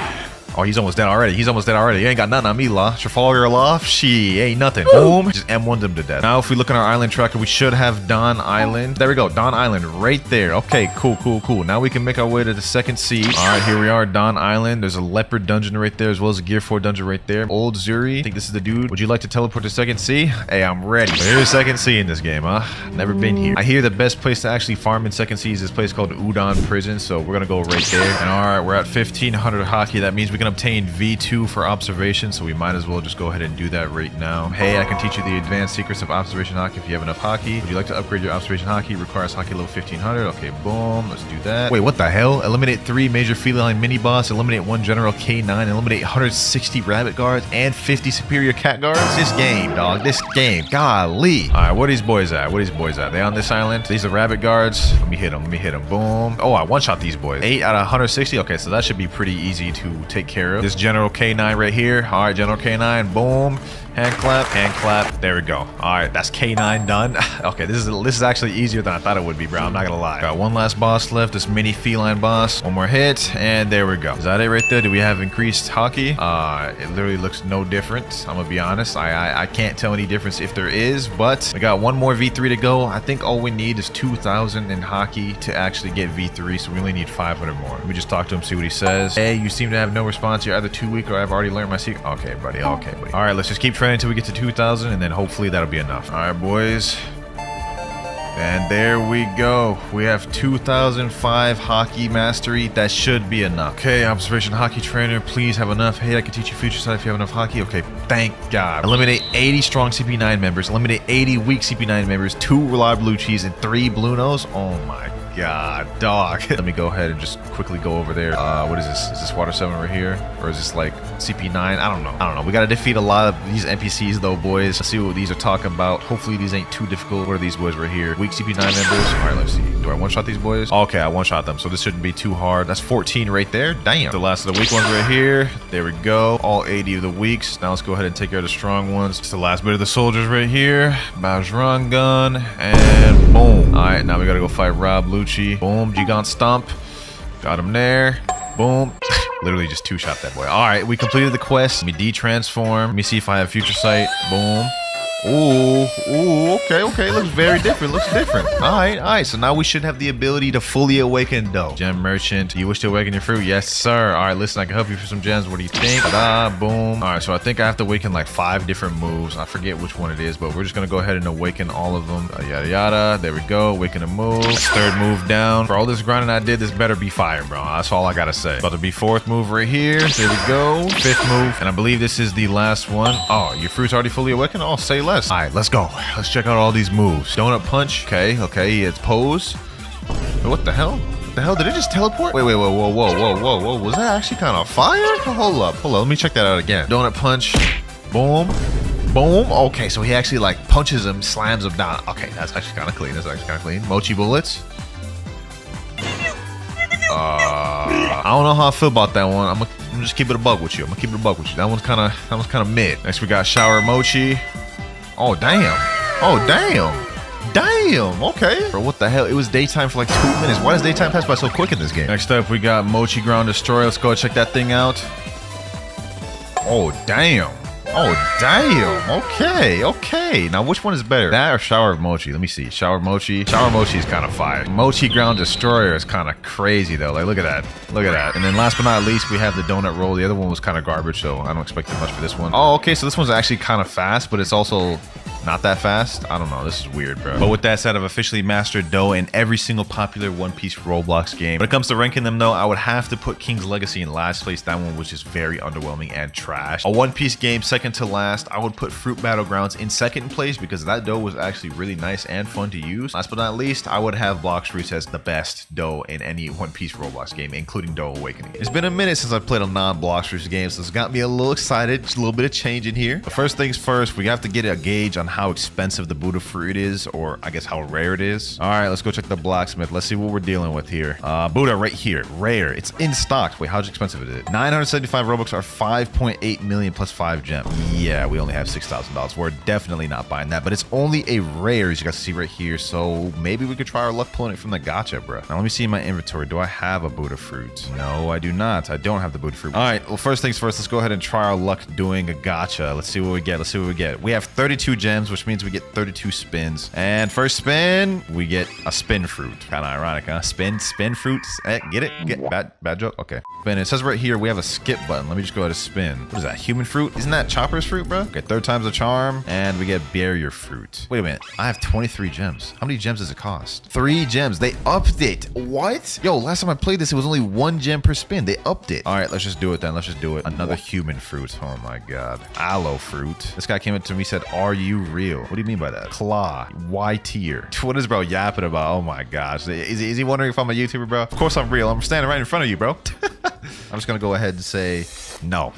Oh, he's almost dead already. He ain't got nothing on me, Law. Trafalgar Law? She ain't nothing. Boom. Just M1'd him to death. Now, if we look on our island tracker, we should have Don Island. There we go. Don Island right there. Okay, cool. Now we can make our way to the second sea. All right, here we are, Don Island. There's a leopard dungeon right there, as well as a gear 4 dungeon right there. Old Zuri. I think this is the dude. Would you like to teleport to second sea? Hey, I'm ready. Here's second sea in this game, huh? Never been here. I hear the best place to actually farm in second sea is this place called Udon Prison, so we're gonna go right there. And all right, we're at 1,500 hockey. That means we can can obtain V2 for observation, so we might as well just go ahead and do that right now. Hey, I can teach you the advanced secrets of observation hockey if you have enough hockey. Would you like to upgrade your observation hockey? Requires hockey level 1500. Okay, boom. Let's do that. Wait, what the hell? Eliminate 3 major feline mini boss, eliminate 1 general K9, eliminate 160 rabbit guards, and 50 superior cat guards. This game, dog. This game. Golly. All right, where are these boys at? Where are these boys at? They on this island? These are rabbit guards. Let me hit them. Let me hit them. Boom. Oh, I one-shot these boys. 8 out of 160. Okay, so that should be pretty easy to take care of. This general K9 right here. All right, general K9. Boom. Hand clap, hand clap. There we go. All right, that's K9 done. Okay, this is actually easier than I thought it would be, bro. I'm not gonna lie. Got one last boss left, this mini feline boss. One more hit, and there we go. Is that it right there? Do we have increased hockey? It literally looks no different. I'm gonna be honest. I can't tell any difference if there is, but we got one more V3 to go. I think all we need is 2,000 in hockey to actually get V3, so we only need 500 more. Let me just talk to him, see what he says. Hey, you seem to have no response. You're either too weak or I've already learned my secret. Okay, buddy. Okay, buddy. All right, let's just keep training until we get to 2,000, and then hopefully that'll be enough. All right, boys. And there we go. We have 2005 hockey mastery. That should be enough. Okay, observation hockey trainer, please have enough. Hey, I can teach you future side if you have enough hockey. Okay, thank God. Eliminate 80 strong CP9 members. Eliminate 80 weak CP9 members. 2 reliable blue cheese and 3 blue nose. Oh my God, dog. Let me go ahead and just quickly go over there. What is this? Is this water 7 right here? Or is this like CP9? I don't know. We gotta defeat a lot of these NPCs though, boys. Let's see what these are talking about. Hopefully these ain't too difficult. What are these boys right here? Weak CP9 members. All right, let's see. Do I one-shot these boys? Okay, I one-shot them, so this shouldn't be too hard. That's 14 right there. Damn. The last of the weak ones right here. There we go. All 80 of the weaks. Now let's go ahead and take care of the strong ones. It's the last bit of the soldiers right here. Bajrang gun. And boom. All right, now we gotta go fight Rob Lucci. Boom. Gigant Stomp. Got him there. Boom. Literally just two-shot that boy. All right, we completed the quest. Let me de-transform. Let me see if I have future sight. Boom. Ooh, okay. Looks very different. Looks different. All right. So now we should have the ability to fully awaken dough. Gem merchant. You wish to awaken your fruit? Yes, sir. All right, listen, I can help you for some gems. What do you think? Ta-da, boom. All right, so I think I have to awaken like 5 different moves. I forget which one it is, but we're just gonna go ahead and awaken all of them. Yada yada. There we go. Awaken a move. 3rd move down. For all this grinding I did, this better be fire, bro. That's all I gotta say. About to be 4th move right here. There we go. 5th move, and I believe this is the last one. Oh, your fruit's already fully awakened. Oh, say less. All right, let's go. Let's check out all these moves. Donut punch. Okay. It's pose. What the hell? What the hell? Did it just teleport? Wait. Whoa. Was that actually kind of fire? Hold up. Let me check that out again. Donut punch. Boom. Boom. Okay, so he actually like punches him, slams him down. Okay, that's actually kind of clean. Mochi bullets. I don't know how I feel about that one. I'm gonna just keep it a bug with you. That one's kind of mid. Next we got shower mochi. Oh damn. Okay. Bro, what the hell? It was daytime for like 2 minutes. Why does daytime pass by so quick in this game? Next up we got Mochi Ground Destroyer. Let's go check that thing out. Oh damn. Okay. Now which one is better? That or Shower of Mochi? Let me see. Shower of Mochi is kind of fire. Mochi Ground Destroyer is kind of crazy though. Like look at that. And then last but not least we have the donut roll. The other one was kind of garbage, so I don't expect too much for this one. Oh, okay, so this one's actually kind of fast, but it's also not that fast. I don't know. This is weird, bro. But with that said, I've officially mastered dough in every single popular One Piece Roblox game. When it comes to ranking them though, I would have to put King's Legacy in last place. That one was just very underwhelming and trash. A One Piece game second to last. I would put Fruit Battlegrounds in second place because that dough was actually really nice and fun to use. Last but not least, I would have Blox Fruits as the best dough in any One Piece Roblox game, including Dough Awakening. It's been a minute since I've played a non-Blox Fruits game, so it's got me a little excited. Just a little bit of change in here. But first things first, we have to get a gauge on how expensive the Buddha fruit is, or I guess how rare it is. All right, let's go check the blacksmith. Let's see what we're dealing with here. Buddha right here, rare. It's in stock. Wait, how expensive is it? 975 Robux are 5.8 million plus 5 gems. Yeah, we only have $6,000. We're definitely not buying that, but it's only a rare, as you guys see right here. So maybe we could try our luck pulling it from the gacha, bro. Now let me see in my inventory. Do I have a Buddha fruit? No, I do not. I don't have the Buddha fruit. All right, well, first things first, let's go ahead and try our luck doing a gacha. Let's see what we get. We have 32 gems. gems, which means we get 32 spins. And first spin, we get a spin fruit. Kind of ironic, huh? Spin fruits. Get it? Bad joke? Okay. Spin. It says right here we have a skip button. Let me just go ahead and spin. What is that? Human fruit? Isn't that Chopper's fruit, bro? Okay, third time's a charm. And we get barrier fruit. Wait a minute. I have 23 gems. How many gems does it cost? 3 gems. They upped it. What? Yo, last time I played this, it was only 1 gem per spin. They upped it. All right, let's just do it then. Let's just do it. Another human fruit. Oh my God. Aloe fruit. This guy came up to me, said, "Are you real?" What do you mean by that? Claw. Y tier. What is bro yapping about? Oh my gosh. Is he wondering if I'm a YouTuber, bro? Of course I'm real. I'm standing right in front of you, bro. I'm just gonna go ahead and say no.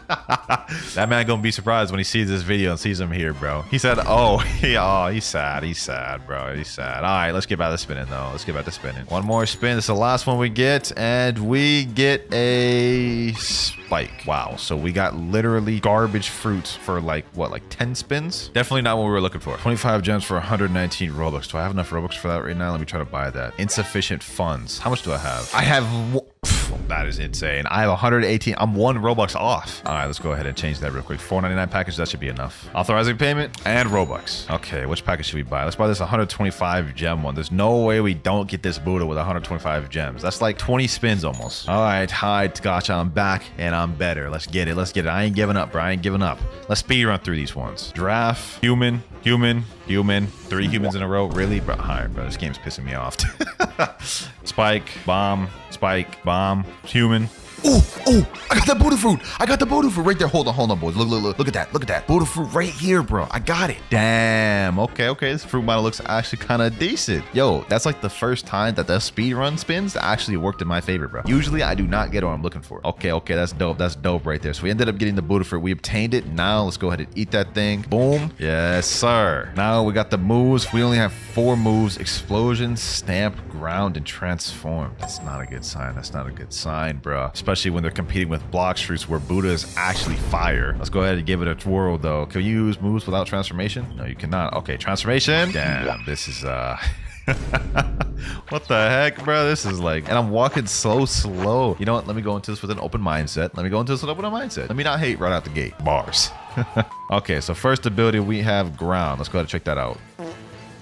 That man gonna be surprised when he sees this video and sees him here, bro. He said, oh, he's sad. He's sad, bro. He's sad. All right, let's get back to spinning, though. Let's get back to spinning. One more spin. This is the last one we get, and we get a spike. Wow. So we got literally garbage fruits for like, what, like 10 spins? Definitely not what we were looking for. 25 gems for 119 Robux. Do I have enough Robux for that right now? Let me try to buy that. Insufficient funds. How much do I have? I have... That is insane. I have 118. I'm 1 Robux off. All right, let's go ahead and change that real quick. $4.99 package. That should be enough. Authorizing payment and Robux. Okay, which package should we buy? Let's buy this 125 gem one. There's no way we don't get this Buddha with 125 gems. That's like 20 spins almost. All right, hi, gotcha. I'm back and I'm better. Let's get it. Let's get it. I ain't giving up, bro. I ain't giving up. Let's speed run through these ones. Giraffe, human. 3 humans in a row. Really, bro? Hi, bro. This game's pissing me off. Spike, bomb, human. Oh, I got that Buddha fruit. I got the Buddha fruit right there. Hold on, boys. Look at that. Buddha fruit right here, bro. I got it. Damn. Okay. This fruit model looks actually kind of decent. Yo, that's like the first time that the speed run spins actually worked in my favor, bro. Usually, I do not get what I'm looking for. Okay. That's dope. That's dope right there. So we ended up getting the Buddha fruit. We obtained it. Now let's go ahead and eat that thing. Boom. Yes, sir. Now we got the moves. We only have 4 moves: explosion, stamp, ground, and transform. That's not a good sign. That's not a good sign, bro. Especially when they're competing with Blox fruits where Buddha is actually fire. Let's go ahead and give it a twirl, though. Can you use moves without transformation? No, you cannot. Okay, transformation. Damn, this is what the heck, bro? This is like, and I'm walking so slow. You know what? Let me go into this with an open mindset. Let me not hate right out the gate. Bars. Okay, so first ability we have ground. Let's go ahead and check that out.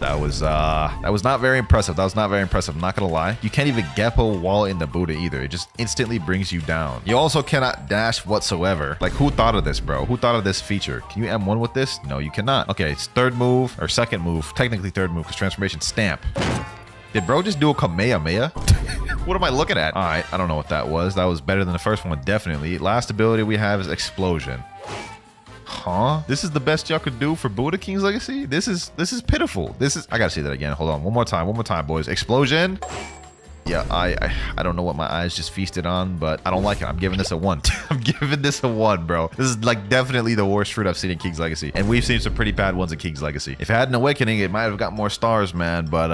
That was not very impressive. I'm not gonna lie. You can't even Geppo wall in the Buddha either. It just instantly brings you down. You also cannot dash whatsoever. Like, who thought of this, bro? Who thought of this feature? Can you M1 with this? No, you cannot. Okay, it's third move or second move. Technically third move because transformation stamp. Did bro just do a Kamehameha? What am I looking at? All right, I don't know what that was. That was better than the first one, definitely. Last ability we have is explosion. Huh? This is the best y'all could do for Buddha King's Legacy? This is pitiful. I gotta say that again. Hold on. One more time, boys. Explosion. Yeah, I don't know what my eyes just feasted on, but I don't like it. I'm giving this a 1. I'm giving this a 1, bro. This is like definitely the worst fruit I've seen in King's Legacy. And we've seen some pretty bad ones in King's Legacy. If it had an awakening, it might have got more stars, man. But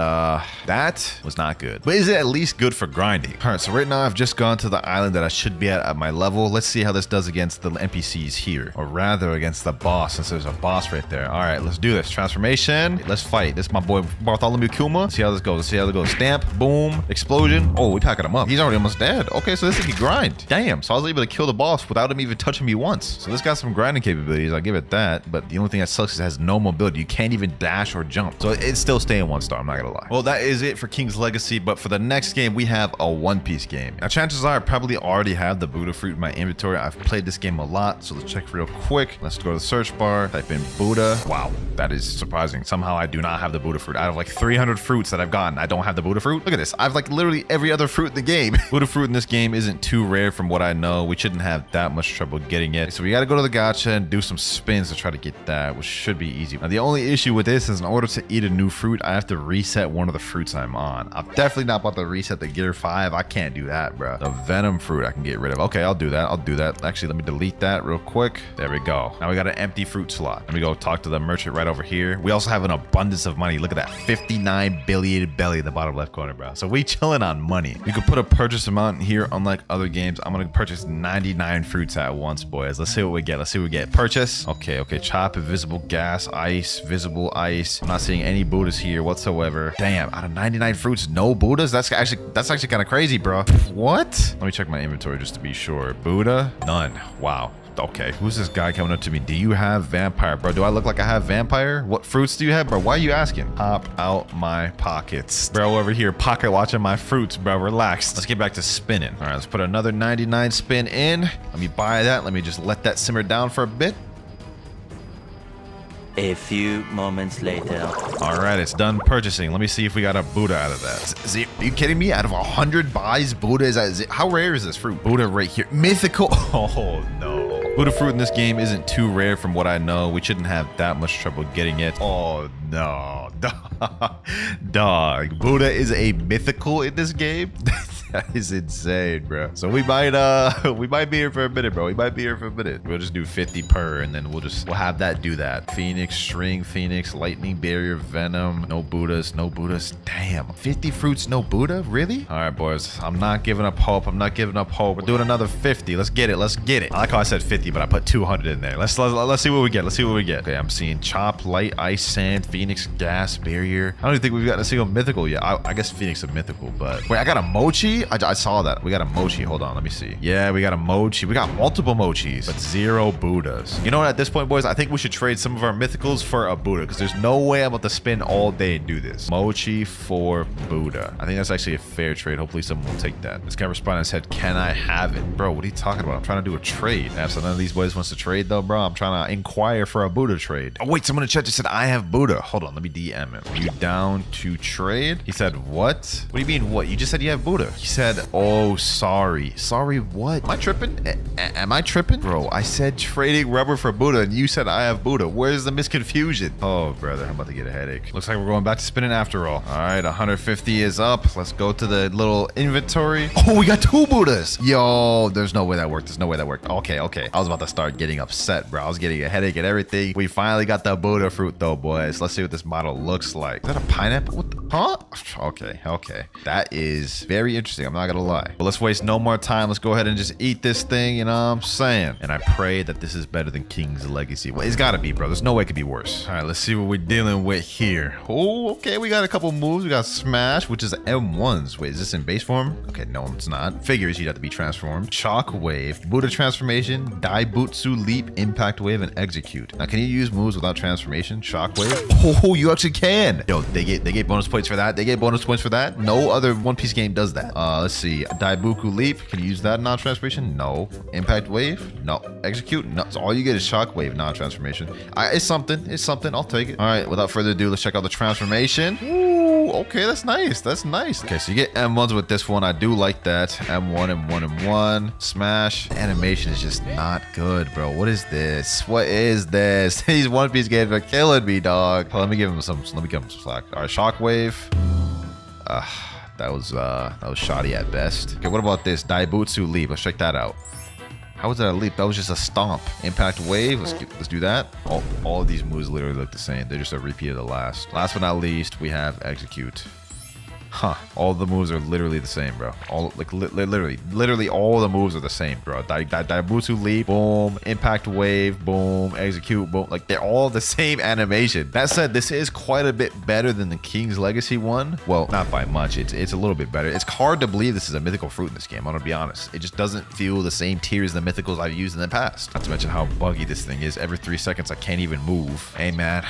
that was not good. But is it at least good for grinding? All right, so right now I've just gone to the island that I should be at my level. Let's see how this does against the NPCs here. Or rather against the boss, since there's a boss right there. All right, let's do this. Transformation. Let's fight. This is my boy Bartholomew Kuma. Let's see how this goes. Stamp. Boom. Explosion. Oh, we packing him up. He's already almost dead. Okay, so this is grind. Damn. So I was able to kill the boss without him even touching me once. So this got some grinding capabilities. I'll give it that. But the only thing that sucks is it has no mobility. You can't even dash or jump. So it's still staying 1 star. I'm not gonna lie. Well, that is it for King's Legacy. But for the next game, we have a One Piece game. Now, chances are I probably already have the Buddha fruit in my inventory. I've played this game a lot. So let's check real quick. Let's go to the search bar. Type in Buddha. Wow, that is surprising. Somehow I do not have the Buddha fruit. Out of like 300 fruits that I've gotten, I don't have the Buddha fruit. Look at this. I've like literally every other fruit in the game. Buddha fruit in this game isn't too rare from what I know. We shouldn't have that much trouble getting it. So we got to go to the gacha and do some spins to try to get that, which should be easy. Now, the only issue with this is in order to eat a new fruit, I have to reset one of the fruits I'm on. I'm definitely not about to reset the Gear 5. I can't do that, bro. The Venom fruit I can get rid of. Okay, I'll do that. Actually, let me delete that real quick. There we go. Now we got an empty fruit slot. Let me go talk to the merchant right over here. We also have an abundance of money. Look at that. 59 billion belly in the bottom left corner, bro. So we chilling on money. You can put a purchase amount here. Unlike other games, I'm gonna purchase 99 fruits at once, boys. Let's see what we get. Purchase. Okay. Chop, invisible gas, ice, visible ice. I'm not seeing any Buddhas here whatsoever. Damn, out of 99 fruits, no Buddhas? That's actually kind of crazy, bro. What? Let me check my inventory just to be sure. Buddha? None. Wow. Okay, who's this guy coming up to me? Do you have vampire, bro? Do I look like I have vampire? What fruits do you have, bro? Why are you asking? Pop out my pockets. Bro, over here, pocket watching my fruits, bro. Relax. Let's get back to spinning. All right, let's put another 99 spin in. Let me buy that. Let me just let that simmer down for a bit. A few moments later. All right, it's done purchasing. Let me see if we got a Buddha out of that. Are you kidding me? Out of 100 buys, Buddha is how rare is this fruit? Buddha right here. Mythical. Oh, no. Buddha fruit in this game isn't too rare from what I know. We shouldn't have that much trouble getting it. Oh, no. Dog. Buddha is a mythical in this game? That is insane, bro. So we might be here for a minute, bro. We might be here for a minute. We'll just do 50 per, and then we'll have that do that. Phoenix, string, Phoenix, lightning barrier, venom. No Buddhas, no Buddhas. Damn, 50 fruits, no Buddha? Really? All right, boys. I'm not giving up hope. I'm not giving up hope. We're doing another 50. Let's get it. Let's get it. I like how I said 50, but I put 200 in there. Let's see what we get. Let's see what we get. Okay, I'm seeing chop, light, ice, sand, Phoenix, gas, barrier. I don't even think we've gotten a single mythical yet. I guess Phoenix is a mythical, but wait, I got a mochi. I saw that. We got a mochi. Hold on. Let me see. Yeah, we got a mochi. We got multiple mochis, but 0 Buddhas. You know what? At this point, boys, I think we should trade some of our mythicals for a Buddha because there's no way I'm about to spend all day and do this. Mochi for Buddha. I think that's actually a fair trade. Hopefully someone will take that. This guy responded and said, can I have it? Bro, what are you talking about? I'm trying to do a trade. So none of these boys wants to trade though, bro. I'm trying to inquire for a Buddha trade. Oh, wait. Someone in chat just said, I have Buddha. Hold on. Let me DM him. Are you down to trade? He said, what? What do you mean, what? You just said you have Buddha. He said, oh, sorry. Sorry, what? Am I tripping? Am I tripping? Bro, I said trading rubber for Buddha, and you said I have Buddha. Where's the misconfusion? Oh, brother, I'm about to get a headache. Looks like we're going back to spinning after all. All right, 150 is up. Let's go to the little inventory. Oh, we got 2 Buddhas. Yo, there's no way that worked. There's no way that worked. Okay. I was about to start getting upset, bro. I was getting a headache and everything. We finally got the Buddha fruit, though, boys. Let's see what this model looks like. Is that a pineapple? What the? Huh? Okay. That is very interesting. I'm not gonna lie. But let's waste no more time. Let's go ahead and just eat this thing, you know what I'm saying? And I pray that this is better than King's Legacy. Well, it's gotta be, bro. There's no way it could be worse. All right, let's see what we're dealing with here. Oh, okay. We got a couple moves. We got Smash, which is M1s. Wait, is this in base form? Okay, no, it's not. Figures, you'd have to be transformed. Shock Wave, Buddha Transformation, Daibutsu Leap, Impact Wave, and Execute. Now, can you use moves without transformation? Shock Wave? Oh, you actually can. Yo, they get bonus points for that. They get bonus points for that. No other One Piece game does that. Let's see. Daibuku Leap. Can you use that non-transformation? No. Impact Wave? No. Execute? No. So all you get is Shock Wave, non-transformation. It's something. It's something. I'll take it. All right. Without further ado, let's check out the transformation. Ooh, okay. That's nice. That's nice. Okay, so you get M1s with this one. I do like that. M1, M1, M1. Smash. The animation is just not good, bro. What is this? What is this? These One Piece games are killing me, dog. Let me give him some slack. All right, Shock Wave. That was shoddy at best. Okay, what about this Daibutsu Leap? Let's check that out. How was that a leap? That was just a stomp. Impact Wave. Let's do that. All of these moves literally look the same. They're just a repeat of the last. Last but not least, we have Execute. Huh. All the moves are literally the same, bro. All like literally all the moves are the same, bro. Daibutsu Leap, boom. Impact Wave, boom. Execute, boom. Like they're all the same animation. That said, this is quite a bit better than the King's Legacy one. Well, not by much. It's a little bit better. It's hard to believe this is a mythical fruit in this game. I'm gonna be honest. It just doesn't feel the same tier as the mythicals I've used in the past. Not to mention how buggy this thing is. Every 3 seconds, I can't even move. Hey, man.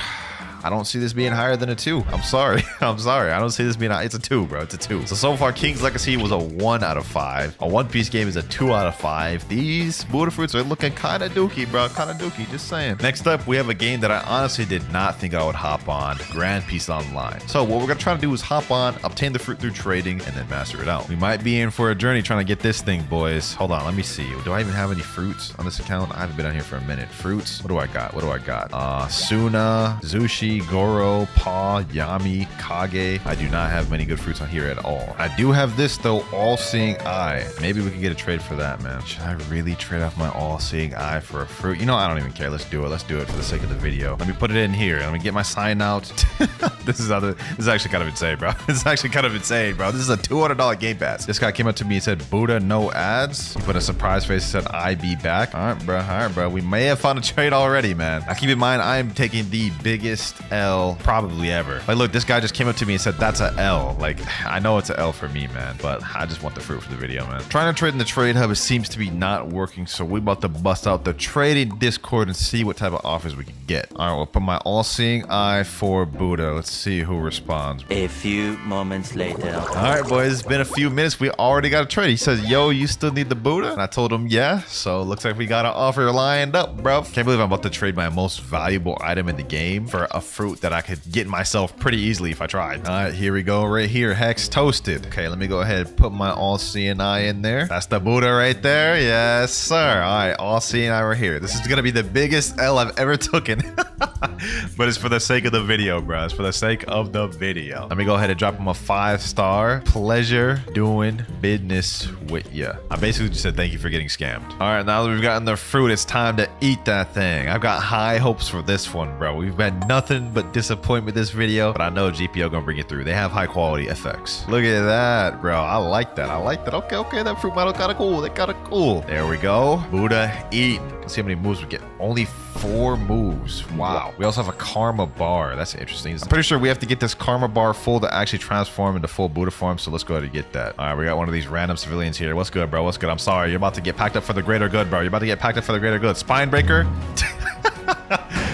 I don't see this being higher than a 2. I'm sorry. I'm sorry. I don't see this being high. It's a 2, bro. It's a 2. So far, King's Legacy was a 1 out of 5. A One Piece game is a 2 out of 5. These Buddha fruits are looking kind of dookie, bro. Kind of dookie. Just saying. Next up, we have a game that I honestly did not think I would hop on. Grand Piece Online. So what we're going to try to do is hop on, obtain the fruit through trading, and then master it out. We might be in for a journey trying to get this thing, boys. Hold on. Let me see. Do I even have any fruits on this account? I haven't been on here for a minute. Fruits. What do I got? Suna, Zushi, Goro, Pa, Yami, Kage. I do not have many good fruits on here at all. I do have this though, All-Seeing Eye. Maybe we can get a trade for that, man. Should I really trade off my All-Seeing Eye for a fruit? You know, I don't even care. Let's do it. Let's do it for the sake of the video. Let me put it in here. Let me get my sign out. This is actually kind of insane, bro. This is actually kind of insane, bro. This is a $200 game pass. This guy came up to me and said, Buddha, no ads. He put a surprise face and said, I be back. All right, bro. We may have found a trade already, man. Now keep in mind, I am taking the biggest L probably ever. Like, look, this guy just came up to me and said, that's a L. Like, I know it's a L for me, man, but I just want the fruit for the video, man. Trying to trade in the trade hub, it seems to be not working, so we about to bust out the trading Discord and see what type of offers we can get. All right, we'll put my all-seeing eye for Buddha. Let's see who responds. A few moments later. All right, boys, it's been a few minutes. We already got a trade. He says, yo, you still need the Buddha? And I told him, yeah. So looks like we got an offer lined up, bro. Can't believe I'm about to trade my most valuable item in the game for a fruit that I could get myself pretty easily if I tried. All right, here we go right here. Hex toasted. Okay, let me go ahead and put my all-seeing eye in there. That's the Buddha right there. Yes, sir. All right, all-seeing eye right here. This is going to be the biggest L I've ever taken. But it's for the sake of the video, bro. It's for the sake of the video. Let me go ahead and drop him a 5-star. Pleasure doing business with ya. I basically just said thank you for getting scammed. All right, now that we've gotten the fruit, it's time to eat that thing. I've got high hopes for this one, bro. We've had nothing but disappointment this video, but I know GPO gonna bring it through. They have high quality effects. Look at that, bro. I like that. I like that. Okay, that fruit model kind of cool. They kind of cool. There we go. Buddha eaten. Let's see how many moves we get. Only 4 moves. Wow. We also have a karma bar. That's interesting. I'm pretty sure we have to get this karma bar full to actually transform into full Buddha form, so let's go ahead and get that. All right, we got one of these random civilians here. What's good, bro? What's good? I'm sorry. You're about to get packed up for the greater good, bro. You're about to get packed up for the greater good. Spine breaker.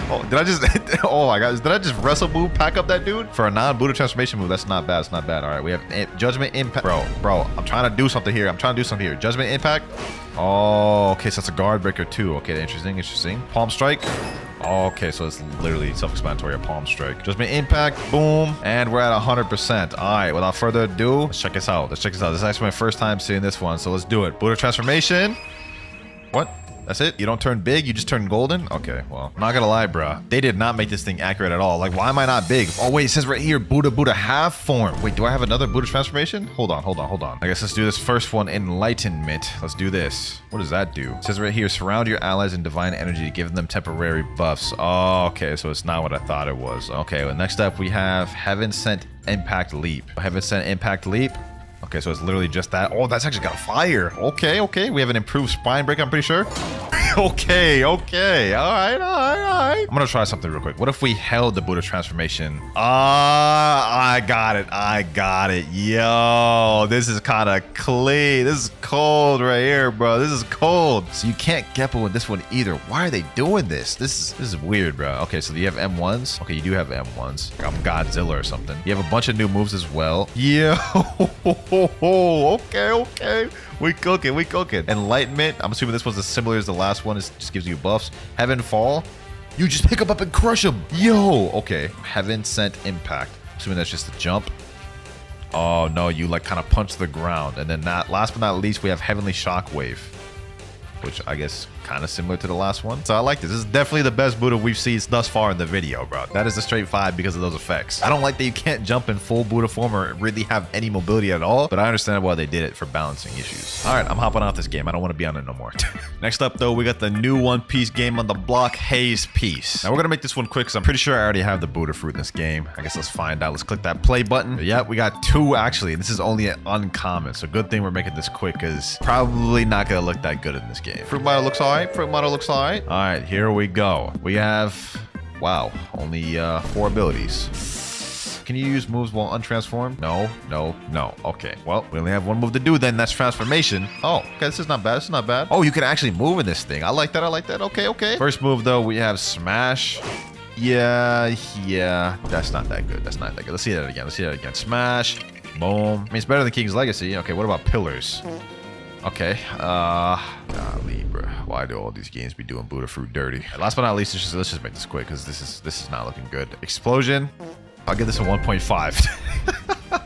Oh, did I just... Oh, my God. Did I just wrestle move pack up that dude? For a non-Buddha transformation move, that's not bad. It's not bad. All right, we have Judgment Impact. Bro, I'm trying to do something here. Judgment Impact. Oh, okay, so it's a guard breaker too. Okay, interesting. Palm Strike. Okay, so it's literally self-explanatory. A Palm Strike. Judgment Impact. Boom. And we're at 100%. All right, without further ado, let's check this out. This is actually my first time seeing this one, so let's do it. Buddha transformation. What? That's it? You don't turn big, you just turn golden? Okay, well, I'm not gonna lie, bro. They did not make this thing accurate at all. Like, why am I not big? Oh, wait, it says right here, Buddha half form. Wait, do I have another Buddha transformation? Hold on. I guess let's do this first one, Enlightenment. Let's do this. What does that do? It says right here, surround your allies in divine energy, giving them temporary buffs. Oh, okay, so it's not what I thought it was. Okay, well, next up, we have Heaven Sent Impact Leap. Okay, so it's literally just that. Oh, that's actually got fire. Okay. We have an improved spine break, I'm pretty sure. Okay. All right. I'm gonna try something real quick. What if we held the Buddha transformation? I got it. Yo, this is kind of clean. This is cold right here, bro. This is cold. So you can't Geppo with this one either. Why are they doing this? This is weird, bro. Okay, so do you have M1s? Okay, you do have M1s. Like I'm Godzilla or something. You have a bunch of new moves as well. Yo. Okay. We cooking. Enlightenment. I'm assuming this one's as similar as the last one. It just gives you buffs. Heaven Fall. You just pick them up and crush them. Yo. Okay. Heaven Sent Impact. Assuming that's just a jump. Oh, no. You like kind of punch the ground. And then last but not least, we have Heavenly Shockwave, which I guess kind of similar to the last one. So I like this. This is definitely the best Buddha we've seen thus far in the video, bro. That is a straight 5 because of those effects. I don't like that you can't jump in full Buddha form or really have any mobility at all, but I understand why they did it for balancing issues. All right, I'm hopping off this game. I don't want to be on it no more. Next up, though, we got the new One Piece game on the block, Haze Piece. Now, we're going to make this one quick because I'm pretty sure I already have the Buddha fruit in this game. I guess let's find out. Let's click that play button. Yep, we got 2, actually. And this is only an uncommon, so good thing we're making this quick because probably not going to look that good in this game. Fruit model looks all right. All right, here we go. We have, wow, only 4 abilities. Can you use moves while untransformed? No. Okay, well, we only have 1 move to do then. That's transformation. Oh, okay, this is not bad. Oh, you can actually move in this thing. I like that. Okay. First move, though, we have Smash. Yeah, that's not that good. Let's see that again. Smash. Boom. I mean, it's better than King's Legacy. Okay, what about Pillars? Okay, golly, bro. Why do all these games be doing Buddha fruit dirty? And last but not least, let's just make this quick because this is not looking good. Explosion. I'll give this a 1.5.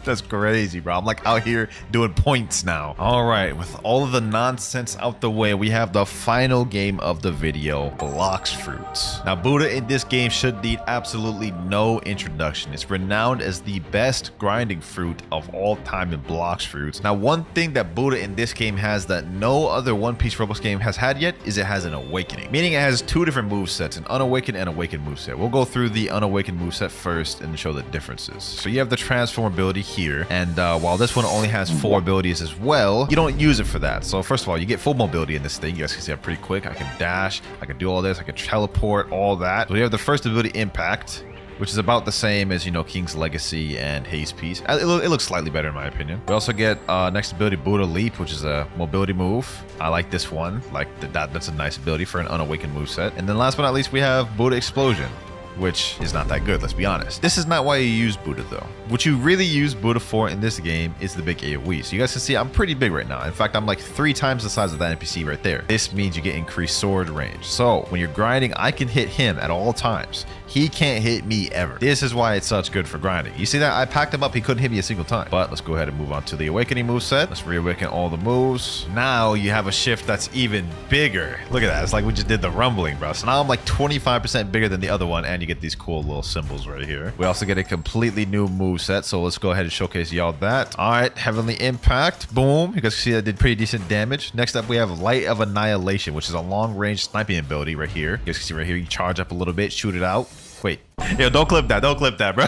That's crazy, bro. I'm like out here doing points now. All right, with all of the nonsense out the way, we have the final game of the video, Blox fruits. Now, Buddha in this game should need absolutely no introduction. It's renowned as the best grinding fruit of all time in Blox fruits. Now, one thing that Buddha in this game has that no other One Piece Roblox game has had yet is it has an awakening, meaning it has 2 different movesets, an unawakened and awakened moveset. We'll go through the unawakened moveset first and show the differences. So you have the transform ability here, and while this one only has 4 abilities as well, you don't use it for that. So first of all, you get full mobility in this thing. You guys can see I'm pretty quick. I can dash, I can do all this, I can teleport, all that. So we have the first ability, Impact. which is about the same as, you know, King's Legacy and Haze piece. It looks slightly better in my opinion. We also get next ability, Buddha Leap, which is a mobility move. I like this one. Like that's a nice ability for an unawakened moveset. And then last but not least, we have Buddha Explosion, which is not that good, let's be honest. This is not why you use Buddha though. What you really use Buddha for in this game is the big AoE. So you guys can see I'm pretty big right now. In fact, I'm like 3 times the size of that NPC right there. This means you get increased sword range. So when you're grinding, I can hit him at all times. He can't hit me ever. This is why it's such good for grinding. You see that? I packed him up. He couldn't hit me a single time. But let's go ahead and move on to the Awakening moveset. Let's reawaken all the moves. Now you have a shift that's even bigger. Look at that. It's like we just did the rumbling, bro. So now I'm like 25% bigger than the other one. And you get these cool little symbols right here. We also get a completely new moveset. So let's go ahead and showcase y'all that. All right. Heavenly Impact. Boom. You guys can see that did pretty decent damage. Next up, we have Light of Annihilation, which is a long-range sniping ability right here. You guys can see right here, you charge up a little bit, shoot it out. Wait. Yo, don't clip that. Don't clip that, bro.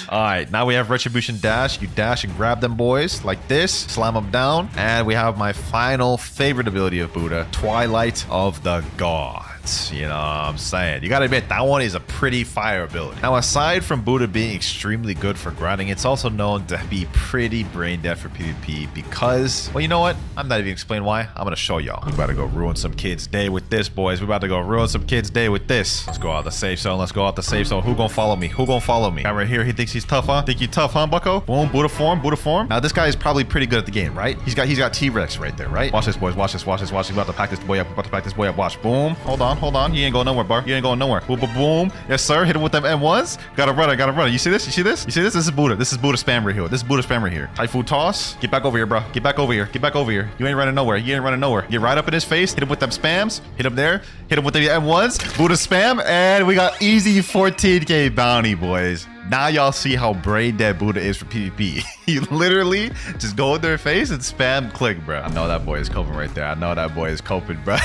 All right. Now we have Retribution Dash. You dash and grab them boys like this. Slam them down. And we have my final favorite ability of Buddha, Twilight of the Gods. You know what I'm saying? You gotta admit, that one is a pretty fire ability. Now, aside from Buddha being extremely good for grinding, it's also known to be pretty brain dead for PvP because, well, you know what? I'm not even explaining why. I'm gonna show y'all. We about to go ruin some kids' day with this, boys. We about to go ruin some kids' day with this. Let's go out the safe zone. Let's go out the safe zone. Who gonna follow me? Who gonna follow me? Guy right here, he thinks he's tough, huh? Think you tough, huh, bucko? Boom, Buddha form, Buddha form. Now, this guy is probably pretty good at the game, right? He's got T-Rex right there, right? Watch this, boys. Watch this, watch this, watch this. We're about to pack this boy up. We're about to pack this boy up. Watch. Boom. Hold on, hold on. You ain't going nowhere, bar. You ain't going nowhere. Boom, boom, boom. Yes, sir. Hit him with them M1s. Gotta run it, gotta run it. You see this? You see this? You see this? This is Buddha. This is Buddha spam right here. This is Buddha spam right here. Typhoon toss. Get back over here, bro. Get back over here. Get back over here. You ain't running nowhere. You ain't running nowhere. Get right up in his face. Hit him with them spams. Hit him there. Hit him with the M1s. Buddha spam. And we got easy 14K bounty, boys. Now y'all see how brain dead Buddha is for PvP. You literally just go in their face and spam click, bro. I know that boy is coping right there. I know that boy is coping, bro.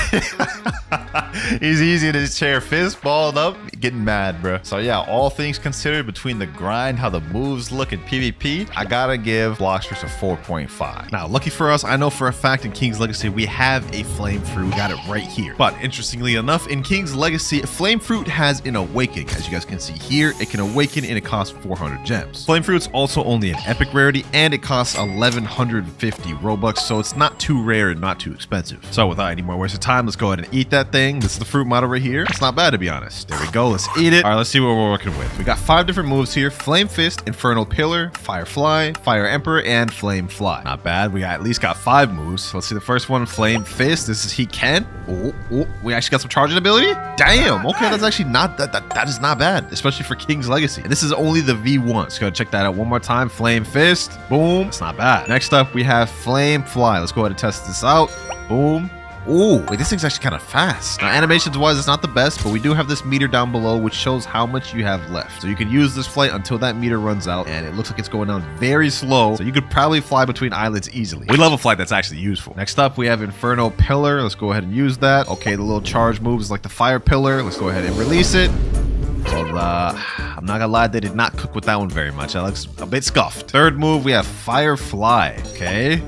He's easy in his chair, fist balled up, getting mad, bro. So yeah, all things considered, between the grind, how the moves look in PvP, I gotta give Blox a 4.5. Now, lucky for us, I know for a fact in King's Legacy, we have a Flame Fruit. We got it right here. But interestingly enough, in King's Legacy, Flame Fruit has an awakening. As you guys can see here, it can awaken and it costs 400 gems. Flame Fruit's also only an epic rarity, and it costs 1150 Robux, so it's not too rare and not too expensive. So without any more waste of time, let's go ahead and eat that thing. This is the fruit model right here. It's not bad, to be honest. There we go. Let's eat it. All right, let's see what we're working with. We got 5 different moves here: Flame Fist, Infernal Pillar, Fire Fly, Fire Emperor, and Flame Fly. Not bad. We at least got 5 moves. Let's see the first one, Flame Fist. This is he can. Oh, we actually got some charging ability. Damn. Okay, that's actually not that is not bad, especially for King's Legacy. And this is only the V1. Let's go check that out one more time. Flame Fist. Boom. It's not bad. Next up, we have Flame Fly. Let's go ahead and test this out. Boom. Oh, wait, this thing's actually kind of fast. Now, animations wise, it's not the best, but we do have this meter down below, which shows how much you have left. So you can use this flight until that meter runs out, and it looks like it's going down very slow. So you could probably fly between islands easily. We love a flight that's actually useful. Next up, we have Inferno Pillar. Let's go ahead and use that. Okay, the little charge moves like the Fire Pillar. Let's go ahead and release it. So I'm not gonna lie, they did not cook with that one very much. That looks a bit scuffed. Third move, we have Firefly. Okay.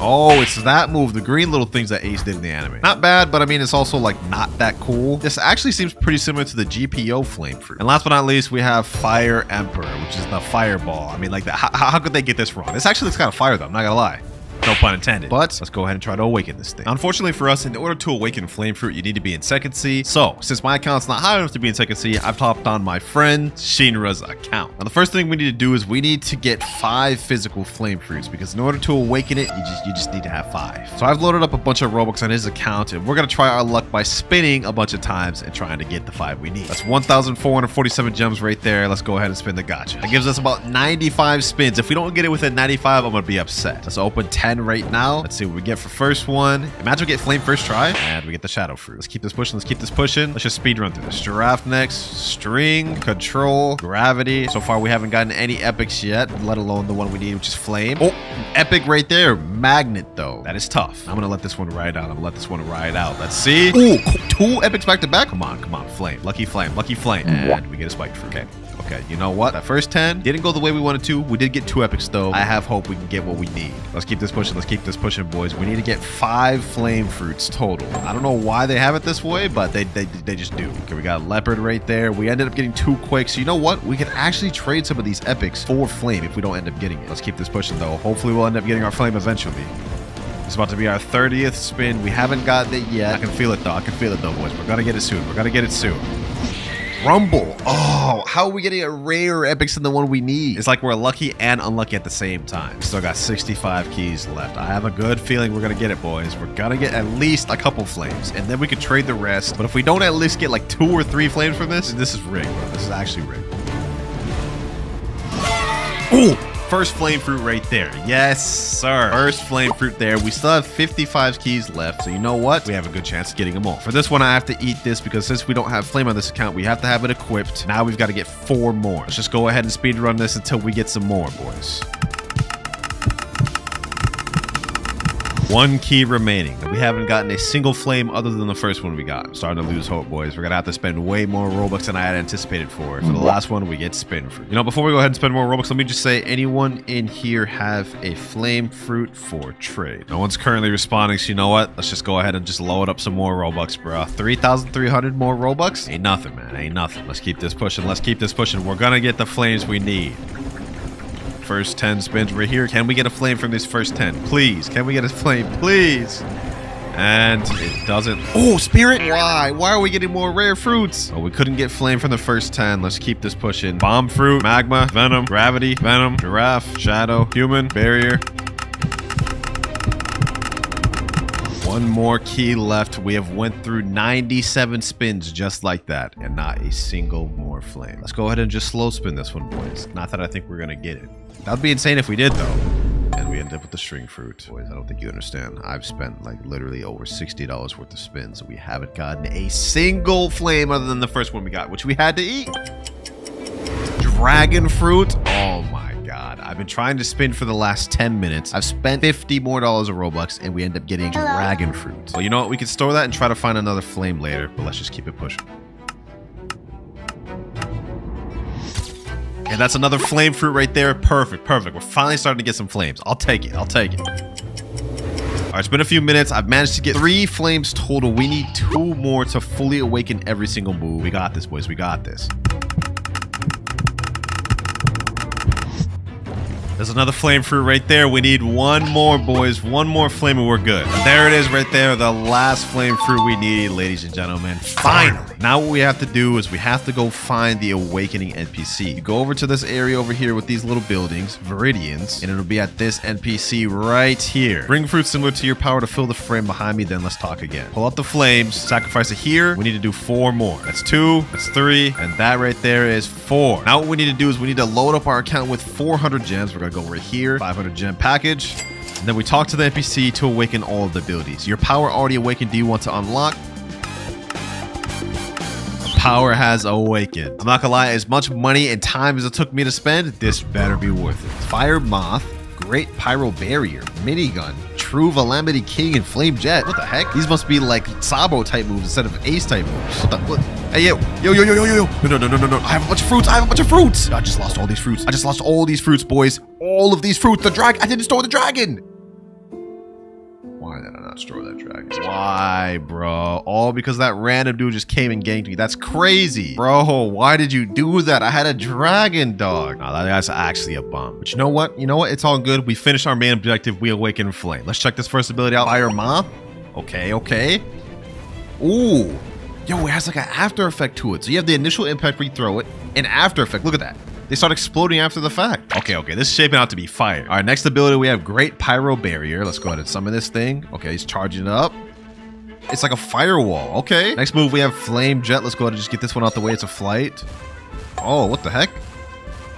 Oh, it's that move, the green little things that Ace did in the anime. Not bad, but I mean, it's also like not that cool. This actually seems pretty similar to the GPO Flame Fruit. And last but not least, we have Fire Emperor, which is the fireball. I mean, like, how could they get this wrong? This actually looks kind of fire, though. I'm not gonna lie. No pun intended. But let's go ahead and try to awaken this thing. Unfortunately for us, in order to awaken Flame Fruit, you need to be in second sea. So since my account's not high enough to be in second sea, I've hopped on my friend Shinra's account. Now the first thing we need to do is we need to get 5 physical Flame Fruits, because in order to awaken it, you just need to have 5. So I've loaded up a bunch of Robux on his account, and we're gonna try our luck by spinning a bunch of times and trying to get the 5 we need. That's 1,447 gems right there. Let's go ahead and spin the gacha. That gives us about 95 spins. If we don't get it within 95, I'm gonna be upset. Let's open 10 right now. Let's see what we get for first one. Imagine we get flame first try, and we get the shadow fruit. Let's keep this pushing. Let's keep this pushing. Let's just speed run through this. Giraffe next. String, control, gravity. So far we haven't gotten any epics yet, let alone the one we need, which is flame. Oh, epic right there. Magnet though. That is tough. I'm gonna let this one ride out. I'm gonna let this one ride out. Let's see. Ooh, 2 epics back to back. Come on, flame. Lucky flame. Lucky flame. And we get a spike fruit. Okay, you know what? That first 10 didn't go the way we wanted to. We did get 2 epics though. I have hope we can get what we need. Let's keep this pushing. Let's keep this pushing, boys. We need to get 5 flame fruits total. I don't know why they have it this way, but they just do. Okay, we got a leopard right there. We ended up getting 2 quakes. So you know what? We could actually trade some of these epics for flame if we don't end up getting it. Let's keep this pushing, though. Hopefully, we'll end up getting our flame eventually. It's about to be our 30th spin. We haven't gotten it yet. I can feel it, though. I can feel it, though, boys. We're gonna get it soon. We're gonna get it soon. Rumble. Oh, how are we getting a rare epics than the one we need? It's like we're lucky and unlucky at the same time. Still got 65 keys left. I have a good feeling we're gonna get it, boys. We're gonna get at least a couple flames, and then we could trade the rest. But if we don't at least get like 2 or 3 flames from this is rigged, bro. This is actually rigged. Ooh! First flame fruit right there. Yes, sir. First flame fruit there. We still have 55 keys left. So you know what? We have a good chance of getting them all. For this one, I have to eat this because since we don't have flame on this account, we have to have it equipped. Now we've got to get 4 more. Let's just go ahead and speed run this until we get some more, boys. 1 key remaining. We haven't gotten a single flame other than the first one we got. I'm starting to lose hope, boys. We're gonna have to spend way more Robux than I had anticipated for. For the last one, we get spin fruit. You know, before we go ahead and spend more Robux, let me just say, anyone in here have a flame fruit for trade? No one's currently responding, so you know what? Let's just go ahead and just load up some more Robux, bro. 3,300 more Robux? Ain't nothing, man. Ain't nothing. Let's keep this pushing. Let's keep this pushing. We're gonna get the flames we need. First 10 spins right here. Can we get a flame from this first 10? Please. Can we get a flame? Please. And it doesn't. Oh, spirit. Why? Why are we getting more rare fruits? Oh, we couldn't get flame from the first 10. Let's keep this pushing. Bomb fruit, magma, venom, gravity, venom, giraffe, shadow, human, barrier. 1 more key left. We have went through 97 spins just like that, and not a single more flame. Let's go ahead and just slow spin this one, boys. Not that I think we're gonna get it. That would be insane if we did, though. And we end up with the string fruit. Boys, I don't think you understand. I've spent like literally over $60 worth of spins, and we haven't gotten a single flame other than the first one we got, which we had to eat. Dragon fruit. Oh my God. I've been trying to spin for the last 10 minutes. I've spent $50 more of Robux, and we end up getting dragon fruit. Well, you know what? We could store that and try to find another flame later, but let's just keep it pushing. And that's another flame fruit right there. Perfect, perfect. We're finally starting to get some flames. I'll take it. I'll take it. All right, it's been a few minutes. I've managed to get 3 flames total. We need 2 more to fully awaken every single move. We got this, boys. We got this. There's another flame fruit right there. We need 1 more, boys. 1 more flame and we're good. There it is right there. The last flame fruit we need, ladies and gentlemen. Finally. Now what we have to do is we have to go find the awakening NPC. You go over to this area over here with these little buildings, Viridians, and it'll be at this NPC right here. Bring fruit similar to your power to fill the frame behind me, then let's talk again. Pull out the flames, sacrifice it here. We need to do 4 more. That's 2, that's 3, and that right there is 4. Now what we need to do is we need to load up our account with 400 gems. We're gonna go right here, 500 gem package. And then we talk to the NPC to awaken all of the abilities. Your power already awakened. Do you want to unlock? Power has awakened. I'm not gonna lie, as much money and time as it took me to spend, this better be worth it. Fire Moth, Great Pyro Barrier, Minigun, True Calamity King, and Flame Jet. What the heck? These must be like Sabo type moves instead of Ace type moves. What the what? Hey, yo. No. I have a bunch of fruits. I have a bunch of fruits. I just lost all these fruits. I just lost all these fruits, boys. All of these fruits. The dragon. I didn't store the dragon. Why did I not store that dragon? Why, bro? All because that random dude just came and ganked me. That's crazy. Bro, why did you do that? I had a dragon, dog. Nah, that's actually a bum. But you know what? You know what? It's all good. We finished our main objective. We awaken flame. Let's check this first ability out. Fire Moth. Okay. Ooh. Yo, it has like an after effect to it. So you have the initial impact where you throw it, and after effect. Look at that. They start exploding after the fact. Okay. This is shaping out to be fire. All right, next ability, we have Great Pyro Barrier. Let's go ahead and summon this thing. Okay, he's charging it up. It's like a firewall. Okay. Next move, we have Flame Jet. Let's go ahead and just get this one out the way. It's a flight. Oh, what the heck?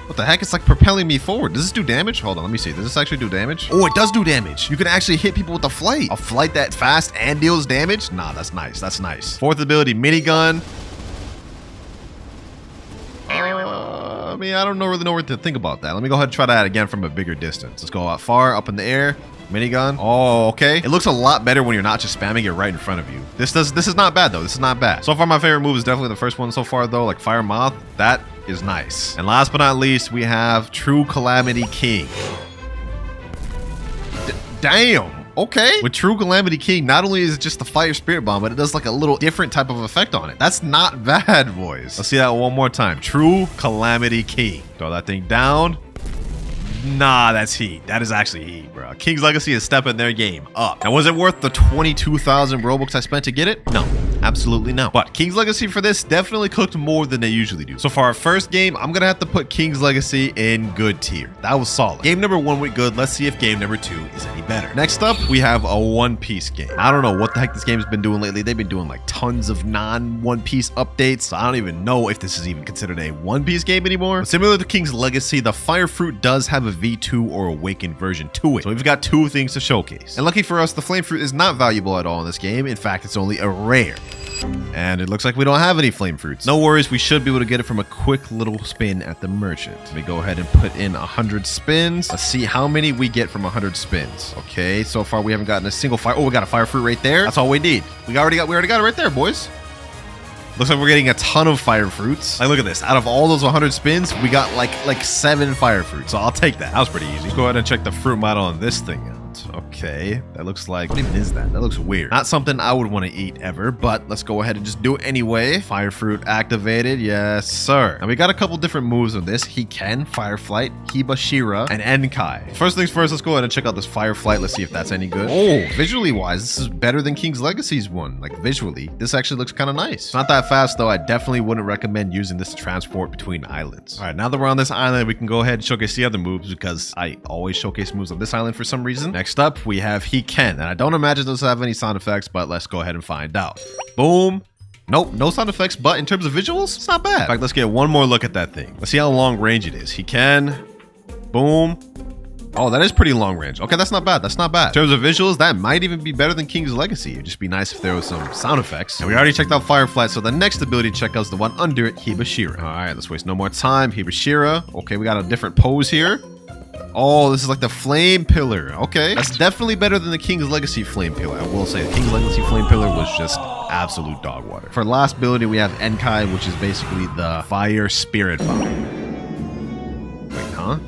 What the heck? It's like propelling me forward. Does this do damage? Hold on, let me see. Does this actually do damage? Oh, it does do damage. You can actually hit people with a flight. A flight that fast and deals damage? Nah, that's nice. That's nice. Fourth ability, Minigun. I mean, I don't really know what to think about that. Let me go ahead and try that again from a bigger distance. Let's go out far, up in the air. Minigun. Oh, okay. It looks a lot better when you're not just spamming it right in front of you. This is not bad, though. This is not bad. So far, my favorite move is definitely the first one so far, though. Like Fire Moth. That is nice. And last but not least, we have True Calamity King. Damn. Okay. With True Calamity King, not only is it just the fire spirit bomb, but it does like a little different type of effect on it. That's not bad, boys. Let's see that one more time. True Calamity King. Throw that thing down. Nah, that's heat. That is actually heat, bro. King's Legacy is stepping their game up. Now, was it worth the 22,000 Robux I spent to get it? No, absolutely no. But King's Legacy for this definitely cooked more than they usually do. So for our first game, I'm gonna have to put King's Legacy in good tier. That was solid. Game number 1 went good. Let's see if game number 2 is any better. Next up, we have a One Piece game. I don't know what the heck this game's been doing lately. They've been doing like tons of non-One Piece updates. So I don't even know if this is even considered a One Piece game anymore. But similar to King's Legacy, the Fire Fruit does have a V2 or Awakened version to it. So we've got 2 things to showcase. And lucky for us, the Flame Fruit is not valuable at all in this game. In fact, it's only a rare. And it looks like we don't have any flame fruits. No worries, we should be able to get it from a quick little spin at the merchant. Let me go ahead and put in 100 spins. Let's see how many we get from 100 spins. Okay, so far we haven't gotten a single fire. Oh, we got a fire fruit right there. That's all we need. We already got it right there, boys. Looks like we're getting a ton of fire fruits. Like, look at this. Out of all those 100 spins, we got like 7 fire fruits. So I'll take that. That was pretty easy. Let's go ahead and check the fruit model on this thing out. Okay, that looks like, what even is that? That looks weird. Not something I would want to eat ever, but let's go ahead and just do it anyway. Fire fruit activated. Yes, sir. Now we got a couple different moves on this. Hiken, Fire Flight, Hibashira, and Enkai. First things first, let's go ahead and check out this Fire Flight. Let's see if that's any good. Oh, visually wise, this is better than King's Legacy's one. Like visually, this actually looks kind of nice. Not that fast though. I definitely wouldn't recommend using this to transport between islands. All right, now that we're on this island, we can go ahead and showcase the other moves because I always showcase moves on this island for some reason. Next up, we have Hiken, and I don't imagine those have any sound effects, but let's go ahead and find out. Boom. Nope, no sound effects, but in terms of visuals, it's not bad. In fact, let's get one more look at that thing. Let's see how long range it is. Hiken. Boom. Oh, that is pretty long range. Okay, that's not bad. That's not bad. In terms of visuals, that might even be better than King's Legacy. It'd just be nice if there was some sound effects. And we already checked out Firefly, so the next ability to check out is the one under it, Hibashira. All right, let's waste no more time. Hibashira. Okay, we got a different pose here. Oh, this is like the flame pillar. Okay, that's definitely better than the King's Legacy flame pillar. I will say the King's Legacy flame pillar was just absolute dog water. For last ability, we have Enkai, which is basically the fire spirit bomb. Wait, huh?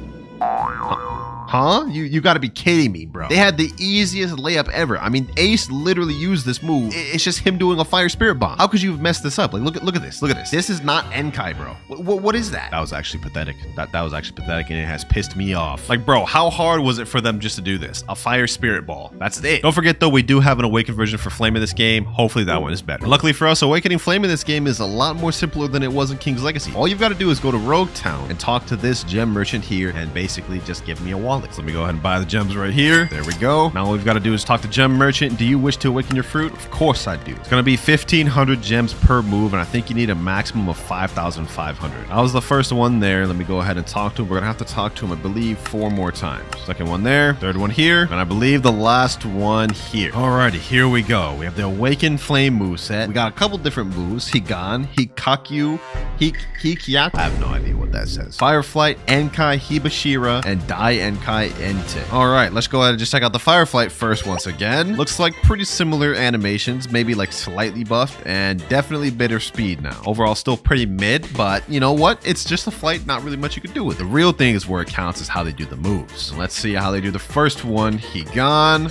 Huh? You gotta be kidding me, bro. They had the easiest layup ever. I mean, Ace literally used this move. It's just him doing a fire spirit bomb. How could you have messed this up? Like, look at this. Look at this. This is not Enkai, bro. What is that? That was actually pathetic. That was actually pathetic, and it has pissed me off. Like, bro, how hard was it for them just to do this? A fire spirit ball. That's it. Don't forget, though, we do have an Awakened version for Flame in this game. Hopefully that one is better. Luckily for us, Awakening Flame in this game is a lot more simpler than it was in King's Legacy. All you've got to do is go to Rogue Town and talk to this gem merchant here and basically just give me a wallet. So let me go ahead and buy the gems right here. There we go. Now all we've got to do is talk to gem merchant. Do you wish to awaken your fruit? Of course I do. It's going to be 1,500 gems per move, and I think you need a maximum of 5,500. I was the first one there. Let me go ahead and talk to him. We're going to have to talk to him, I believe, 4 more times. Second one there. Third one here. And I believe the last one here. Alrighty, here we go. We have the Awakened Flame moveset. We got a couple different moves. Higan, Hikakyu, Hikyak. I have no idea what that says. Fireflight, Enkai, Hibashira, and Dai Enkai Ente. All right, let's go ahead and just check out the Fireflight first once again. Looks like pretty similar animations, maybe like slightly buffed, and definitely better speed now. Overall, still pretty mid, but you know what? It's just a flight, not really much you can do with it. The real thing is where it counts is how they do the moves. So let's see how they do the first one. Higan.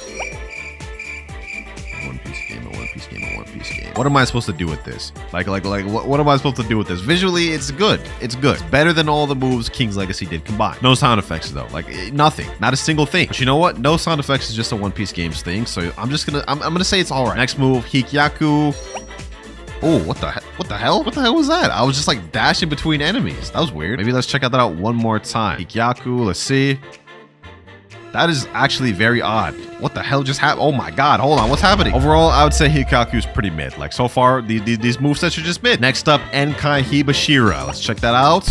One Piece game, a One Piece game, a One Piece game. What am I supposed to do with this? Like, what am I supposed to do with this? Visually, it's good. It's good. It's better than all the moves King's Legacy did combined. No sound effects though. Like nothing. Not a single thing. But you know what? No sound effects is just a One Piece games thing. So I'm gonna say it's all right. Next move, Hikyaku. Oh, what the hell? What the hell? What the hell was that? I was just like dashing between enemies. That was weird. Maybe let's check that out one more time. Hikyaku. Let's see. That is actually very odd. What the hell just happened? Oh my god, hold on, what's happening? Overall, I would say Hikaku is pretty mid. Like so far, these movesets are just mid. Next up, Enkai Hibashira. Let's check that out.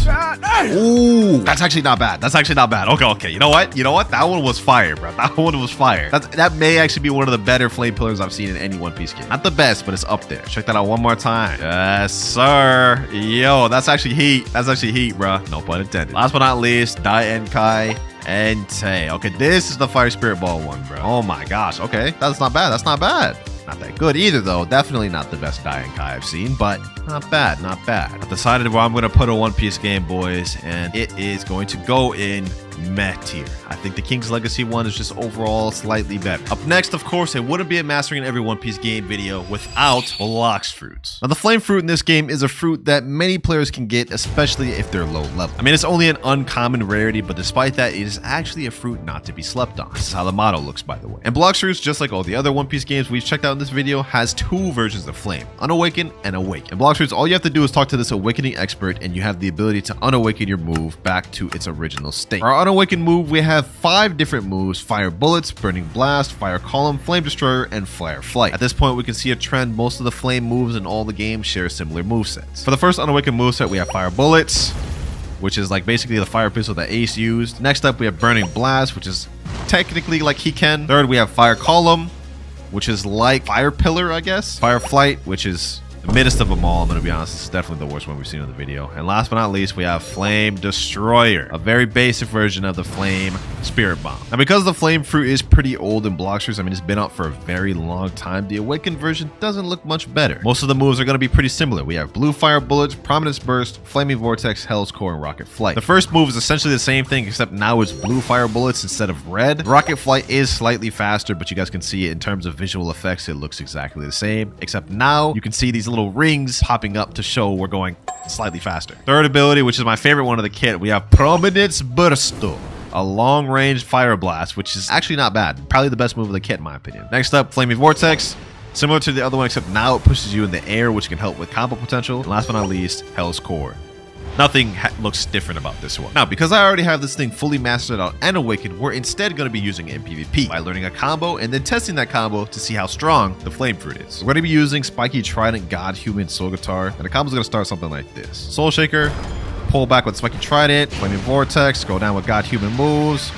Ooh, that's actually not bad. That's actually not bad. Okay. You know what? That one was fire, bro. That one was fire. That may actually be one of the better flame pillars I've seen in any One Piece game. Not the best, but it's up there. Check that out one more time. Yes, sir. Yo, that's actually heat. That's actually heat, bro. No pun intended. Last but not least, Dai Enkai Ente. Okay, this is the fire spirit ball one, bro. Oh my gosh. Okay, that's not bad. That's not bad. Not that good either, though. Definitely not the best Dai Enkai I've seen, but not bad. Not bad. I've decided where I'm going to put a One Piece game, boys, and it is going to go in meh tier. I think the King's Legacy one is just overall slightly better. Up next, of course, it wouldn't be a mastering every One Piece game video without Blox fruits. Now, the flame fruit in this game is a fruit that many players can get, especially if they're low level. I mean, it's only an uncommon rarity, but despite that, it is actually a fruit not to be slept on. This is how the motto looks, by the way. And Blox fruits, just like all the other One Piece games we've checked out in this video, has two versions of flame: unawaken and awaken. In Blox fruits, all you have to do is talk to this awakening expert, and you have the ability to unawaken your move back to its original state. For our unawakened move, we have 5 different moves: fire bullets, burning blast, fire column, flame destroyer, and fire flight. At this point, we can see a trend. Most of the flame moves in all the games share similar movesets. For the first unawakened moveset, we have fire bullets, which is like basically the fire pistol that Ace used. Next up, we have burning blast, which is technically like Hiken. Third, we have fire column, which is like fire pillar, I guess. Fire flight, which is the middest of them all. I'm gonna be honest, it's definitely the worst one we've seen in the video. And last but not least, we have Flame Destroyer, a very basic version of the Flame Spirit Bomb. Now, because the Flame Fruit is pretty old in Blox fruits, I mean, it's been out for a very long time, the Awakened version doesn't look much better. Most of the moves are gonna be pretty similar. We have Blue Fire Bullets, Prominence Burst, Flaming Vortex, Hell's Core, and Rocket Flight. The first move is essentially the same thing, except now it's Blue Fire Bullets instead of red. Rocket Flight is slightly faster, but you guys can see it in terms of visual effects, it looks exactly the same, except now you can see these little rings popping up to show we're going slightly faster. Third ability, which is my favorite one of the kit, we have Prominence Burst, a long-range fire blast, which is actually not bad. Probably the best move of the kit, in my opinion. Next up, Flaming Vortex. Similar to the other one, except now it pushes you in the air, which can help with combo potential. And last but not least, Hell's Core. Nothing looks different about this one. Now, because I already have this thing fully mastered out and awakened, we're instead going to be using it in PvP by learning a combo and then testing that combo to see how strong the Flame Fruit is. We're going to be using Spiky Trident, God, Human, Soul Guitar, and the combo's going to start something like this. Soul Shaker, pull back with Spiky Trident, Flaming Vortex, go down with God, Human moves,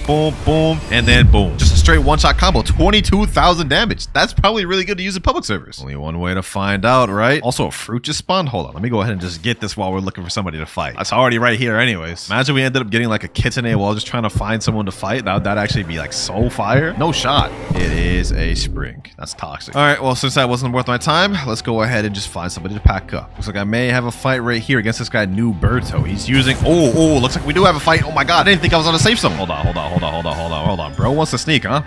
boom, boom, and then boom. Just a straight one-shot combo, 22,000 damage. That's probably really good to use in public servers. Only one way to find out, right? Also, a fruit just spawned. Hold on, let me go ahead and just get this while we're looking for somebody to fight. That's already right here anyways. Imagine we ended up getting like a kitsune while just trying to find someone to fight. That'd actually be like so fire. No shot. It is a spring. That's toxic. All right, well, since that wasn't worth my time, let's go ahead and just find somebody to pack up. Looks like I may have a fight right here against this guy, New Berto. He's using, oh, looks like we do have a fight. Oh my God, I didn't think I was on a safe zone. Hold on. Bro wants to sneak, huh?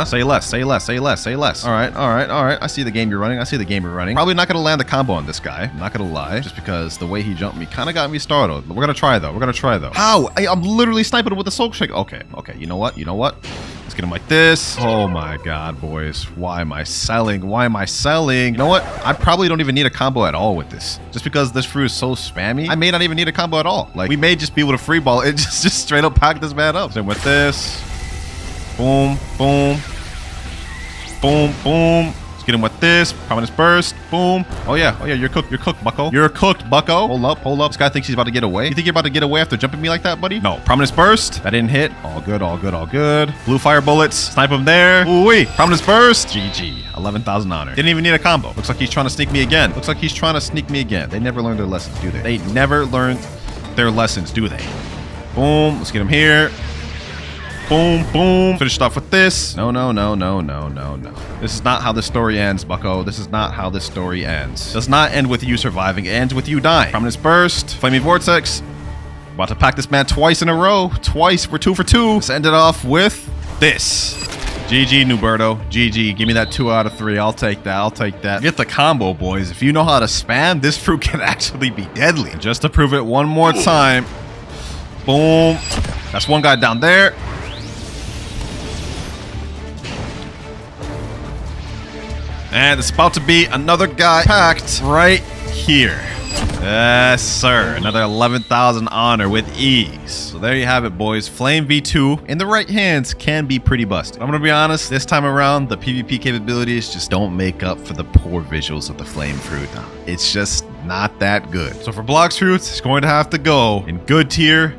Say less. All right. I see the game you're running. Probably not gonna land the combo on this guy. I'm not gonna lie, just because the way he jumped me kind of got me startled. But we're gonna try though. How? I'm literally sniping with a soul shake. Okay. You know what? Let's get him like this. Oh my God, boys. Why am I selling? You know what? I probably don't even need a combo at all with this. Just because this fruit is so spammy, I may not even need a combo at all. Like, we may just be able to free ball it, just straight up pack this man up. Same with this. Boom. Let's get him with this. Prominence Burst. Boom. Oh yeah, you're cooked, bucko. Hold up. This guy thinks he's about to get away. You think you're about to get away after jumping me like that, buddy? No. Prominence Burst. That didn't hit. All good. Blue Fire Bullets. Snipe him there. Ooh-wee. Prominence Burst. GG. 11,000 honor. Didn't even need a combo. Looks like he's trying to sneak me again. They never learned their lessons, do they? Boom. Let's get him here. Boom. Finished off with this. No. This is not how this story ends, bucko. Does not end with you surviving. It ends with you dying. Prominence Burst. Flaming Vortex. About to pack this man twice in a row. We're 2 for 2. Let's end it off with this. GG, Nuberto. GG. Give me that 2 out of 3. I'll take that. Get the combo, boys. If you know how to spam, this fruit can actually be deadly. Just to prove it one more time. Boom. That's one guy down there. And it's about to be another guy packed right here. Yes, sir. Another 11,000 honor with ease. So there you have it, boys. Flame V2 in the right hands can be pretty busted. I'm gonna be honest, this time around, the PvP capabilities just don't make up for the poor visuals of the Flame Fruit. It's just not that good. So for Blox Fruits, it's going to have to go in good tier,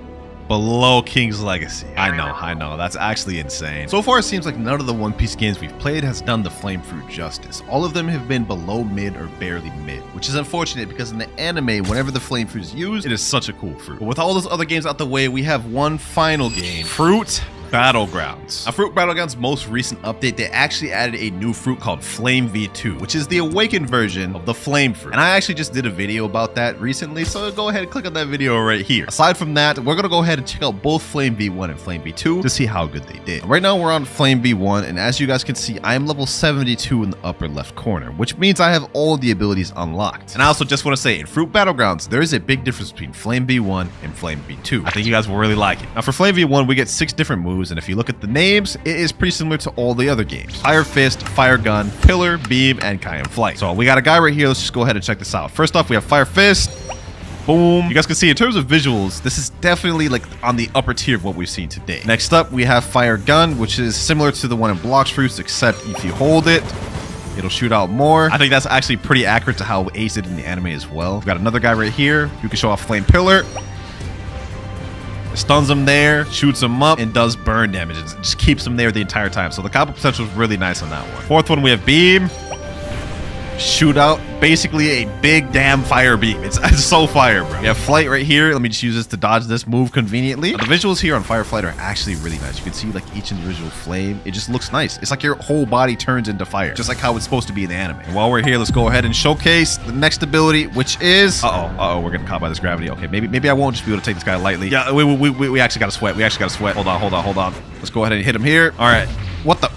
below King's Legacy. I know, that's actually insane. So far, it seems like none of the One Piece games we've played has done the Flame Fruit justice. All of them have been below mid or barely mid, which is unfortunate because in the anime, whenever the Flame Fruit is used, it is such a cool fruit. But with all those other games out the way, we have one final game, Fruit Battlegrounds. Now, Fruit Battlegrounds' most recent update, they actually added a new fruit called Flame V2, which is the awakened version of the flame fruit. And I actually just did a video about that recently, so go ahead and click on that video right here. Aside from that, we're gonna go ahead and check out both Flame V1 and Flame V2 to see how good they did. Right now, we're on Flame V1, and as you guys can see, I am level 72 in the upper left corner, which means I have all the abilities unlocked. And I also just want to say, in Fruit Battlegrounds, there is a big difference between Flame V1 and Flame V2. I think you guys will really like it. Now, for Flame V1, we get 6 different moves, and if you look at the names, it is pretty similar to all the other games. Fire Fist, Fire Gun, Pillar, Beam, and Kai and Flight. So we got a guy right here. Let's just go ahead and check this out. First off, we have Fire Fist. Boom. You guys can see in terms of visuals, this is definitely like on the upper tier of what we've seen today. Next up, we have Fire Gun, which is similar to the one in Blox Fruits, except if you hold it, it'll shoot out more. I think that's actually pretty accurate to how Ace did in the anime as well. We've got another guy right here who can show off Flame Pillar. Stuns him there, shoots him up, and does burn damage. It just keeps him there the entire time. So the combo potential is really nice on that one. Fourth one, we have Beam. Shootout, basically a big damn fire beam. It's so fire, bro. We have Flight right here. Let me just use this to dodge this move conveniently. Now, the visuals here on Fireflight are actually really nice. You can see like each individual flame. It just looks nice. It's like your whole body turns into fire, just like how it's supposed to be in the anime. And while we're here, let's go ahead and showcase the next ability, which is we're getting caught by this gravity. Okay, maybe I won't just be able to take this guy lightly. Yeah, we actually got to sweat. We actually got to sweat. Hold on. Let's go ahead and hit him here. All right. What the?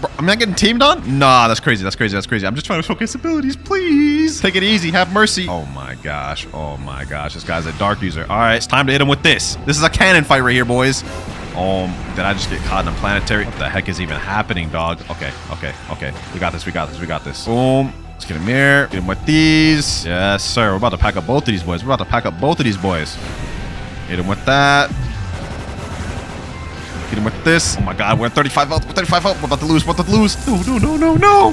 Bro, am I getting teamed on? Nah, that's crazy. I'm just trying to showcase abilities. Please take it easy. Have mercy. Oh my gosh. This guy's a dark user. All right, it's time to hit him with this. This is a cannon fight right here, boys. Did I just get caught in a planetary? What the heck is even happening, dog? Okay. We got this. Boom. Let's get him here. Get him with these. Yes, sir. We're about to pack up both of these boys. Hit him with that. Hit him with this. Oh my god, we're at 35 health. We're about to lose. No.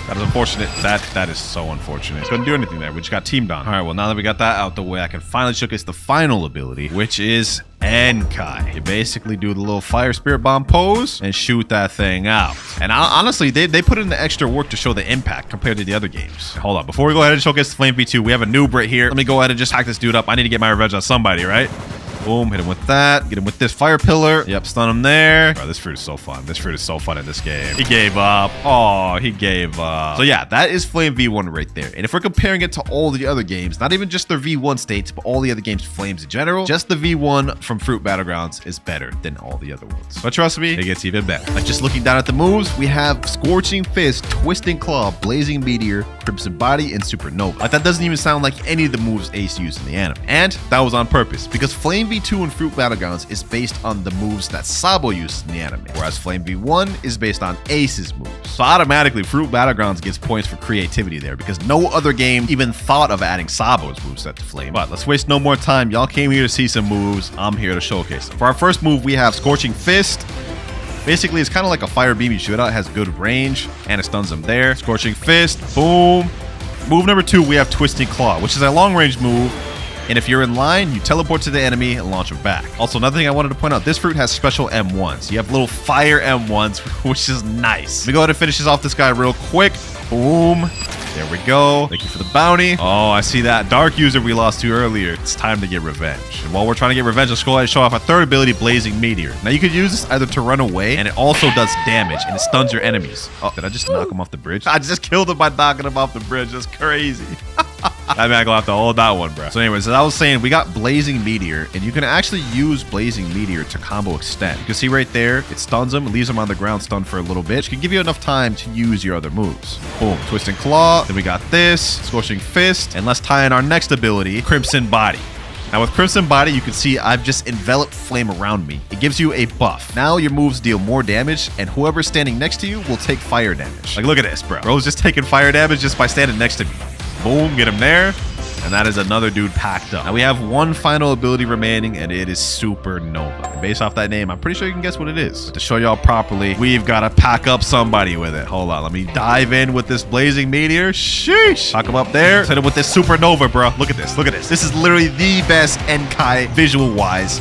That is unfortunate. That is so unfortunate. Couldn't do anything there. We just got teamed on. All right, well, now that we got that out the way, I can finally showcase the final ability, which is Enkai. You basically do the little fire spirit bomb pose and shoot that thing out. And honestly, they put in the extra work to show the impact compared to the other games. Hold on. Before we go ahead and showcase the Flame V2, we have a noob right here. Let me go ahead and just hack this dude up. I need to get my revenge on somebody, right? Boom, hit him with that. Get him with this fire pillar. Yep, stun him there. Bro, this fruit is so fun. In this game. He gave up. Oh, he gave up. So yeah, that is Flame V1 right there. And if we're comparing it to all the other games, not even just their V1 states, but all the other games' flames in general, just the V1 from Fruit Battlegrounds is better than all the other ones. But trust me, it gets even better. Like just looking down at the moves, we have Scorching Fist, Twisting Claw, Blazing Meteor, Crimson Body, and Supernova. Like that doesn't even sound like any of the moves Ace used in the anime. And that was on purpose, because Flame V2 and Fruit Battlegrounds is based on the moves that Sabo used in the anime, whereas Flame V1 is based on Ace's moves. So automatically, Fruit Battlegrounds gets points for creativity there, because no other game even thought of adding Sabo's moveset to Flame. But let's waste no more time. Y'all came here to see some moves. I'm here to showcase them. For our first move, we have Scorching Fist. Basically, it's kind of like a fire beam you shoot out. It has good range, and it stuns them there. Scorching Fist. Boom. Move number 2, we have Twisting Claw, which is a long-range move. And if you're in line, you teleport to the enemy and launch them back. Also, another thing I wanted to point out, this fruit has special M1s. You have little fire M1s, which is nice. Let me go ahead and finish off this guy real quick. Boom. There we go. Thank you for the bounty. Oh, I see that dark user we lost to earlier. It's time to get revenge. And while we're trying to get revenge, let's go ahead and show off our third ability, Blazing Meteor. Now, you could use this either to run away, and it also does damage, and it stuns your enemies. Oh, did I just knock him off the bridge? I just killed him by knocking him off the bridge. That's crazy. I mean, I'm gonna have to hold that one, bro. So anyways, as I was saying, we got Blazing Meteor, and you can actually use Blazing Meteor to combo extend. You can see right there, it stuns him, leaves him on the ground stunned for a little bit, which can give you enough time to use your other moves. Boom, Twisting Claw. Then we got this, Scorching Fist, and let's tie in our next ability, Crimson Body. Now with Crimson Body, you can see I've just enveloped flame around me. It gives you a buff. Now your moves deal more damage, and whoever's standing next to you will take fire damage. Like, look at this, bro. Bro's just taking fire damage just by standing next to me. Boom, get him there. And that is another dude packed up. Now we have one final ability remaining, and it is Supernova. And based off that name, I'm pretty sure you can guess what it is. But to show y'all properly, we've got to pack up somebody with it. Hold on, let me dive in with this Blazing Meteor. Sheesh. Pack him up there. Hit him with this Supernova, bro. Look at this. Look at this. This is literally the best Enkai visual-wise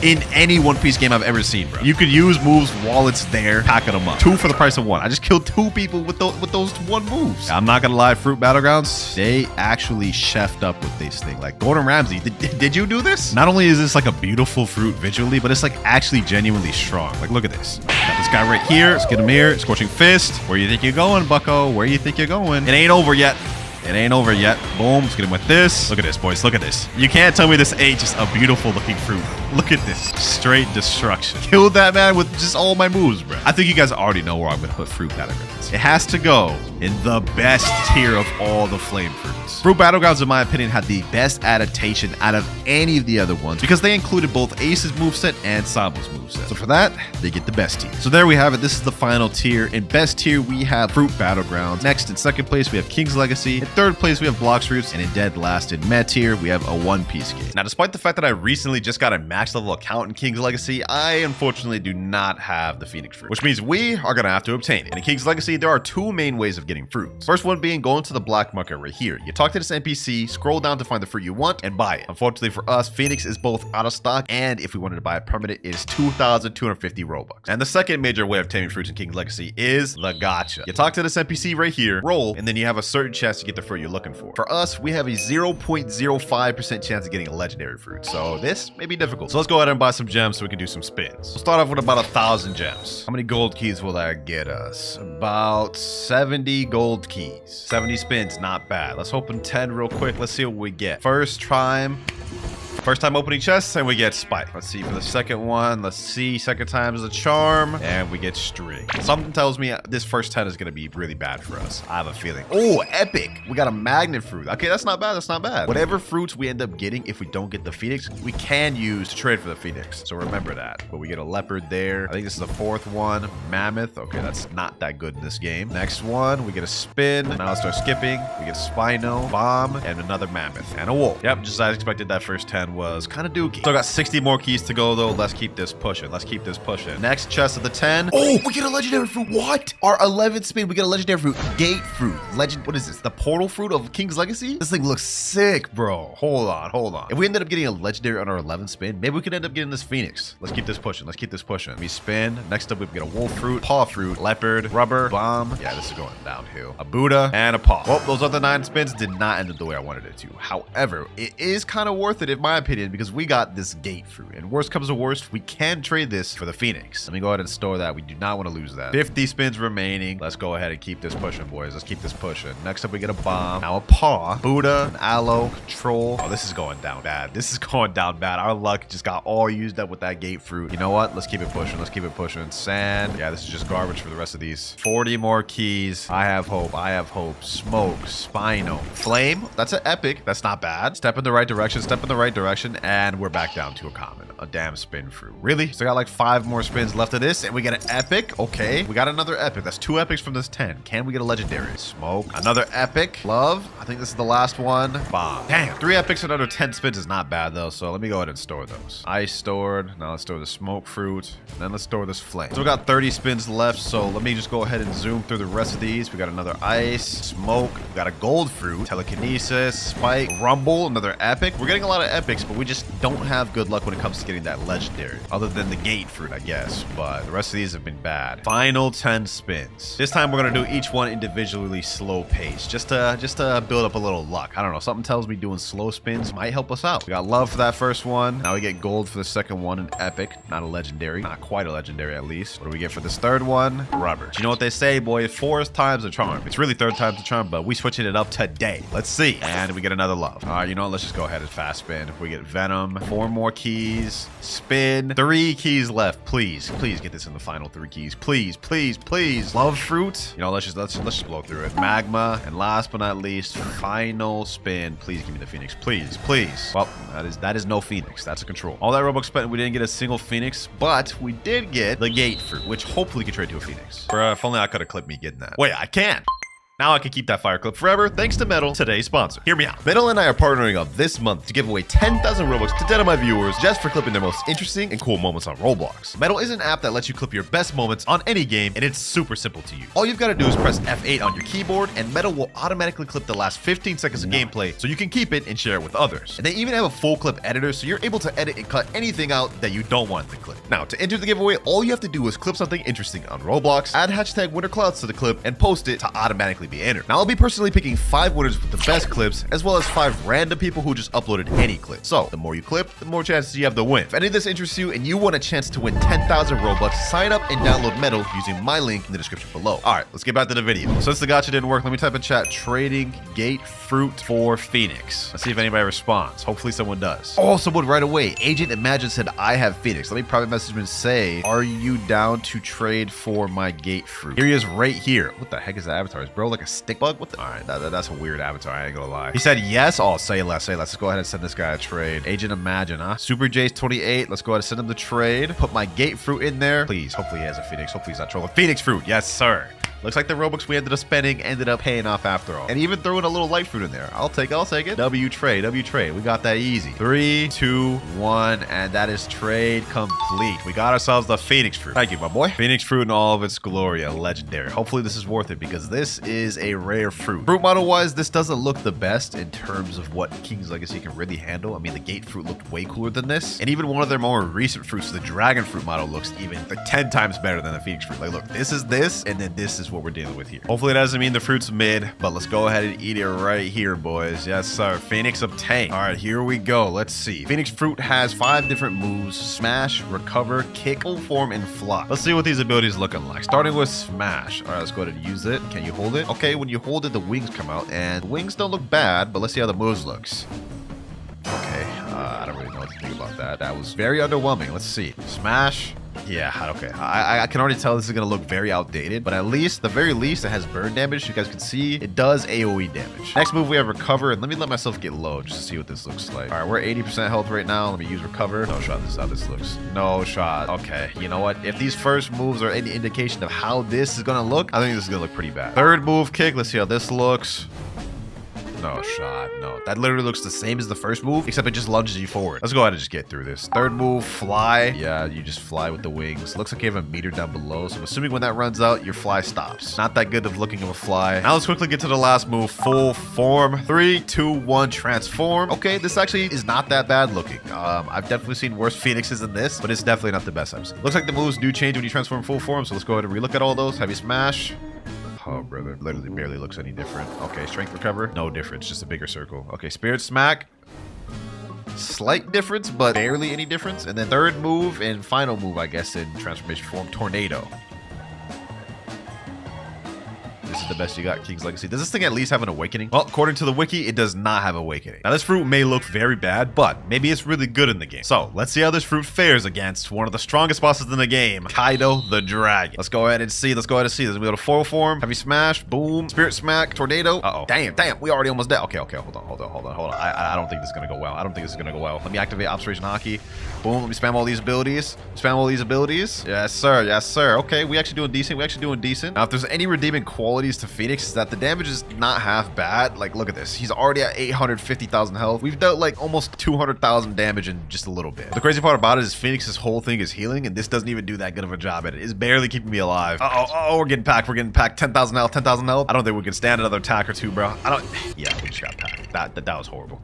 in any One Piece game I've ever seen, bro. You could use moves while it's there, packing them up. 2 for the price of 1. I just killed 2 people with those 1 moves. I'm not gonna lie, Fruit Battlegrounds, they actually chefed up with this thing. Like, Gordon Ramsay, did you do this? Not only is this like a beautiful fruit visually, but it's like actually genuinely strong. Like, look at this. Got this guy right here. Let's get him here. Scorching Fist. Where you think you're going, bucko? Where you think you're going? It ain't over yet. It ain't over yet. Boom. Let's get him with this. Look at this, boys. Look at this. You can't tell me this ain't just a beautiful looking fruit. Look at this. Straight destruction. Killed that man with just all my moves, bro. I think you guys already know where I'm going to put Fruit Battlegrounds. It has to go in the best tier of all the flame fruits. Fruit Battlegrounds, in my opinion, had the best adaptation out of any of the other ones because they included both Ace's moveset and Sambo's moveset. So for that, they get the best tier. So there we have it. This is the final tier. In best tier, we have Fruit Battlegrounds. Next, in second place, we have King's Legacy. In third place, we have Blox Fruits. And in dead last, in Met tier, we have a One Piece game. Now, despite the fact that I recently just got a max level account in King's Legacy, I unfortunately do not have the Phoenix Fruit, which means we are going to have to obtain it. And in King's Legacy, there are 2 main ways of getting fruits. First one being going to the black market right here. You talk to this NPC, scroll down to find the fruit you want, and buy it. Unfortunately for us, Phoenix is both out of stock, and if we wanted to buy it permanent, it is 2,250 Robux. And the second major way of taming fruits in King's Legacy is the gacha. You talk to this NPC right here, roll, and then you have a certain chance to get the fruit you're looking for. For us, we have a 0.05% chance of getting a legendary fruit, so this may be difficult. So let's go ahead and buy some gems so we can do some spins. We'll start off with about 1,000 gems. How many gold keys will that get us? About 70 gold keys. 70 spins, not bad. Let's open 10 real quick. Let's see what we get. First time opening chests, and we get Spike. Let's see for the second one. Let's see, second time is a charm, and we get String. Something tells me this first 10 is going to be really bad for us. I have a feeling. Oh, epic. We got a magnet fruit. Okay, that's not bad. That's not bad. Whatever fruits we end up getting, if we don't get the Phoenix, we can use to trade for the Phoenix. So remember that. But we get a leopard there. I think this is the 4th one. Mammoth. Okay, that's not that good in this game. Next one, we get a spin. Now let's start skipping. We get a Spino, bomb, and another mammoth, and a wolf. Yep, just as I expected, that first 10 was kind of dookie. Still got 60 more keys to go though. Let's keep this pushing. Let's keep this pushing. Next chest of the 10. Oh, we get a legendary fruit. What? Our 11th spin, we get a legendary fruit. Gate fruit. Legend. What is this? The portal fruit of King's Legacy? This thing looks sick, bro. Hold on. If we ended up getting a legendary on our 11th spin, maybe we could end up getting this Phoenix. Let's keep this pushing. Let's keep this pushing. We spin. Next up, we get a wolf fruit, paw fruit, leopard, rubber, bomb. Yeah, this is going downhill. A Buddha and a paw. Well, those other 9 spins did not end up the way I wanted it to. However, it is kind of worth it in my opinion because we got this gate fruit, and worst comes to worst, we can trade this for the Phoenix. Let me go ahead and store that. We do not want to lose that. 50 spins remaining. Let's go ahead and keep this pushing, boys. Let's keep this pushing. Next up, we get a bomb. Now a paw, Buddha, an aloe, control. Oh, this is going down bad. This is going down bad. Our luck just got all used up with that gate fruit. You know what? Let's keep it pushing. Let's keep it pushing. Sand. Yeah, this is just garbage for the rest of these. 40 more keys. I have hope. I have hope. Smoke, Spino, flame. That's an epic. That's not bad. Step in the right direction. Step in the right direction, and we're back down to a common. A damn spin fruit. Really? So I got like 5 more spins left of this, and we get an epic. Okay, we got another epic. That's 2 epics from this 10. Can we get a legendary? Smoke. Another epic. Love. I think this is the last one. Bomb. Damn. 3 epics in under 10 spins is not bad though. So let me go ahead and store those. Ice stored. Now let's store the smoke fruit. And then let's store this flame. So we got 30 spins left. So let me just go ahead and zoom through the rest of these. We got another ice, smoke. We got a gold fruit, telekinesis, spike, rumble. Another epic. We're getting a lot of epics, but we just don't have good luck when it comes to getting that legendary, other than the gate fruit, I guess. But the rest of these have been bad. Final 10 spins. This time we're gonna do each one individually, slow pace, just to build up a little luck. I don't know. Something tells me doing slow spins might help us out. We got love for that first one. Now we get gold for the second one, an epic, not a legendary, not quite a legendary at least. What do we get for this third one? Rubber. Do you know what they say, boy? 4 times a charm. It's really 3rd time's a charm, but we switching it up today. Let's see. And we get another love. All right, you know what? Let's just go ahead and fast spin. If we get venom, 4 more keys. Spin. 3 keys left. Please get this in the final 3 keys. Please. Love fruit. You know, let's just blow through it. Magma, and last but not least, final spin. Please give me the Phoenix. Please. Well, that is no Phoenix. That's a control. All that Robux spent, we didn't get a single Phoenix, but we did get the gate fruit, which hopefully can trade to a Phoenix. Bruh, if only I could have clipped me getting that. Wait, I can't. Now I can keep that fire clip forever thanks to Metal, today's sponsor. Hear me out. Metal and I are partnering up this month to give away 10,000 Robux to 10 of my viewers just for clipping their most interesting and cool moments on Roblox. Metal is an app that lets you clip your best moments on any game, and it's super simple to use. All you've got to do is press F8 on your keyboard, and Metal will automatically clip the last 15 seconds of gameplay so you can keep it and share it with others. And they even have a full clip editor, so you're able to edit and cut anything out that you don't want to clip. Now, to enter the giveaway, all you have to do is clip something interesting on Roblox, add hashtag WinterKloudz to the clip, and post it to automatically be entered. Now, I'll be personally picking 5 winners with the best clips, as well as 5 random people who just uploaded any clip. So, the more you clip, the more chances you have to win. If any of this interests you and you want a chance to win 10,000 Robux, sign up and download Metal using my link in the description below. Alright, let's get back to the video. Since the gacha didn't work, let me type in chat, trading gate fruit for Phoenix. Let's see if anybody responds. Hopefully someone does. Oh, someone right away. Agent Imagine said, I have Phoenix. Let me private message him and say, are you down to trade for my gate fruit? Here he is right here. What the heck is that avatar? Is bro like a stick bug? What the? Alright, that's a weird avatar. I ain't gonna lie. He said yes. Oh, say less, say less. Let's go ahead and send this guy a trade. Agent Imagine, huh? Super Jace 28. Let's go ahead and send him the trade. Put my gate fruit in there. Please. Hopefully he has a Phoenix. Hopefully he's not trolling. Phoenix fruit. Yes, sir. Looks like the Robux we ended up spending ended up paying off after all. And even throwing a little light fruit in there. I'll take it. W trade. We got that easy. 3, 2, 1, and that is trade complete. We got ourselves the Phoenix fruit. Thank you, my boy. Phoenix fruit in all of its glory, a legendary. Hopefully this is worth it because this is a rare fruit. Fruit model wise, this doesn't look the best in terms of what King's Legacy can really handle. I mean, the gate fruit looked way cooler than this. And even one of their more recent fruits, the dragon fruit model, looks even like 10 times better than the Phoenix fruit. Like, look, this is this, and then this is what we're dealing with here. Hopefully it doesn't mean the fruit's mid, but let's go ahead and eat it right here, boys. Yes, sir. Phoenix obtained. All right, here we go. Let's see. Phoenix fruit has 5 different moves: smash, recover, kick, full form, and fly. Let's see what these abilities looking like. Starting with smash. All right, let's go ahead and use it. Can you hold it? Okay, when you hold it, the wings come out, and the wings don't look bad, but let's see how the moves looks. Okay, I don't really know what to think about that. That was very underwhelming. Let's see. Smash. Yeah, okay. I can already tell this is going to look very outdated, but at least, the very least, it has burn damage. You guys can see it does AoE damage. Next move, we have recover, and let me let myself get low just to see what this looks like. All right, we're 80% health right now. Let me use recover. No shot. This is how this looks. No shot. Okay, you know what? If these first moves are any indication of how this is going to look, I think this is going to look pretty bad. Third move, kick. Let's see how this looks. No shot. No. That literally looks the same as the first move, except it just lunges you forward. Let's go ahead and just get through this. Third move, fly. Yeah, you just fly with the wings. Looks like you have a meter down below, so I'm assuming when that runs out, your fly stops. Not that good of looking of a fly. Now let's quickly get to the last move, full form. 3, 2, 1, transform. Okay, this actually is not that bad looking. I've definitely seen worse Phoenixes than this, but it's definitely not the best I've seen. Looks like the moves do change when you transform full form, so let's go ahead and relook at all those. Heavy smash. Oh, brother. Literally barely looks any different. Okay, strength recover. No difference. Just a bigger circle. Okay, spirit smack. Slight difference, but barely any difference. And then third move and final move, I guess, in transformation form, tornado. This is the best you got, King's Legacy. Does this thing at least have an awakening? Well, according to the wiki, it does not have awakening. Now, this fruit may look very bad, but maybe it's really good in the game. So, let's see how this fruit fares against one of the strongest bosses in the game, Kaido the Dragon. Let's go ahead and see. Let's go ahead and see. There's gonna be a full form, heavy smash, boom, spirit smack, tornado. Uh-oh. Damn, we already almost dead. Okay, hold on. I don't think this is gonna go well. Let me activate Observation Hockey. Boom, let me spam all these abilities. Yes, sir. Okay, we actually doing decent. Now, if there's any redeeming qualities to Phoenix, is that the damage is not half bad. Like, look at this. He's already at 850,000 health. We've dealt like almost 200,000 damage in just a little bit. The crazy part about it is Phoenix's whole thing is healing, and this doesn't even do that good of a job at it. It's barely keeping me alive. We're getting packed. 10,000 health. I don't think we can stand another attack or two, bro. Yeah, we just got packed. That was horrible.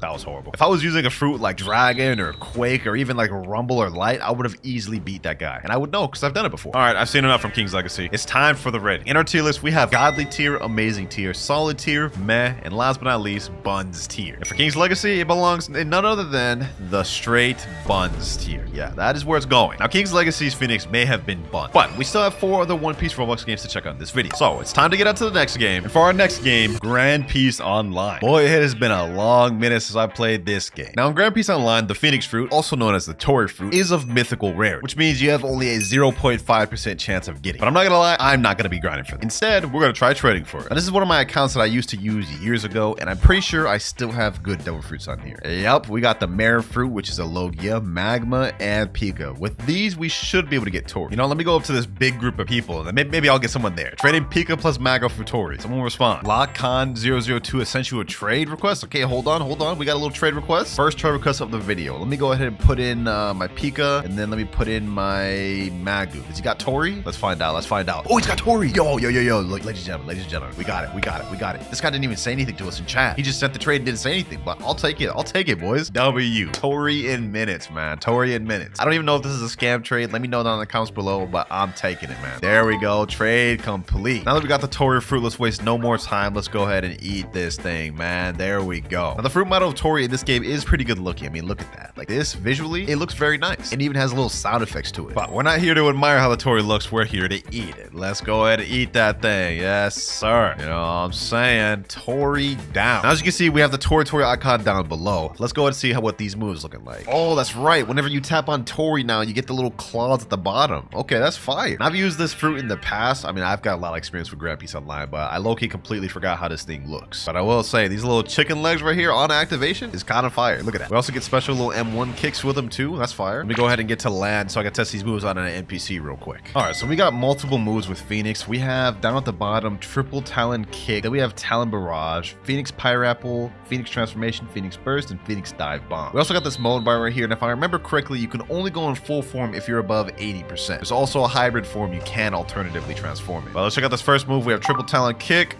If I was using a fruit like Dragon or Quake or even like Rumble or Light, I would have easily beat that guy. And I would know because I've done it before. All right, I've seen enough from King's Legacy. It's time for the rating. In our tier list, we have Godly tier, Amazing tier, Solid tier, Meh, and last but not least, Buns tier. And for King's Legacy, it belongs in none other than the straight Buns tier. Yeah, that is where it's going. Now, King's Legacy's Phoenix may have been Bun, but we still have 4 other One Piece Roblox games to check out in this video. So it's time to get on to the next game. And for our next game, Grand Peace Online. Boy, it has been a long minute since I played this game. Now, in Grand Peace Online, the Phoenix fruit, also known as the Tori fruit, is of mythical rarity, which means you have only a 0.5% chance of getting it. But I'm not gonna lie, I'm not gonna be grinding for it. Instead, we're gonna try trading fighting for it. Now, this is one of my accounts that I used to use years ago, and I'm pretty sure I still have good devil fruits on here. Yup, we got the mare fruit, which is a Logia, Magma, and Pika. With these, we should be able to get Tori. You know, let me go up to this big group of people, and maybe I'll get someone there. Trading Pika plus Magma for Tori. Someone will respond. LockCon002 sent you a trade request. Okay, hold on. We got a little trade request. First trade request of the video. Let me go ahead and put in my Pika, and then let me put in my Magu. Has he got Tori? Let's find out. Oh, he's got Tori. Yo. Look, ladies and gentlemen. We got it. This guy didn't even say anything to us in chat. He just sent the trade and didn't say anything, but I'll take it, boys. W. Tori in minutes, man. Tori in minutes. I don't even know if this is a scam trade. Let me know down in the comments below, but I'm taking it, man. There we go. Trade complete. Now that we got the Tori fruit, let's waste no more time. Let's go ahead and eat this thing, man. There we go. Now, the fruit model of Tori in this game is pretty good looking. I mean, look at that. Like this, visually, it looks very nice. It even has little sound effects to it. But we're not here to admire how the Tori looks. We're here to eat it. Let's go ahead and eat that thing. Yes, sir. You know what I'm saying? Tori down. Now, as you can see, we have the Tori icon down below. Let's go ahead and see what these moves looking like. Oh, that's right. Whenever you tap on Tori now, you get the little claws at the bottom. Okay, that's fire. Now, I've used this fruit in the past. I mean, I've got a lot of experience with Grand Peace Online, but I low-key completely forgot how this thing looks. But I will say, these little chicken legs right here on activation is kind of fire. Look at that. We also get special little M1 kicks with them too. That's fire. Let me go ahead and get to land so I can test these moves on an NPC real quick. All right, so we got multiple moves with Phoenix. We have down at the bottom, triple Talon kick. Then we have Talon Barrage, Phoenix Pineapple, Phoenix Transformation, Phoenix Burst, and Phoenix Dive Bomb. We also got this mode bar right here, and if I remember correctly, you can only go in full form if you're above 80%. There's also a hybrid form you can alternatively transform it. But let's check out this first move. We have triple Talon kick.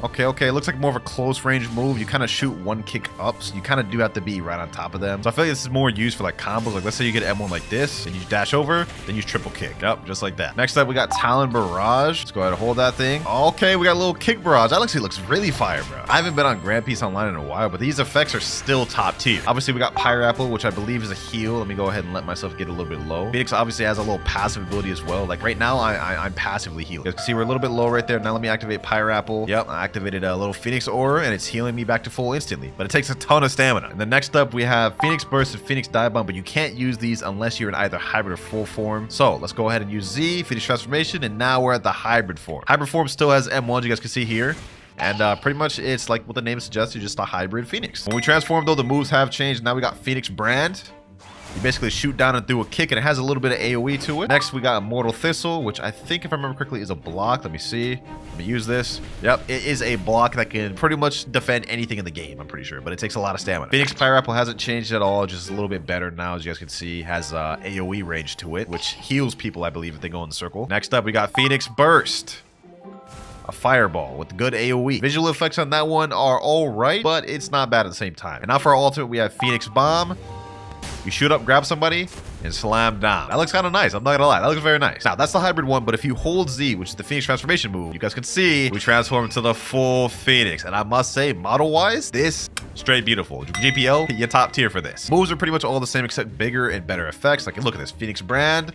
Okay. It looks like more of a close range move. You kind of shoot one kick up, so you kind of do have to be right on top of them. So I feel like this is more used for like combos. Like let's say you get M1 like this, and you dash over, then you triple kick. Yep, just like that. Next up, we got Talon Barrage. Let's go ahead and hold that thing. Okay, we got a little kick barrage. That actually looks really fire, bro. I haven't been on Grand Peace Online in a while, but these effects are still top tier. Obviously, we got Pineapple, which I believe is a heal. Let me go ahead and let myself get a little bit low. Phoenix obviously has a little passive ability as well. Like right now, I'm passively healing. You guys can see we're a little bit low right there. Now let me activate Pineapple. Yep, I activated a little Phoenix Aura, and it's healing me back to full instantly, but it takes a ton of stamina. And then next up, we have Phoenix Burst and Phoenix Dive Bomb, but you can't use these unless you're in either hybrid or full form. So let's go ahead and use Z, Phoenix Transformation, and now we're at the hybrid form. Hybrid form still has M1, you guys can see here. And pretty much it's like what the name suggests, you're just a hybrid Phoenix. When we transform though, the moves have changed. Now we got Phoenix Brand. You basically shoot down and through a kick, and it has a little bit of AoE to it. Next, we got Immortal Thistle, which I think, if I remember correctly, is a block. Let me see. Let me use this. Yep, it is a block that can pretty much defend anything in the game, I'm pretty sure, but it takes a lot of stamina. Phoenix Pineapple hasn't changed at all, just a little bit better now, as you guys can see. Has AoE range to it, which heals people, I believe, if they go in the circle. Next up, we got Phoenix Burst. A fireball with good AoE. Visual effects on that one are all right, but it's not bad at the same time. And now for our ultimate, we have Phoenix Bomb. You shoot up, grab somebody, and slam down. That looks kind of nice. I'm not gonna lie. That looks very nice. Now, that's the hybrid one, but if you hold Z, which is the Phoenix transformation move, you guys can see we transform into the full Phoenix. And I must say, model-wise, this straight beautiful. GPO, you're top tier for this. Moves are pretty much all the same, except bigger and better effects. Like, look at this. Phoenix Brand.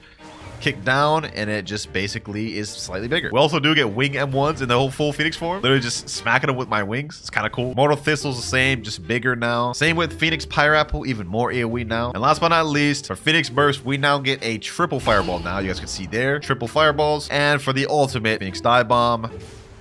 Kick down, and it just basically is slightly bigger. We also do get wing M1s in the whole full Phoenix form. Literally just smacking them with my wings. It's kind of cool. Mortal Thistle's the same, just bigger now. Same with Phoenix Pineapple, even more AoE now. And last but not least, for Phoenix Burst, we now get a triple fireball now. You guys can see there, triple fireballs. And for the ultimate, Phoenix Dive Bomb,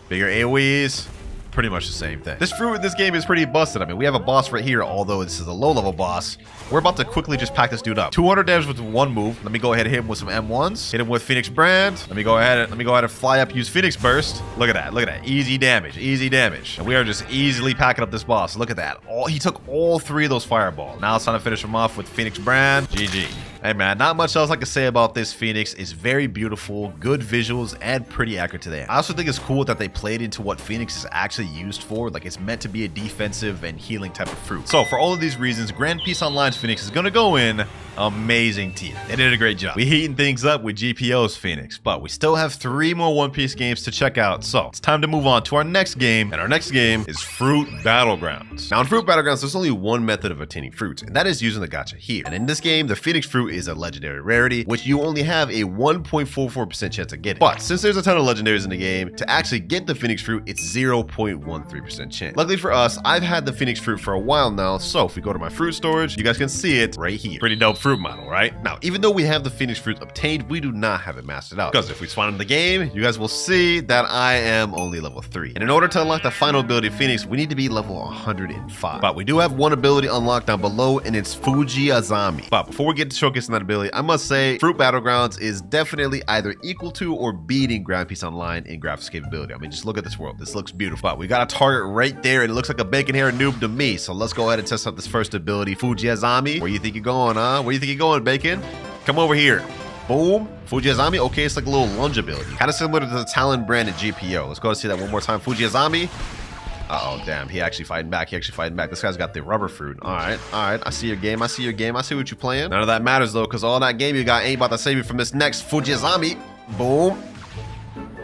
bigger AoEs. Pretty much the same thing. This fruit in this game is pretty busted. I mean, we have a boss right here, although this is a low-level boss. We're about to quickly just pack this dude up. 200 damage with one move. Let me go ahead and hit him with some M1s. Hit him with Phoenix Brand. Let me go ahead and fly up, use Phoenix Burst. Look at that. Look at that. Easy damage. Easy damage. And we are just easily packing up this boss. Look at that. He took all three of those fireballs. Now it's time to finish him off with Phoenix Brand. GG. Hey man, not much else I can say about this Phoenix. It's very beautiful, good visuals, and pretty accurate to the end. I also think it's cool that they played into what Phoenix is actually used for. Like, it's meant to be a defensive and healing type of fruit. So for all of these reasons, Grand Peace Online's Phoenix is gonna go in amazing tier. They did a great job. We heating things up with GPO's Phoenix, but we still have 3 more One Piece games to check out. So it's time to move on to our next game, and our next game is Fruit Battlegrounds. Now in Fruit Battlegrounds, there's only one method of obtaining fruits, and that is using the gacha here. And in this game, the Phoenix fruit is a legendary rarity, which you only have a 1.44% chance of getting. But since there's a ton of legendaries in the game, to actually get the Phoenix fruit, it's 0.13% chance. Luckily for us, I've had the Phoenix fruit for a while now, so if we go to my fruit storage, you guys can see it right here. Pretty dope fruit model, right? Now, even though we have the Phoenix fruit obtained, we do not have it mastered out. Because if we spawn in the game, you guys will see that I am only level 3. And in order to unlock the final ability of Phoenix, we need to be level 105. But we do have one ability unlocked down below, and it's Fujiazami. But before we get to showcasing that ability, I must say, Fruit Battlegrounds is definitely either equal to or beating Ground Peace Online in graphics capability. I mean, just look at this world. This looks beautiful. But we got a target right there, and it looks like a bacon hair noob to me. So let's go ahead and test out this first ability, Fujiazami. Where you think you're going, huh? Where you think you're going, Bacon? Come over here. Boom. Fujiazami. Okay, it's like a little lunge ability. Kind of similar to the Talon brand at GPO. Let's go and see that one more time. Fujiazami. Uh-oh, damn. He actually fighting back. This guy's got the rubber fruit. All right. I see your game. I see what you're playing. None of that matters, though, because all that game you got ain't about to save you from this next Fujiazami. Boom.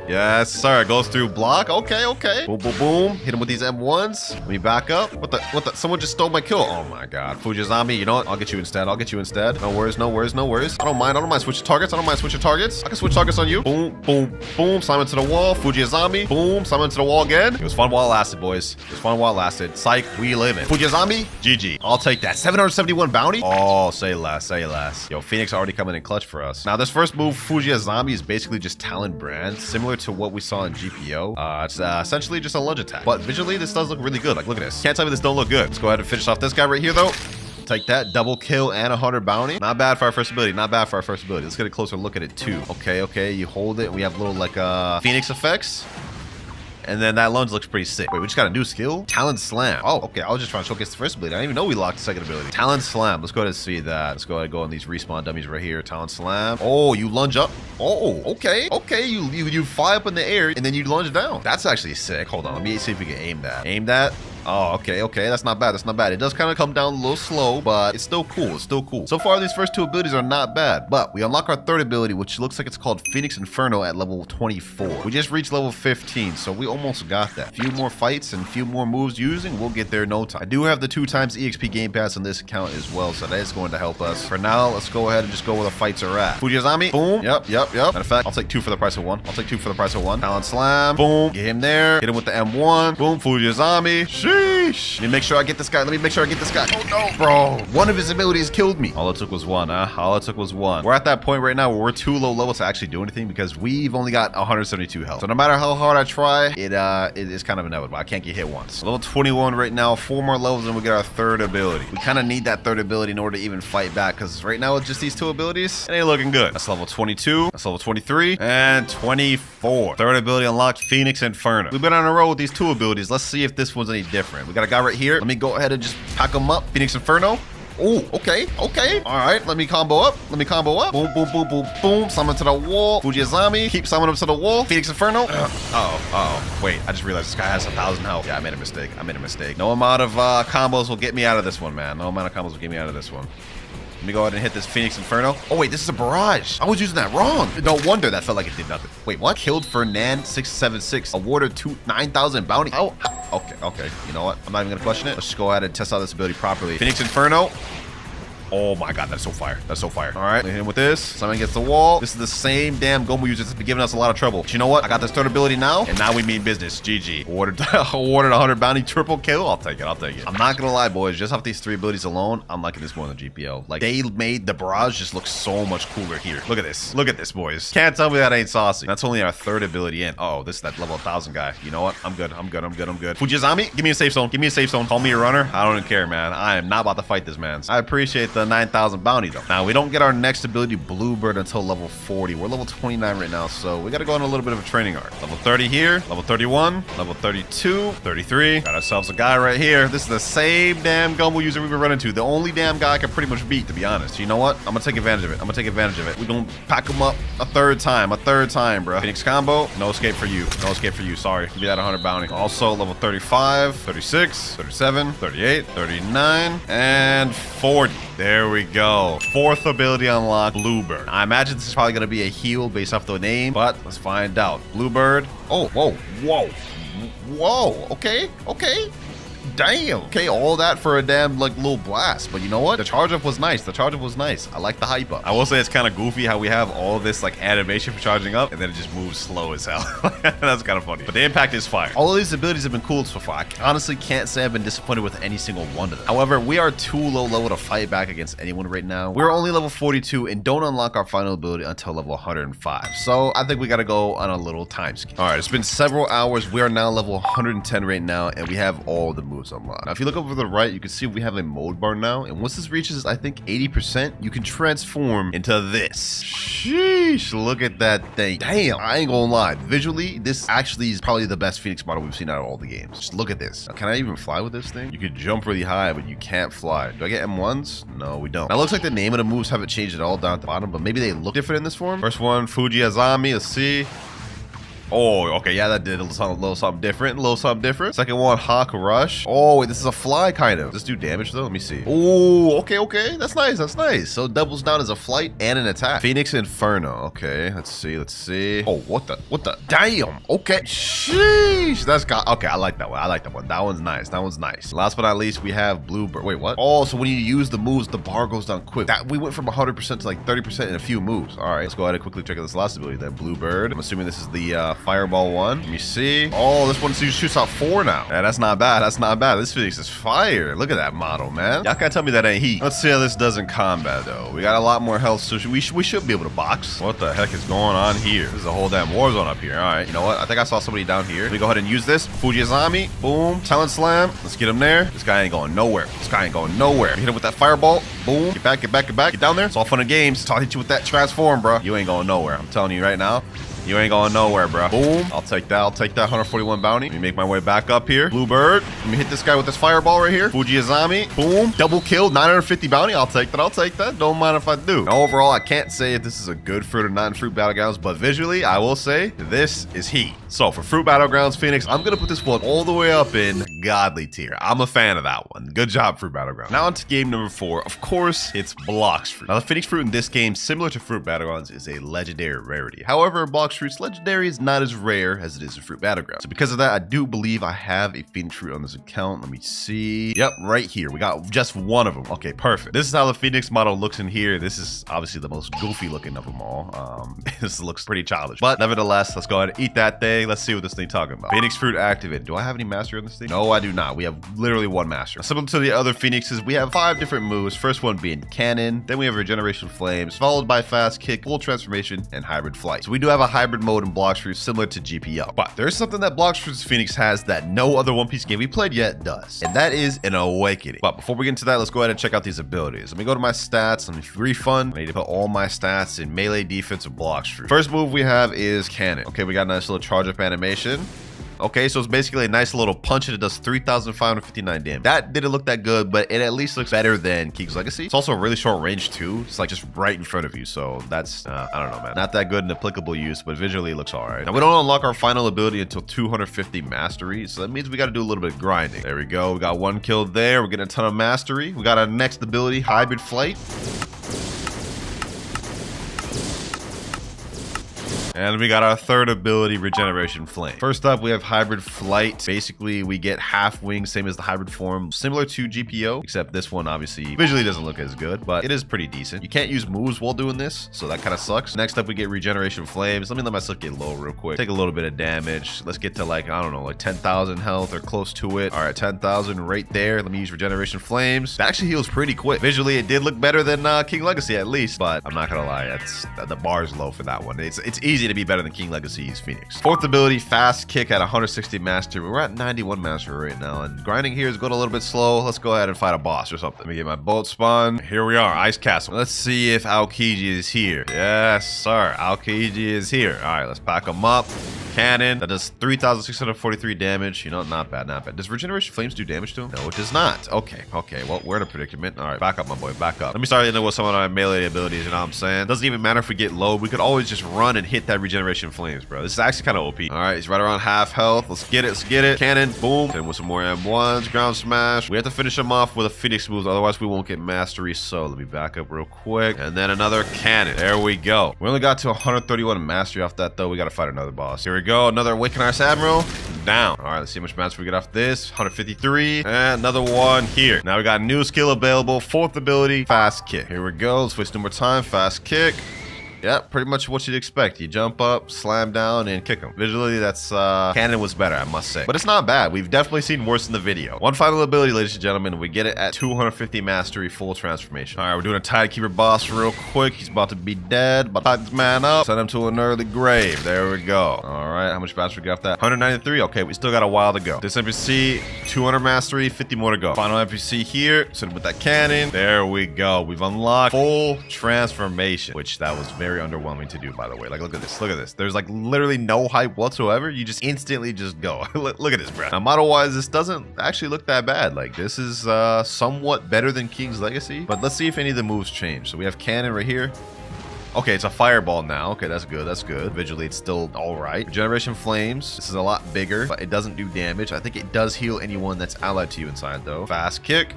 Yes, sir. Goes through block. Okay. Boom, boom, boom. Hit him with these M1s. Let me back up. What the? Someone just stole my kill. Oh, my God. Fujiazami, you know what? I'll get you instead. No worries. I don't mind switching targets. I can switch targets on you. Boom, boom, boom. Simon to the wall. Fujiazami. Boom. Simon to the wall again. It was fun while it lasted, boys. Psych, we live in. Fujiazami. GG. I'll take that. 771 bounty. Oh, say less. Yo, Phoenix already coming in clutch for us. Now, this first move, Fujiazami, is basically just Talon brand, similar to what we saw in GPO. It's essentially just a lunge attack. But visually, this does look really good. Like, look at this. Can't tell me this don't look good. Let's go ahead and finish off this guy right here, though. Take that. Double kill and 100 bounty. Not bad for our first ability. Let's get a closer look at it, too. Okay. You hold it. We have little, like, Phoenix effects. And then that lunge looks pretty sick. Wait, we just got a new skill? Talon Slam. Oh, okay. I was just trying to showcase the first ability. I didn't even know we locked the second ability. Talon Slam. Let's go ahead and see that. Let's go ahead and go on these respawn dummies right here. Talon Slam. Oh, you lunge up. Oh, okay. You fly up in the air and then you lunge down. That's actually sick. Hold on. Let me see if we can aim that. Oh, okay. That's not bad. It does kind of come down a little slow, but it's still cool. So far, these first two abilities are not bad, but we unlock our third ability, which looks like it's called Phoenix Inferno at level 24. We just reached level 15, so we almost got that. A few more fights and a few more moves using, we'll get there in no time. I do have the 2x EXP Game Pass on this account as well, so that is going to help us. For now, let's go ahead and just go where the fights are at. Fujiazami. Boom. Yep. Matter of fact, I'll take 2 for the price of 1. Talon Slam. Boom. Get him there. Hit him with the M1. Boom. Fujiazami. Sheesh. Let me make sure I get this guy. Oh, no. Bro. One of his abilities killed me. All it took was one, huh? We're at that point right now where we're too low level to actually do anything because we've only got 172 health. So no matter how hard I try, it is kind of inevitable. I can't get hit once. Level 21 right now. 4 more levels and we get our third ability. We kind of need that third ability in order to even fight back because right now it's just these 2 abilities. It ain't looking good. That's level 22. That's level 23. And 24. Third ability unlocked, Phoenix Inferno. We've been on a roll with these 2 abilities. Let's see if this one's any different. We got a guy right here. Let me go ahead and just pack him up. Phoenix Inferno. Oh, okay. All right, let me combo up. Boom, boom, boom, boom, boom. Summon to the wall. Fujiazami. Keep summoning up to the wall. Phoenix Inferno. Wait, I just realized this guy has 1,000 health. Yeah, I made a mistake. No amount of combos will get me out of this one, man. Let me go ahead and hit this Phoenix Inferno. Oh, wait, this is a barrage. I was using that wrong. No wonder that felt like it did nothing. Wait, what? Killed Fernand 676. Awarded 9,000 bounty. Oh, okay. You know what? I'm not even going to question it. Let's just go ahead and test out this ability properly. Phoenix Inferno. Oh my god, that's so fire. All right, hit him with this. Simon gets the wall. This is the same damn Gomu user that's been giving us a lot of trouble. But you know what? I got this third ability now, and now we mean business. GG. Awarded 100 bounty, triple kill. I'll take it. I'm not gonna lie, boys. Just off these 3 abilities alone, I'm liking this more than GPO. Like, they made the barrage just look so much cooler here. Look at this, boys. Can't tell me that ain't saucy. That's only our third ability in. Oh, this is that level 1,000 guy. You know what? I'm good. Fujiazami, give me a safe zone. Call me a runner. I don't even care, man. I am not about to fight this man. I appreciate the 9,000 bounty though. Now we don't get our next ability Bluebird until level 40. We're level 29 right now, so we got to go on a little bit of a training arc. Level 30 here, level 31, level 32, 33. Got ourselves a guy right here. This is the same damn Gumbo user we've been running to. The only damn guy I can pretty much beat, to be honest. You know what? I'm gonna take advantage of it. We're gonna pack him up a third time, bro. Phoenix combo, no escape for you. Sorry. Give me that 100 bounty. Also level 35, 36, 37, 38, 39, and 40. There we go. 4th ability unlocked, Bluebird. I imagine this is probably going to be a heal based off the name, but let's find out. Bluebird. Oh, whoa. Okay. Damn. Okay, all that for a damn like little blast. But you know what? The charge up was nice. The charge up was nice. I like the hype up. I will say it's kind of goofy how we have all this like animation for charging up and then it just moves slow as hell. That's kind of funny. But the impact is fire. All of these abilities have been cool so far. I honestly can't say I've been disappointed with any single one of them. However, we are too low level to fight back against anyone right now. We're only level 42 and don't unlock our final ability until level 105. So I think we got to go on a little time skip. All right, it's been several hours. We are now level 110 right now and we have all the moves unlocked. Now, if you look over to the right, you can see we have a mode bar now. And once this reaches, I think 80%, you can transform into this. Sheesh, look at that thing. Damn, I ain't gonna lie. Visually, this actually is probably the best Phoenix model we've seen out of all the games. Just look at this. Now, can I even fly with this thing? You could jump really high, but you can't fly. Do I get M1s? No, we don't. Now, it looks like the name of the moves haven't changed at all down at the bottom, but maybe they look different in this form. First one, Fuji Azami. Let's see. Oh, okay, yeah, that did a little something different. Second one, Hawk Rush. Oh, wait, this is a fly, kind of. Does this do damage, though? Let me see. Oh, okay. That's nice. So it doubles down as a flight and an attack. Phoenix Inferno. Okay, let's see. Oh, what the? Damn. Okay. Sheesh. Okay, I like that one. That one's nice. Last but not least, we have Bluebird. Wait, what? Oh, so when you use the moves, the bar goes down quick. We went from 100% to like 30% in a few moves. All right, let's go ahead and quickly check out this last ability then. Bluebird. I'm assuming this is the Fireball one. Let me see. Oh, this one shoots out 4 now. Yeah, that's not bad. This Phoenix is fire. Look at that model, man. Y'all can't tell me that ain't heat. Let's see how this does in combat, though. We got a lot more health, so we should be able to box. What the heck is going on here? This is a whole damn war zone up here. All right, you know what? I think I saw somebody down here. Let me go ahead and use this. Fuji Azami. Boom. Talon Slam. Let's get him there. This guy ain't going nowhere. Hit him with that Fireball. Boom. Get back. Get down there. It's all fun and games. Talk to you with that transform, bro. You ain't going nowhere. I'm telling you right now. You ain't going nowhere, bro. Boom. I'll take that. 141 bounty. Let me make my way back up here. Bluebird. Let me hit this guy with this fireball right here. Fuji Azami. Boom. Double kill. 950 bounty. I'll take that. Don't mind if I do. Now, overall, I can't say if this is a good fruit or not in Fruit Battlegrounds, but visually, I will say this is heat. So for Fruit Battlegrounds Phoenix, I'm going to put this one all the way up in godly tier. I'm a fan of that one. Good job, Fruit Battlegrounds. Now on to game number 4. Of course, it's Blox Fruit. Now, the Phoenix Fruit in this game, similar to Fruit Battlegrounds, is a legendary rarity. However, Blox Fruit's legendary is not as rare as it is in Fruit Battlegrounds. So because of that, I do believe I have a Phoenix Fruit on this account. Let me see. Yep, right here. We got just one of them. Okay, perfect. This is how the Phoenix model looks in here. This is obviously the most goofy looking of them all. This looks pretty childish. But nevertheless, let's go ahead and eat that thing. Let's see what this thing talking about. Phoenix Fruit activated. Do I have any mastery on this thing? No, I do not. We have literally one master. Similar to the other Phoenixes, we have 5 different moves. First one being Cannon. Then we have Regeneration Flames, followed by Fast Kick, Full Transformation, and Hybrid Flight. So we do have a hybrid mode in Blox Fruit similar to GPO. But there's something that Blox Fruit's Phoenix has that no other One Piece game we played yet does. And that is an Awakening. But before we get into that, let's go ahead and check out these abilities. Let me go to my stats. Let me refund. I need to put all my stats in melee defense of Blox Fruit. First move we have is Cannon. Okay, we got a nice little charge up animation. Okay, so it's basically a nice little punch and it does 3,559 damage. That didn't look that good, but it at least looks better than King's Legacy. It's also a really short range too. It's like just right in front of you. So that's, I don't know, man. Not that good in applicable use, but visually it looks all right. Now we don't unlock our final ability until 250 mastery. So that means we got to do a little bit of grinding. There we go. We got 1 kill there. We're getting a ton of mastery. We got our next ability, Hybrid Flight. And we got our third ability, Regeneration Flame. First up, we have Hybrid Flight. Basically, we get half wings, same as the hybrid form, similar to GPO, except this one obviously visually doesn't look as good, but it is pretty decent. You can't use moves while doing this, so that kind of sucks. Next up, we get Regeneration Flames. Let me let myself get low real quick. Take a little bit of damage. Let's get to like, I don't know, like 10,000 health or close to it. All right, 10,000 right there. Let me use Regeneration Flames. That actually heals pretty quick. Visually, it did look better than King Legacy at least, but I'm not gonna lie, the bar is low for that one. It's easy to be better than King Legacy's Phoenix. Fourth ability, Fast Kick at 160 mastery. We're at 91 mastery right now, and grinding here is going a little bit slow. Let's go ahead and fight a boss or something. Let me get my boat spawn. Here we are, Ice Castle. Let's see if Aokiji is here. Yes, sir. Aokiji is here. All right, let's pack him up. Cannon. That does 3,643 damage. You know, not bad, not bad. Does Regeneration Flames do damage to him? No, it does not. Okay. Well, we're in a predicament. All right, back up, my boy. Back up. Let me start with some of my melee abilities, you know what I'm saying? Doesn't even matter if we get low. We could always just run and hit that Regeneration Flames, bro. This is actually kind of OP. All right, he's right around half health. Let's get it. Cannon, boom. And with some more M1s, ground smash. We have to finish him off with a Phoenix move, otherwise we won't get mastery. So let me back up real quick. And then another cannon. There we go. We only got to 131 mastery off that, though. We got to fight another boss. Here we go. Another Awaken Ice Admiral. down. All right, let's see how much mastery we get off this. 153. And another one here. Now we got a new skill available. 4th ability, fast kick. Here we go. Let's waste no more time. Fast kick. Yeah, pretty much what you'd expect. You jump up, slam down, and kick him. Visually, that's canon was better, I must say. But it's not bad. We've definitely seen worse in the video. One final ability, ladies and gentlemen. We get it at 250 mastery, full transformation. All right, we're doing a Tidekeeper boss real quick. He's about to be dead, but tied this man up. Send him to an early grave. There we go. All right, how much mastery we got off that? 193. Okay, we still got a while to go. This NPC, 200 mastery, 50 more to go. Final NPC here. Send him with that cannon. There we go. We've unlocked full transformation, which that was very underwhelming to do, by the way. Like, look at this. Look at this. There's like literally no hype whatsoever. You just instantly just go. Look at this, bro. Now, model-wise, this doesn't actually look that bad. Like, this is somewhat better than King's Legacy. But let's see if any of the moves change. So we have cannon right here. Okay, it's a fireball now. Okay, that's good. That's good. Visually, it's still all right. Regeneration flames. This is a lot bigger, but it doesn't do damage. I think it does heal anyone that's allied to you inside, though. Fast kick.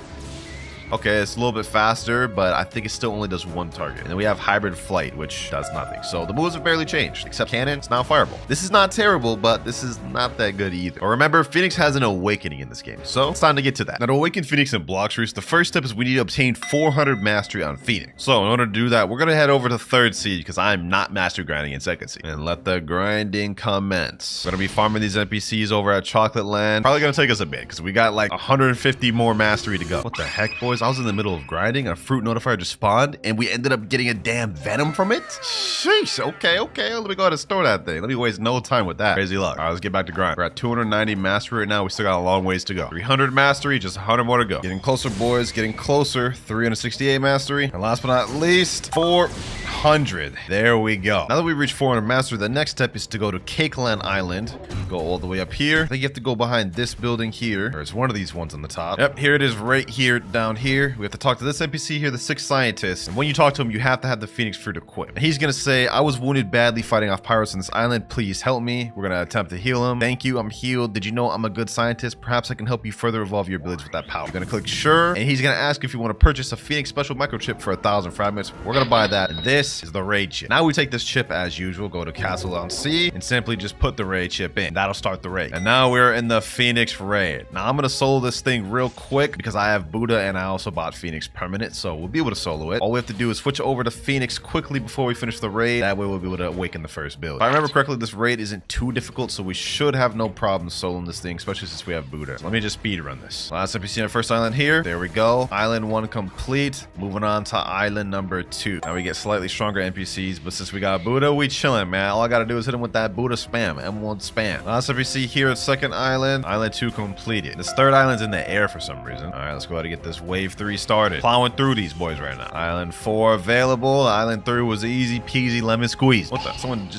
Okay, it's a little bit faster, but I think it still only does one target. And then we have hybrid flight, which does nothing. So the moves have barely changed, except cannon, it's now fireball. This is not terrible, but this is not that good either. But remember, Phoenix has an awakening in this game, so it's time to get to that. Now, to awaken Phoenix in Blox, the first step is we need to obtain 400 mastery on Phoenix. So in order to do that, we're gonna head over to 3rd Seed, because I'm not mastery grinding in 2nd Seed. And let the grinding commence. We're gonna be farming these NPCs over at Chocolate Land. Probably gonna take us a bit, because we got like 150 more mastery to go. What the heck, boys? I was in the middle of grinding, a fruit notifier just spawned, and we ended up getting a damn venom from it? Sheesh, okay. Let me go ahead and store that thing. Let me waste no time with that. Crazy luck. All right, let's get back to grind. We're at 290 mastery right now. We still got a long ways to go. 300 mastery, just 100 more to go. Getting closer, boys, getting closer. 368 mastery. And last but not least, 400. There we go. Now that we reached 400 mastery, the next step is to go to Cakeland Island. Go all the way up here. I think you have to go behind this building here, or it's one of these ones on the top. Yep, here it is right here, down here. We have to talk to this NPC here, the 6th scientist. And when you talk to him, you have to have the Phoenix fruit equipped. And he's gonna say, I was wounded badly fighting off pirates on this island. Please help me. We're gonna attempt to heal him. Thank you, I'm healed. Did you know I'm a good scientist? Perhaps I can help you further evolve your abilities with that power. You're gonna click sure, and he's gonna ask if you want to purchase a Phoenix special microchip for 1,000 fragments. We're gonna buy that, and this is the raid chip. Now we take this chip as usual, go to Castle on Sea, and simply just put the raid chip in. That'll start the raid. And now we're in the Phoenix raid. Now I'm gonna solo this thing real quick because I have Buddha and I also bought Phoenix permanent, so we'll be able to solo it. All we have to do is switch over to Phoenix quickly before we finish the raid. That way we'll be able to awaken the first build. If I remember correctly, this raid isn't too difficult, so we should have no problem soloing this thing, especially since we have Buddha. So let me just speed run this. Last NPC on the first island here. There we go. Island 1 complete. Moving on to island number 2. Now we get slightly stronger NPCs, but since we got Buddha, we chilling, man. All I gotta do is hit him with that Buddha spam. M1 spam. Last NPC here at 2nd island. Island 2 completed. This 3rd island's in the air for some reason. All right, let's go ahead and get this wave 3 started. Plowing through these boys right now. Island 4 available. Island 3 was easy peasy lemon squeeze. What the?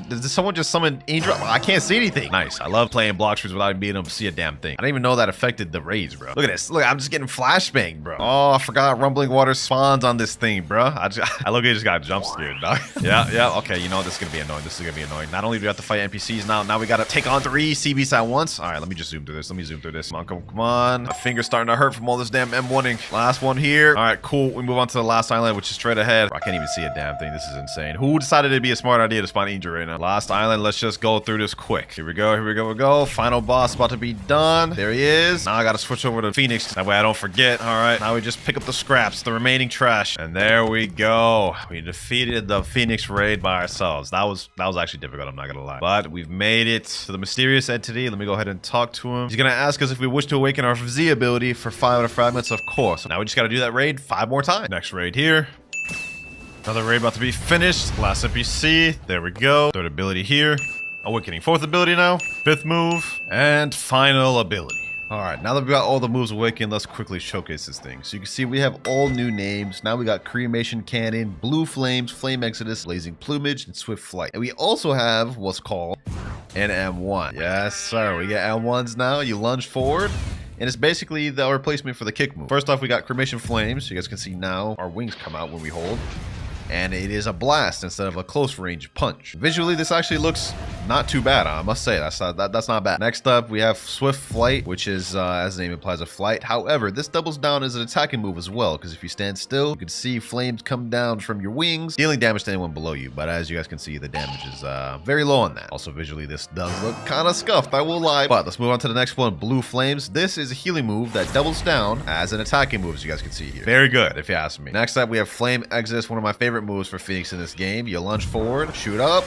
Did someone just summon Angel? I can't see anything. Nice. I love playing Blox without being able to see a damn thing. I didn't even know that affected the raids, bro. Look at this. Look, I'm just getting flashbang, bro. Oh, I forgot rumbling water spawns on this thing, bro. I look, just got jump scared, dog. Yeah. Okay, you know this is gonna be annoying. This is gonna be annoying. Not only do we have to fight NPCs now we gotta take on 3 CBs at once. All right, let me just zoom through this. Come on. My finger's starting to hurt from all this damn M1ing. Last one here. All right, cool. We move on to the last island, which is straight ahead. Bro, I can't even see a damn thing. This is insane. Who decided it'd be a smart idea to spawn Angel right now? Last island. Let's just go through this quick. Here we go. Final boss about to be done. There he is. Now I gotta switch over to Phoenix. That way I don't forget. All right. Now we just pick up the scraps, the remaining trash. And there we go. We defeated the Phoenix raid by ourselves. That was actually difficult, I'm not gonna lie. But we've made it to the mysterious entity. Let me go ahead and talk to him. He's gonna ask us if we wish to awaken our Z ability for 500 fragments, of course. Now we just gotta do that raid 5 more times. Next raid here. Another raid about to be finished. Last NPC. There we go. 3rd ability here. Awakening 4th ability now. 5th move. And final ability. Alright, now that we got all the moves awakened, let's quickly showcase this thing. So you can see we have all new names. Now we got Cremation Cannon, Blue Flames, Flame Exodus, Blazing Plumage, and Swift Flight. And we also have what's called an M1. Yes, sir. We get M1s now. You lunge forward. And it's basically the replacement for the kick move. First off, we got Cremation Flames. You guys can see now our wings come out when we hold. and it is a blast instead of a close range punch. Visually, this actually looks not too bad. I must say that's not bad. Next up, we have Swift Flight, which is as the name implies, a flight. However, this doubles down as an attacking move as well, because if you stand still, you can see flames come down from your wings, dealing damage to anyone below you. But as you guys can see, the damage is very low on that. Also, visually, this does look kind of scuffed, I will lie. But let's move on to the next one, Blue Flames. This is a healing move that doubles down as an attacking move, as you guys can see here. Very good, if you ask me. Next up, we have Flame Exodus, one of my favorite moves for Phoenix in this game. You lunge forward, shoot up,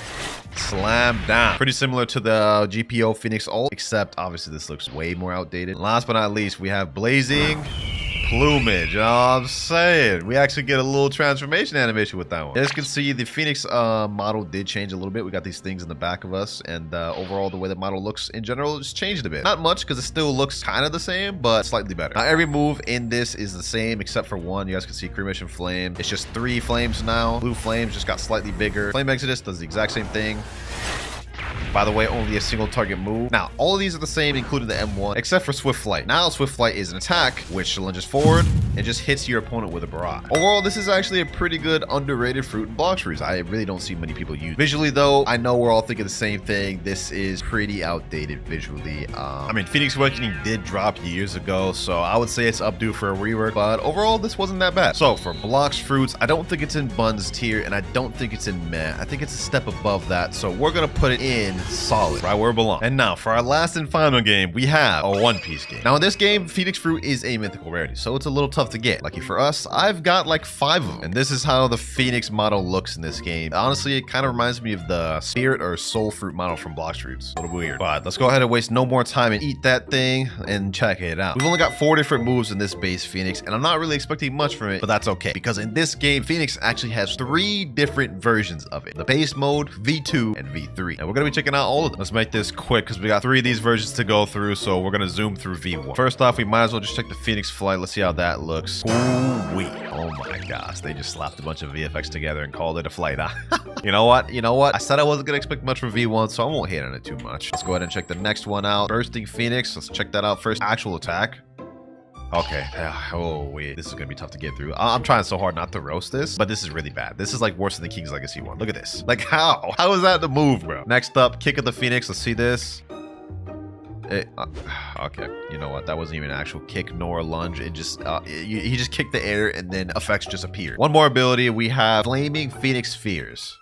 slam down. Pretty similar to the GPO Phoenix ult, except obviously this looks way more outdated. And last but not least, we have Blazing Plumage. You know what I'm saying? We actually get a little transformation animation with that one. As you can see, the Phoenix model did change a little bit. We got these things in the back of us, and overall, the way the model looks in general just changed a bit. Not much, because it still looks kind of the same, but slightly better. Now, every move in this is the same, except for one. You guys can see Cremation Flame. It's just 3 flames now. Blue Flames just got slightly bigger. Flame Exodus does the exact same thing. By the way, only a single target move. Now, all of these are the same, including the M1, except for Swift Flight. Now, Swift Flight is an attack, which lunges forward and just hits your opponent with a barrage. Overall, this is actually a pretty good underrated fruit and Blox freeze. I really don't see many people use. Visually, though, I know we're all thinking the same thing. This is pretty outdated visually. I mean, Phoenix Awakening did drop years ago, so I would say it's up due for a rework, but overall, this wasn't that bad. So, for Blox fruits, I don't think it's in Buns tier, and I don't think it's in Meh. I think it's a step above that, so we're gonna put it in solid, right where it belongs. And now for our last and final game, we have a One Piece game. Now in this game, Phoenix Fruit is a mythical rarity, so it's a little tough to get. Lucky for us, I've got like 5 of them. And this is how the Phoenix model looks in this game. Honestly, it kind of reminds me of the Spirit or Soul Fruit model from Blox Fruits. A little weird. But let's go ahead and waste no more time and eat that thing and check it out. We've only got 4 different moves in this base Phoenix, and I'm not really expecting much from it, but that's okay. Because in this game, Phoenix actually has 3 different versions of it. The base mode, V2, and V3. And we're going to be checking out all of them. Let's make this quick because we got 3 of these versions to go through, so we're going to zoom through V1. First off, we might as well just check the Phoenix Flight. Let's see how that looks. Ooh-wee. Oh my gosh, they just slapped a bunch of VFX together and called it a flight, huh? You know what? I said I wasn't going to expect much from V1, so I won't hate on it too much. Let's go ahead and check the next one out. Bursting Phoenix. Let's check that out first. Actual attack. Okay. Oh, wait. This is going to be tough to get through. I'm trying so hard not to roast this, but this is really bad. This is like worse than the King's Legacy one. Look at this. Like, how? How is that the move, bro? Next up, Kick of the Phoenix. Let's see this. Okay. You know what? That wasn't even an actual kick nor a lunge. It just, he just kicked the air and then effects just appeared. One more ability. We have Flaming Phoenix Spheres.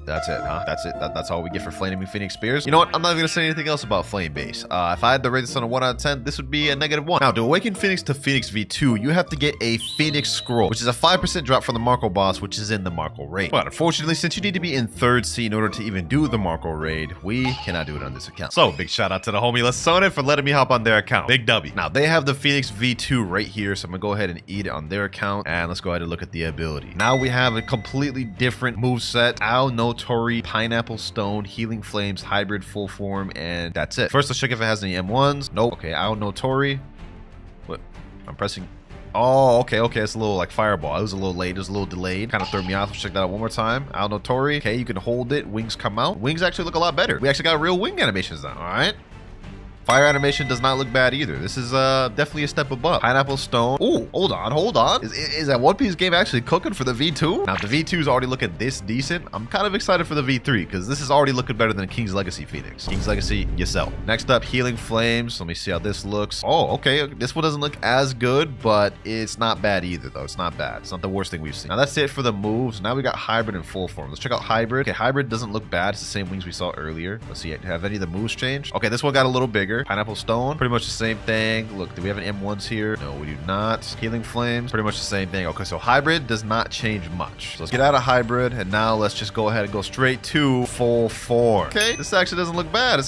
That's it, huh? That's it. That's all we get for Flaming Phoenix Spears. You know what? I'm not even gonna say anything else about Flame Base. If I had to rate this on a 1 out of 10, this would be a -1. Now, to awaken Phoenix to Phoenix V2, you have to get a Phoenix Scroll, which is a 5% drop from the Marco boss, which is in the Marco raid. But unfortunately, since you need to be in 3rd seat in order to even do the Marco raid, we cannot do it on this account. So, big shout out to the homie Let's Sone for letting me hop on their account. Big W. Now, they have the Phoenix V2 right here, so I'm gonna go ahead and eat it on their account, and let's go ahead and look at the ability. Now we have a completely different moveset. Ao no Tori, Pineapple Stone, Healing Flames, Hybrid, Full Form, and that's it. First, let's check if it has any M1s. Nope. Okay, Ao no Tori. What? I'm pressing. Oh, okay. It's a little like Fireball. It was a little late. It was a little delayed. Kind of threw me off. Let's check that out one more time. Ao no Tori. Okay, you can hold it. Wings come out. Wings actually look a lot better. We actually got real wing animations now. All right. Fire animation does not look bad either. This is definitely a step above. Pineapple Stone. Oh, hold on. Is that One Piece game actually cooking for the V2? Now, if the V2 is already looking this decent, I'm kind of excited for the V3 because this is already looking better than King's Legacy Phoenix. King's Legacy, yourself. Next up, Healing Flames. Let me see how this looks. Oh, okay. This one doesn't look as good, but it's not bad either, though. It's not bad. It's not the worst thing we've seen. Now, that's it for the moves. Now we got Hybrid and Full Form. Let's check out Hybrid. Okay, Hybrid doesn't look bad. It's the same wings we saw earlier. Let's see. Have any of the moves changed? Okay, this one got a little bigger. Pineapple Stone, pretty much the same thing. Look, do we have an M1s here? No, we do not. Healing Flames, pretty much the same thing. Okay, so Hybrid does not change much. So let's get out of Hybrid, and now let's just go ahead and go straight to Full Form. Okay, this actually doesn't look bad.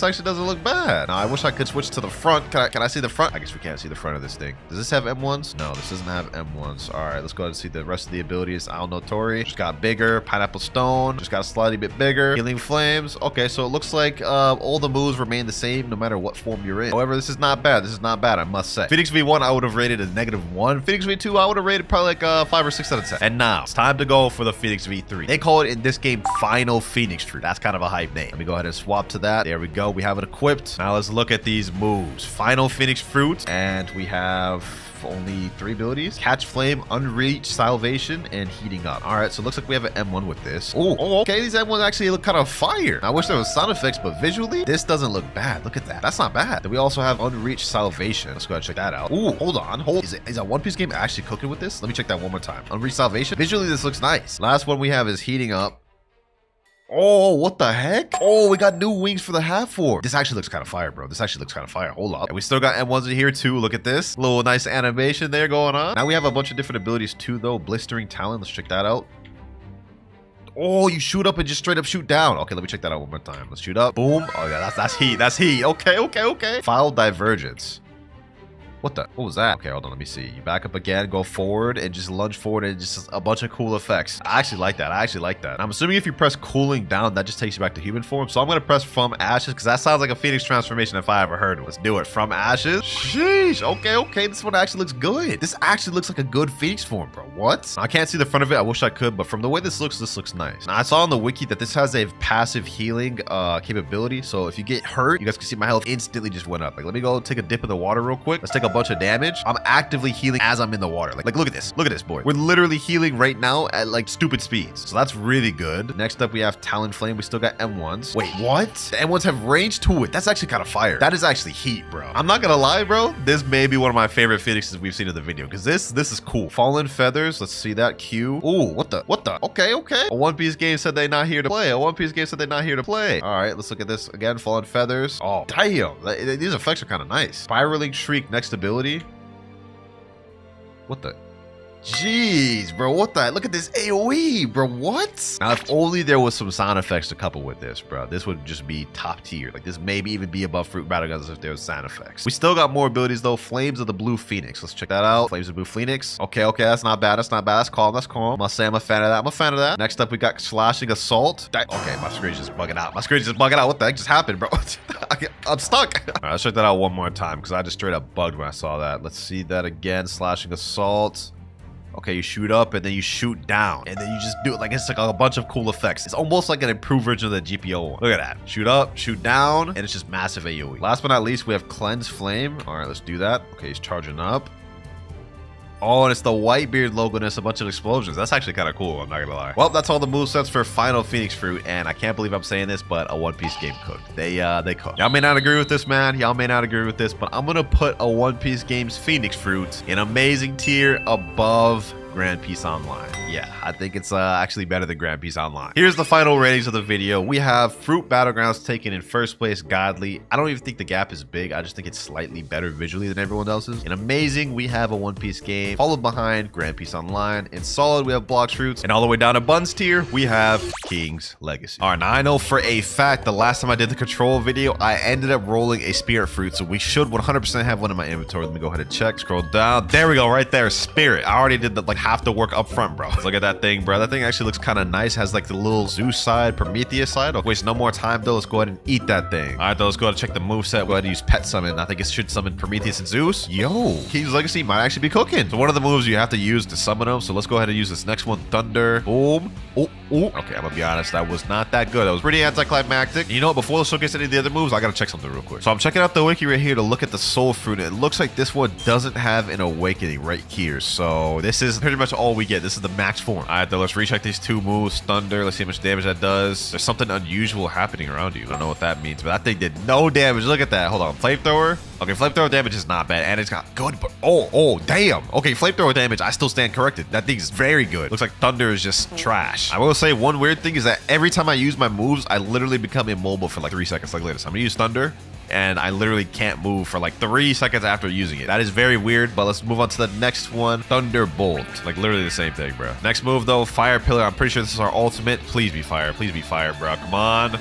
Now, I wish I could switch to the front. Can I see the front? I guess we can't see the front of this thing. Does this have M1s? No, this doesn't have M1s. All right, let's go ahead and see the rest of the abilities. Ao no Tori just got bigger. Pineapple Stone just got a slightly bit bigger. Healing Flames. Okay, so it looks like all the moves remain the same no matter what form you're in. However, this is not bad. I must say. Phoenix V1, I would have rated a -1. Phoenix V2, I would have rated probably like 5 or 6 out of 10. And now, it's time to go for the Phoenix V3. They call it in this game Final Phoenix Fruit. That's kind of a hype name. Let me go ahead and swap to that. There we go. We have it equipped. Now let's look at these moves. Final Phoenix Fruit. And we have only 3 abilities: Catch Flame, Unreach, Salvation, and Heating Up. All right, so it looks like we have an M1 with this. Oh, okay. These M1s actually look kind of fire. I wish there was sound effects, but visually, this doesn't look bad. Look at that. That's not bad. Then we also have Unreach, Salvation. Let's go ahead and check that out. Ooh, hold on. Is a One Piece game actually cooking with this? Let me check that one more time. Unreach, Salvation. Visually, this looks nice. Last one we have is Heating Up. Oh, what the heck? Oh, we got new wings for the half form. This actually looks kind of fire, bro. This actually looks kind of fire. Hold up. And we still got M1s in here too. Look at this. Little nice animation there going on. Now we have a bunch of different abilities too, though. Blistering Talon. Let's check that out. Oh, you shoot up and just straight up shoot down. Okay, let me check that out one more time. Let's shoot up. Boom. Oh, yeah, that's heat. That's heat. Okay. File Divergence. What was that? Okay, hold on. Let me see. You back up again, go forward, and just lunge forward, and just a bunch of cool effects. I actually like that. I'm assuming if you press cooling down, that just takes you back to human form. So I'm going to press From Ashes, because that sounds like a Phoenix transformation if I ever heard it. Let's do it. From Ashes. Sheesh. Okay. This one actually looks good. This actually looks like a good Phoenix form, bro. What? I can't see the front of it. I wish I could, but from the way this looks nice. Now, I saw on the wiki that this has a passive healing capability. So if you get hurt, you guys can see my health instantly just went up. Like, let me go take a dip in the water real quick. Let's take a bunch of damage. I'm actively healing as I'm in the water. Like look at this. Look at this, boy. We're literally healing right now at like stupid speeds. So that's really good. Next up, we have Talon Flame. We still got M1s. Wait, what? The M1s have range to it. That's actually kind of fire. That is actually heat, bro. I'm not gonna lie, bro. This may be one of my favorite Phoenixes we've seen in the video, because this is cool. Fallen Feathers. Let's see that. Q. Ooh, what the? Okay. A One Piece game said they're not here to play. All right, let's look at this again. Fallen Feathers. Oh, damn. These effects are kind of nice. Spiraling Shriek. Next ability. What the? Jeez, bro, what the? Look at this AoE, bro. What? Now, if only there was some sound effects to couple with this, bro. This would just be top tier. Like, this maybe even be above Fruit Battlegrounds if there was sound effects. We still got more abilities, though. Flames of the Blue Phoenix. Let's check that out. Flames of the Blue Phoenix. Okay, that's not bad. That's calm. I must say I'm a fan of that. Next up, we got Slashing Assault. Okay, my screen's just bugging out. What the heck just happened, bro? I'm stuck. All right, let's check that out one more time, because I just straight up bugged when I saw that. Let's see that again. Slashing Assault. Okay, you shoot up and then you shoot down, and then you just do it like it's like a bunch of cool effects. It's almost like an improved version of the GPO one. Look at that. Shoot up, shoot down, and it's just massive AoE. Last but not least, we have Cleanse Flame. All right, let's do that. Okay, he's charging up. Oh, and it's the Whitebeard logo and it's a bunch of explosions. That's actually kind of cool, I'm not gonna lie. Well, that's all the movesets for Final Phoenix Fruit, and I can't believe I'm saying this, but a One Piece game cooked. They cooked. Y'all may not agree with this, man. Y'all may not agree with this, but I'm gonna put a One Piece game's Phoenix Fruit in amazing tier above Grand Peace Online. Yeah, I think it's actually better than Grand Peace Online. Here's the final ratings of the video. We have Fruit Battlegrounds taken in first place, Godly. I don't even think the gap is big. I just think it's slightly better visually than everyone else's. In Amazing, we have a One Piece game. Followed behind Grand Peace Online. In Solid, we have Blox Fruits. And all the way down to Buns tier, we have King's Legacy. All right, now I know for a fact the last time I did the control video, I ended up rolling a Spirit Fruit. So we should 100% have one in my inventory. Let me go ahead and check. Scroll down. There we go, right there. Spirit. I already did the half the work up front, bro. Look at that thing, bro. That thing actually looks kind of nice. Has like the little Zeus side, Prometheus side. Okay, waste no more time though. Let's go ahead and eat that thing. All right, though, let's go ahead and check the moveset. Go ahead and use Pet Summon. I think it should summon Prometheus and Zeus. Yo, King's Legacy might actually be cooking. So one of the moves you have to use to summon them. So let's go ahead and use this next one. Thunder. Boom. Oh. Okay, I'm gonna be honest. That was not that good. That was pretty anticlimactic. You know what? Before I showcase any of the other moves, I gotta check something real quick. So I'm checking out the wiki right here to look at the Soul Fruit. It looks like this one doesn't have an awakening right here. So this is pretty much all we get. This is the max form. All right, though, let's recheck these two moves. Thunder. Let's see how much damage that does. There's something unusual happening around you. I don't know what that means, but that thing did no damage. Look at that. Hold on. Flamethrower. Okay, flamethrower damage is not bad, and it's got good, but oh, damn. Okay, flamethrower damage, I still stand corrected. That thing is very good. Looks like Thunder is just trash. I will say one weird thing is that every time I use my moves, I literally become immobile for like 3 seconds. Like this. I'm gonna use Thunder, and I literally can't move for like 3 seconds after using it. That is very weird, but let's move on to the next one. Thunderbolt. Like literally the same thing, bro. Next move though, Fire Pillar. I'm pretty sure this is our ultimate. Please be fire. Please be fire, bro. Come on.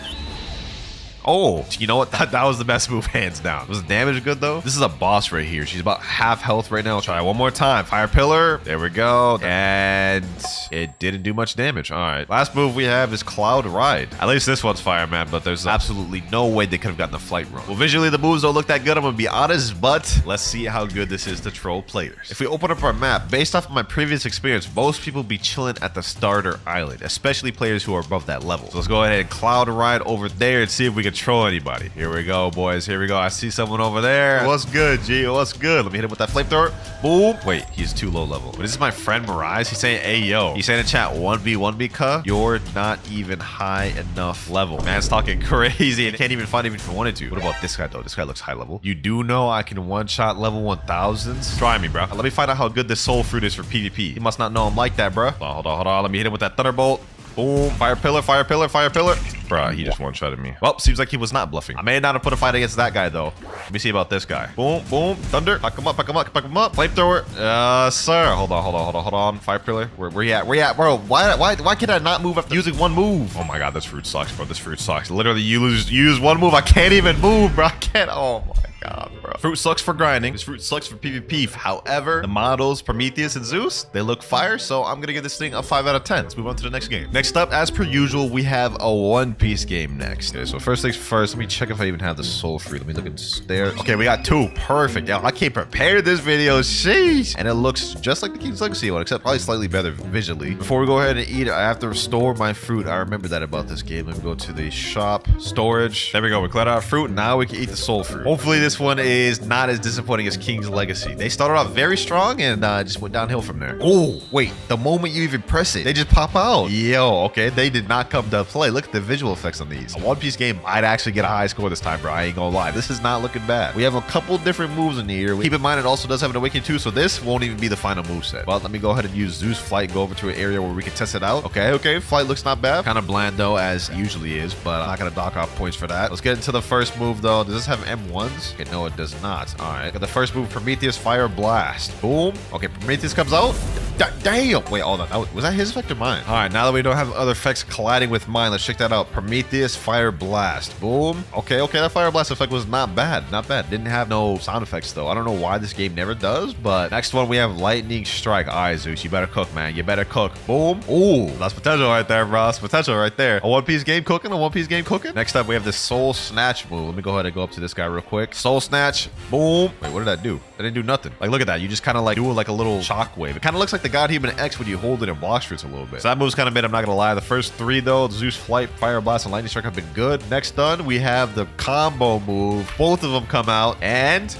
Oh, you know what? That was the best move, hands down. Was the damage good, though? This is a boss right here. She's about half health right now. I'll try one more time. Fire Pillar. There we go. And It didn't do much damage. All right. Last move we have is Cloud Ride. At least this one's fire, man, but there's absolutely no way they could have gotten the flight wrong. Well, visually, the moves don't look that good, I'm gonna be honest, but let's see how good this is to troll players. If we open up our map, based off of my previous experience, most people be chilling at the starter island, especially players who are above that level. So let's go ahead and Cloud Ride over there and see if we can troll anybody. Here we go, boys. Here we go. I see someone over there. What's good, G? What's good? Let me hit him with that flamethrower. Boom. Wait, he's too low level. But this is my friend Mirage. He's saying, hey, yo. He's saying in chat, 1v1 cuh. You're not even high enough level. Man's talking crazy and can't even find him if he wanted to. What about this guy, though? This guy looks high level. You do know I can one-shot level 1000s? Try me, bro. Let me find out how good this soul fruit is for PvP. He must not know I'm like that, bro. Hold on. Let me hit him with that thunderbolt. Boom. Fire pillar, fire pillar, fire pillar. Bruh, he just one-shotted me. Well, seems like he was not bluffing. I may not have put a fight against that guy, though. Let me see about this guy. Boom, boom. Thunder. Pack him up, pack him up, pack him up. Flamethrower. Sir. Hold on. Fire pillar. Where you at? Where you at, bro? Why can I not move after using one move? Oh my god, this fruit sucks, bro. This fruit sucks. Literally, you use one move. I can't even move, bro. I can't. Oh my god, bro. Fruit sucks for grinding. This fruit sucks for PvP. However, the models Prometheus and Zeus, they look fire, so I'm gonna give this thing a 5 out of 10. Let's move on to the next game. Next up, as per usual, we have a One Piece game next. Okay, so first things first, let me check if I even have the soul fruit. Let me look and stare. Okay, we got 2. Perfect. Yo, I can't prepare this video. Sheesh. And it looks just like the King's Legacy one, except probably slightly better visually. Before we go ahead and eat it, I have to restore my fruit. I remember that about this game. Let me go to the shop, storage. There we go. We cleared out fruit. Now we can eat the soul fruit. Hopefully this one is not as disappointing as King's Legacy. They started off very strong and just went downhill from there. Oh, wait. The moment you even press it, they just pop out. Yo, okay. They did not come to play. Look at the visual effects on these. A One Piece game might actually get a high score this time, bro. I ain't gonna lie. This is not looking bad. We have a couple different moves in here. Keep in mind, it also does have an awakening too, so this won't even be the final moveset. Well, let me go ahead and use Zeus Flight, go over to an area where we can test it out. Okay. Flight looks not bad. Kind of bland, though, as it usually is, but I'm not gonna dock off points for that. Let's get into the first move, though. Does this have M1s? Okay, no, it does not. All right. Got the first move, Prometheus Fire Blast. Boom. Okay, Prometheus comes out. Damn. Wait, hold on. Was that his effect or mine? All right, now that we don't have other effects colliding with mine, let's check that out. Prometheus Fire Blast. Boom. Okay. That Fire Blast effect was not bad. Didn't have no sound effects, though. I don't know why this game never does, but next one, we have Lightning Strike. All right, Zeus, you better cook, man. You better cook. Boom. Ooh, that's potential right there, bro. That's potential right there. A One Piece game cooking. Next up, we have the Soul Snatch move. Let me go ahead and go up to this guy real quick. Soul Snatch. Boom. Wait, what did that do? That didn't do nothing. Like, look at that. You just kind of like do like a little shockwave. It kind of looks like the God Human X when you hold it in Blox fruits a little bit. So that move's kind of mid, I'm not gonna lie. The first 3 though, Zeus Flight, Fire Blast, and Lightning Strike have been good. Next done, we have the combo move. Both of them come out, and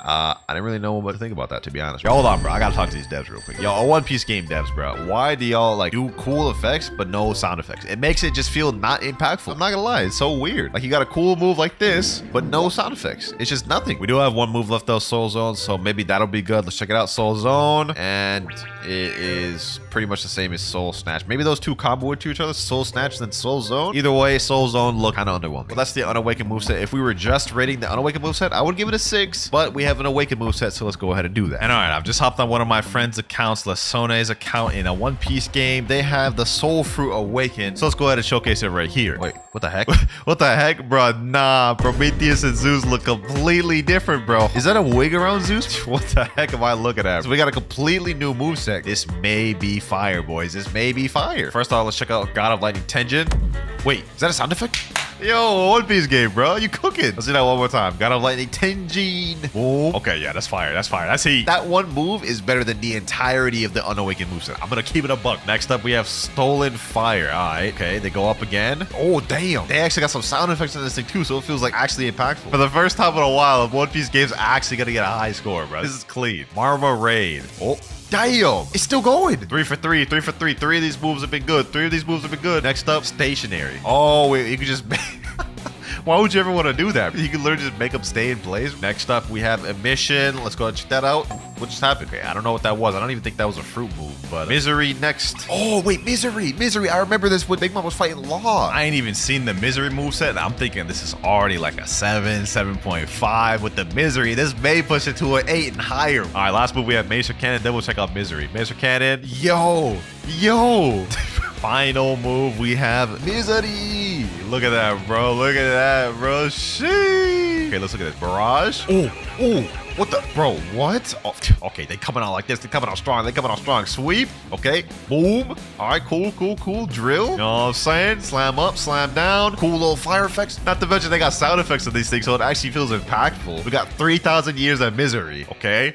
I didn't really know what to think about that, to be honest. Yo, hold on, bro. I gotta talk to these devs real quick. Yo, a One Piece game devs, bro. Why do y'all like do cool effects but no sound effects? It makes it just feel not impactful. I'm not gonna lie, it's so weird. Like, you got a cool move like this, but no sound effects. It's just nothing. We do have one move left though, Soul Zone, so maybe that'll be good. Let's check it out, Soul Zone, and it is pretty much the same as Soul Snatch. Maybe those two combo to each other, Soul Snatch then Soul Zone. Either way, Soul Zone look kind of underwhelming. Well, that's the Unawakened moveset. If we were just rating the Unawakened moveset, I would give it a 6, but we have an Awakened moveset, so let's go ahead and do that. And all right, I've just hopped on one of my friends' accounts, Lasone's account, in a One Piece game. They have the Soul Fruit Awakened, so let's go ahead and showcase it right here. Wait, what the heck? What the heck, bro? Nah, Prometheus and Zeus look completely different, bro. Is that a wig around Zeus? What the heck am I looking at? So we got a completely new moveset. This may be fire, boys. This may be fire. First off, let's check out God of Lightning Tenjin. Wait, is that a sound effect? Yo, One Piece game, bro. You cooking. Let's do that one more time. God of Lightning Tenjin. Boom. Okay, yeah, that's fire. That's fire. That's heat. That one move is better than the entirety of the Unawakened moveset. I'm going to keep it a buck. Next up, we have Stolen Fire. All right. Okay, they go up again. Oh, damn. They actually got some sound effects in this thing, too, so it feels like actually impactful. For the first time in a while, One Piece game's actually going to get a high score, bro. This is clean. Marva Raid. Oh. Damn, it's still going. 3 for 3, 3 for 3. 3 of these moves have been good. Next up, Stationary. Oh, wait, you could just... Why would you ever want to do that? You can literally just make them stay in place. Next up, we have Emission. Let's go ahead and check that out. What just happened? Okay, I don't know what that was. I don't even think that was a fruit move, but Misery next. Oh, wait, Misery. I remember this when Big Mom was fighting Law. I ain't even seen the Misery moveset. I'm thinking this is already like a 7, 7.5 with the Misery. This may push it to an 8 and higher. All right, last move, we have Macer Cannon. Then we'll check out Misery. Macer Cannon. Yo. Final move, we have Misery. Look at that, bro. Sheesh. Okay, let's look at this. Barrage. Oh. What the? Bro, what? Oh, okay, they coming out like this. They coming out strong. They coming out strong. Sweep. Okay. Boom. All right, cool. Drill. You know what I'm saying? Slam up, slam down. Cool little fire effects. Not to mention they got sound effects of these things, so it actually feels impactful. We got 3,000 years of misery. Okay.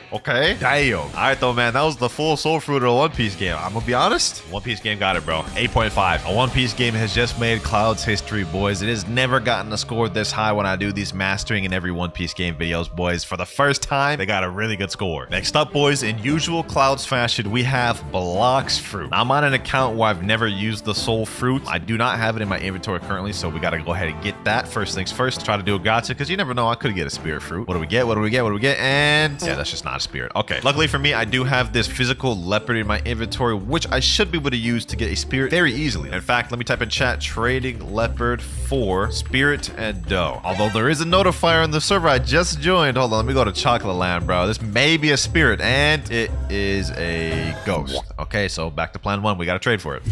Damn. All right, though, man. That was the full soul fruit of a One Piece game. I'm gonna be honest. One Piece game got it, bro. 8.5. A One Piece game has just made Cloud's history, boys. It has never gotten a score this high when I do these mastering in every One Piece game videos, boys. For the first time, they got a really good score. Next up, boys, in usual Cloud's fashion, we have Blox fruit. Now, I'm on an account where I've never used the soul fruit. I do not have it in my inventory currently, so we gotta go ahead and get that. First things first, let's try to do a gacha, because you never know, I could get a spirit fruit. What do we get? And yeah, that's just not a spirit. Okay, luckily for me, I do have this physical leopard in my inventory, which I should be able to use to get a spirit very easily. In fact, let me type in chat, trading leopard for spirit and dough. Although there is a notifier in the server I just joined. Hold on, let me go to Chocolate Land, bro. This may be a spirit, and it is a ghost. Okay, so back to plan one. We gotta trade for it.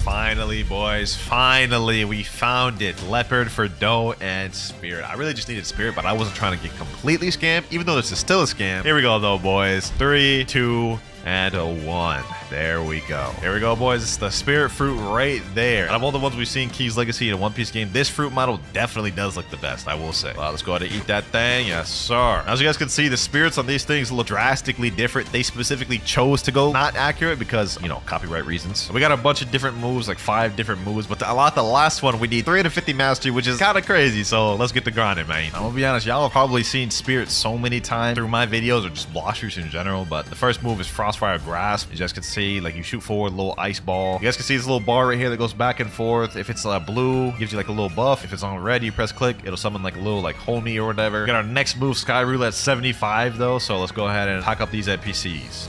Finally, boys. Finally, we found it. Leopard for dough and spirit. I really just needed spirit, but I wasn't trying to get completely scammed, even though this is still a scam. Here we go, though, boys. 3, 2, and a 1. There we go. Here we go, boys. It's the spirit fruit right there. Out of all the ones we've seen Key's Legacy in a One Piece game, this fruit model definitely does look the best, I will say. Well, let's go ahead and eat that thing. Yes, sir. As you guys can see, the spirits on these things look drastically different. They specifically chose to go not accurate because, you know, copyright reasons. We got a bunch of different moves, like 5 different moves, but the last one, we need 350 mastery, which is kind of crazy. So let's get the grinding, man. I'm gonna be honest, y'all have probably seen spirits so many times through my videos or just Blox fruits in general, but the first move is Frostfire Grasp. You guys can see, like, you shoot forward, a little ice ball. You guys can see this little bar right here that goes back and forth. If it's blue, gives you like a little buff. If it's on red, you press click, it'll summon like a little like homie or whatever. We got our next move, Sky Roulette 75 though, so let's go ahead and hack up these NPCs.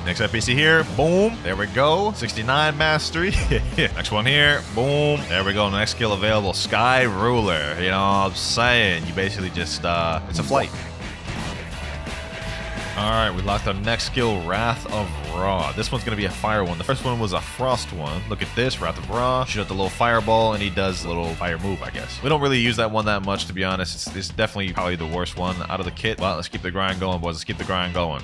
Next NPC here, boom, there we go, 69 mastery. Next one here, boom, there we go. Next skill available, Sky Ruler. You know what I'm saying? You basically just it's a flight. All right, we locked our next skill, Wrath of Ra. This one's going to be a fire one. The first one was a frost one. Look at this, Wrath of Ra. Shoot out the little fireball, and he does a little fire move, I guess. We don't really use that one that much, to be honest. It's definitely probably the worst one out of the kit. Well, let's keep the grind going, boys. Let's keep the grind going.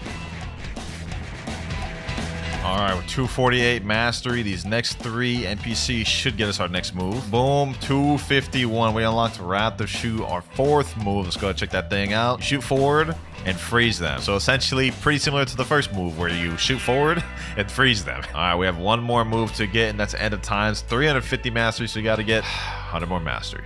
All right, with 248 mastery, these next 3 NPCs should get us our next move. Boom, 251. We unlocked Wrath of Shoot, our 4th move. Let's go ahead and check that thing out. Shoot forward and freeze them. So essentially pretty similar to the first move where you shoot forward and freeze them. All right, we have one more move to get, and that's End of Times. 350 mastery, so you got to get 100 more mastery.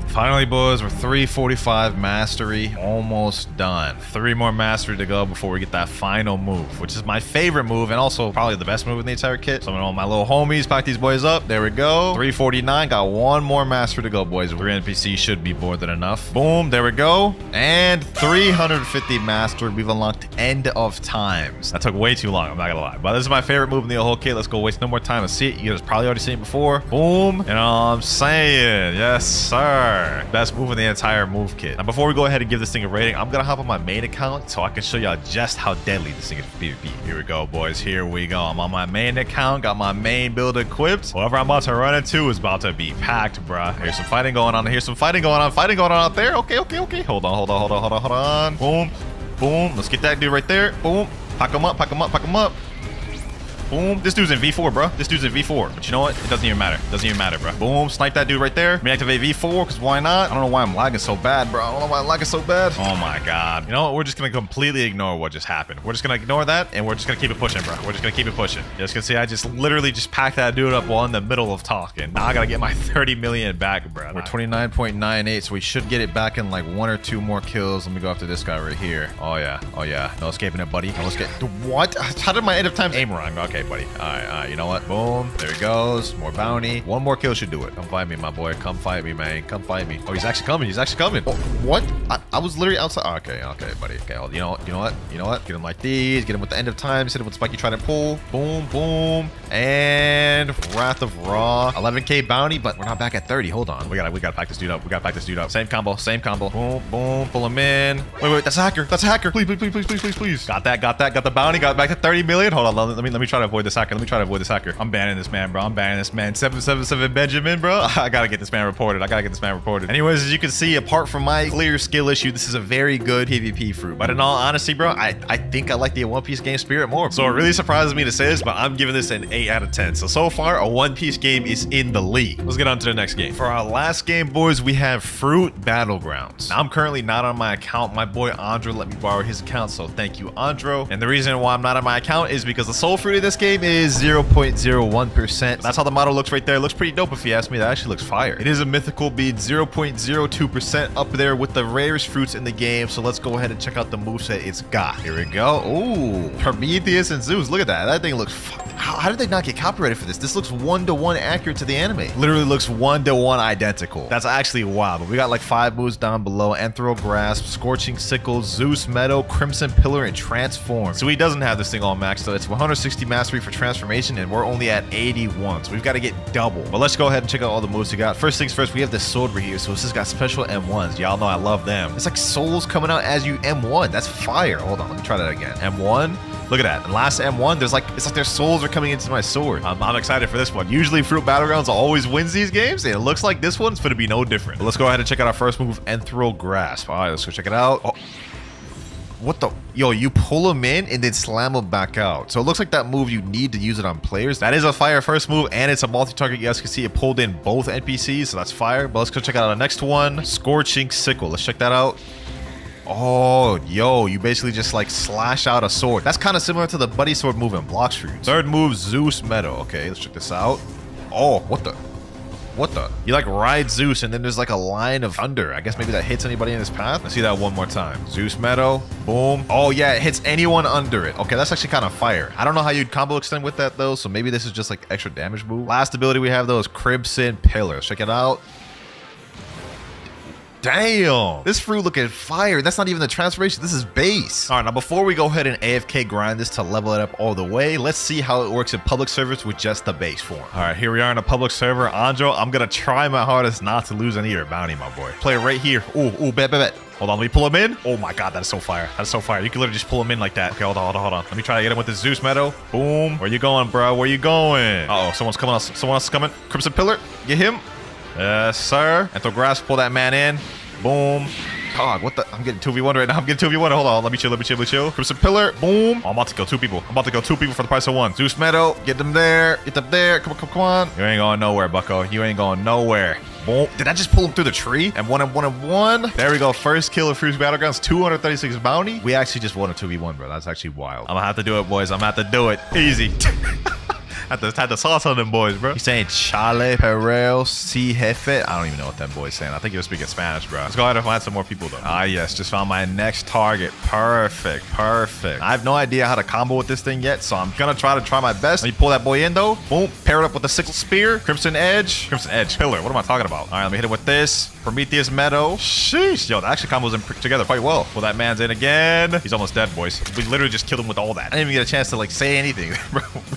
Finally, boys, we're 345 mastery, almost done. 3 more mastery to go before we get that final move, which is my favorite move and also probably the best move in the entire kit. So I'm gonna my little homies, pack these boys up. There we go. 349, got 1 more mastery to go, boys. 3 NPCs should be more than enough. Boom, there we go. And 350 mastery. We've unlocked End of Times. That took way too long, I'm not gonna lie. But this is my favorite move in the whole kit. Let's go waste no more time. Let's see it. You guys probably already seen it before. Boom. You know what I'm saying? Yes, sir. Best move in the entire move kit. Now, before we go ahead and give this thing a rating, I'm gonna hop on my main account so I can show y'all just how deadly this thing is for PvP. Here we go, boys. Here we go. I'm on my main account, got my main build equipped. Whoever I'm about to run into is about to be packed, bruh. Here's some fighting going on. Here's some fighting going on. Fighting going on out there. Okay. Hold on. Boom. Let's get that dude right there. Boom. Pack him up. Boom. This dude's in V4, bro. This dude's in V4. But you know what? It doesn't even matter, bro. Boom. Snipe that dude right there. Reactivate V4, because why not? I don't know why I'm lagging so bad, bro. Oh my god. You know what? We're just going to completely ignore what just happened. We're just going to ignore that, and we're just going to keep it pushing, bro. You guys can see I just literally just packed that dude up while in the middle of talking. Now I got to get my 30 million back, bro. We're 29.98, so we should get it back in like 1 or 2 more kills. Let me go after this guy right here. Oh, yeah. No escaping it, buddy. No escape. What? How did my End of Times aim wrong? Okay, buddy. All right. You know what? Boom. There he goes. More bounty. 1 more kill should do it. Come fight me, my boy. Come fight me, man. Come fight me. Oh, he's actually coming. Oh, what? I was literally outside. Okay, buddy. Okay, you know what? Get him like these. Get him with the End of Times. Hit him with Spiky Trident Pull. Boom. And Wrath of Ra. 11k bounty, but we're not back at 30. Hold on. We gotta pack this dude up. Same combo. Boom. Pull him in. Wait. That's a hacker. Please. Got that. Got the bounty. Got back to 30 million. Hold on. Let me try to avoid this hacker. I'm banning this man, bro. 777 Benjamin, bro. I gotta get this man reported. Anyways, as you can see, apart from my clear skill issue, this is a very good PvP fruit. But in all honesty, bro, I think I like the One Piece game spirit more. So it really surprises me to say this, but I'm giving this an 8 out of 10. So far, a One Piece game is in the league. Let's get on to the next game. For our last game, boys, we have Fruit Battlegrounds. Now, I'm currently not on my account. My boy Andro let me borrow his account, so thank you, Andro. And the reason why I'm not on my account is because the soul fruit of this game is 0.01%. That's how the model looks right there. It looks pretty dope if you ask me. That actually looks fire. It is a mythical bead, 0.02% up there with the rarest fruits in the game. So let's go ahead and check out the moveset it's got. Here we go. Ooh, Prometheus and Zeus. Look at that. That thing looks how did they not get copyrighted for this? This looks 1-to-1 accurate to the anime. Literally looks 1-to-1 identical. That's actually wild. But we got like 5 moves down below. Anthro Grasp, Scorching Sickle, Zeus Meadow, Crimson Pillar, and Transform. So he doesn't have this thing all maxed, so it's 160 mastery for transformation, and we're only at 81. So we've got to get double. But let's go ahead and check out all the moves we got. First things first, we have this sword right here. So this has got special M1s. Y'all know I love them. It's like souls coming out as you M1. That's fire. Hold on, let me try that again. M1. Look at that. And last M1, it's like their souls are coming into my sword. I'm excited for this one. Usually Fruit Battlegrounds always wins these games, and it looks like this one's going to be no different. But let's go ahead and check out our first move, Anthro Grasp. All right, let's go check it out. Oh. What the? Yo, you pull them in and then slam them back out. So it looks like that move, you need to use it on players. That is a fire first move, and it's a multi-target. You guys can see it pulled in both NPCs, so that's fire. But let's go check out the next one, Scorching Sickle. Let's check that out. Oh, yo, you basically just like slash out a sword. That's kind of similar to the buddy sword move in Blox fruits. Third move, Zeus Meadow. Okay, let's check this out. Oh, what the? What the? You like ride Zeus, and then there's like a line of thunder. I guess maybe that hits anybody in his path. Let's see that one more time. Zeus Meadow. Boom. Oh, yeah, it hits anyone under it. Okay, that's actually kind of fire. I don't know how you'd combo extend with that, though, so maybe this is just like extra damage move. Last ability we have, though, is Crimson Pillar. Check it out. Damn, this fruit looking fire. That's not even the transformation. This is base. All right, now before we go ahead and AFK grind this to level it up all the way, let's see how it works in public servers with just the base form. All right, here we are in a public server. Andro, I'm gonna try my hardest not to lose any of your bounty, my boy. Play right here. Ooh, bet. Hold on, let me pull him in. Oh my god, that is so fire. That's so fire. You can literally just pull him in like that. Okay, hold on. Let me try to get him with the Zeus Meadow. Boom. Where you going, bro? Where you going? Uh-oh, someone else is coming. Crimson Pillar, get him. Yes, sir. Anthro Grasp, pull that man in. Boom. God, what the? I'm getting 2v1 right now. Hold on. Let me chill. Crimson Pillar. Boom. Oh, I'm about to kill 2 people. For the price of 1. Zeus Meadow. Get them there. Come on. You ain't going nowhere, bucko. You ain't going nowhere. Boom. Did I just pull him through the tree? And one. There we go. First kill of Fruit Battlegrounds. 236 bounty. We actually just won a 2v1, bro. That's actually wild. I'm gonna have to do it, boys. I'm gonna have to do it. Easy. Had the sauce on them boys, bro. He's saying Chale, Perel, Si Jefe. I don't even know what that boy's saying. I think he was speaking Spanish, bro. Let's go ahead and find some more people, though. Ah, yes. Just found my next target. Perfect. I have no idea how to combo with this thing yet, so I'm gonna try my best. Let me pull that boy in, though. Boom. Pair it up with the Sickle Spear. Crimson Edge. Pillar. What am I talking about? All right, let me hit it with this. Prometheus Meadow. Sheesh. Yo, that actually combos in together quite well. Pull that man's in again. He's almost dead, boys. We literally just killed him with all that. I didn't even get a chance to, like, say anything.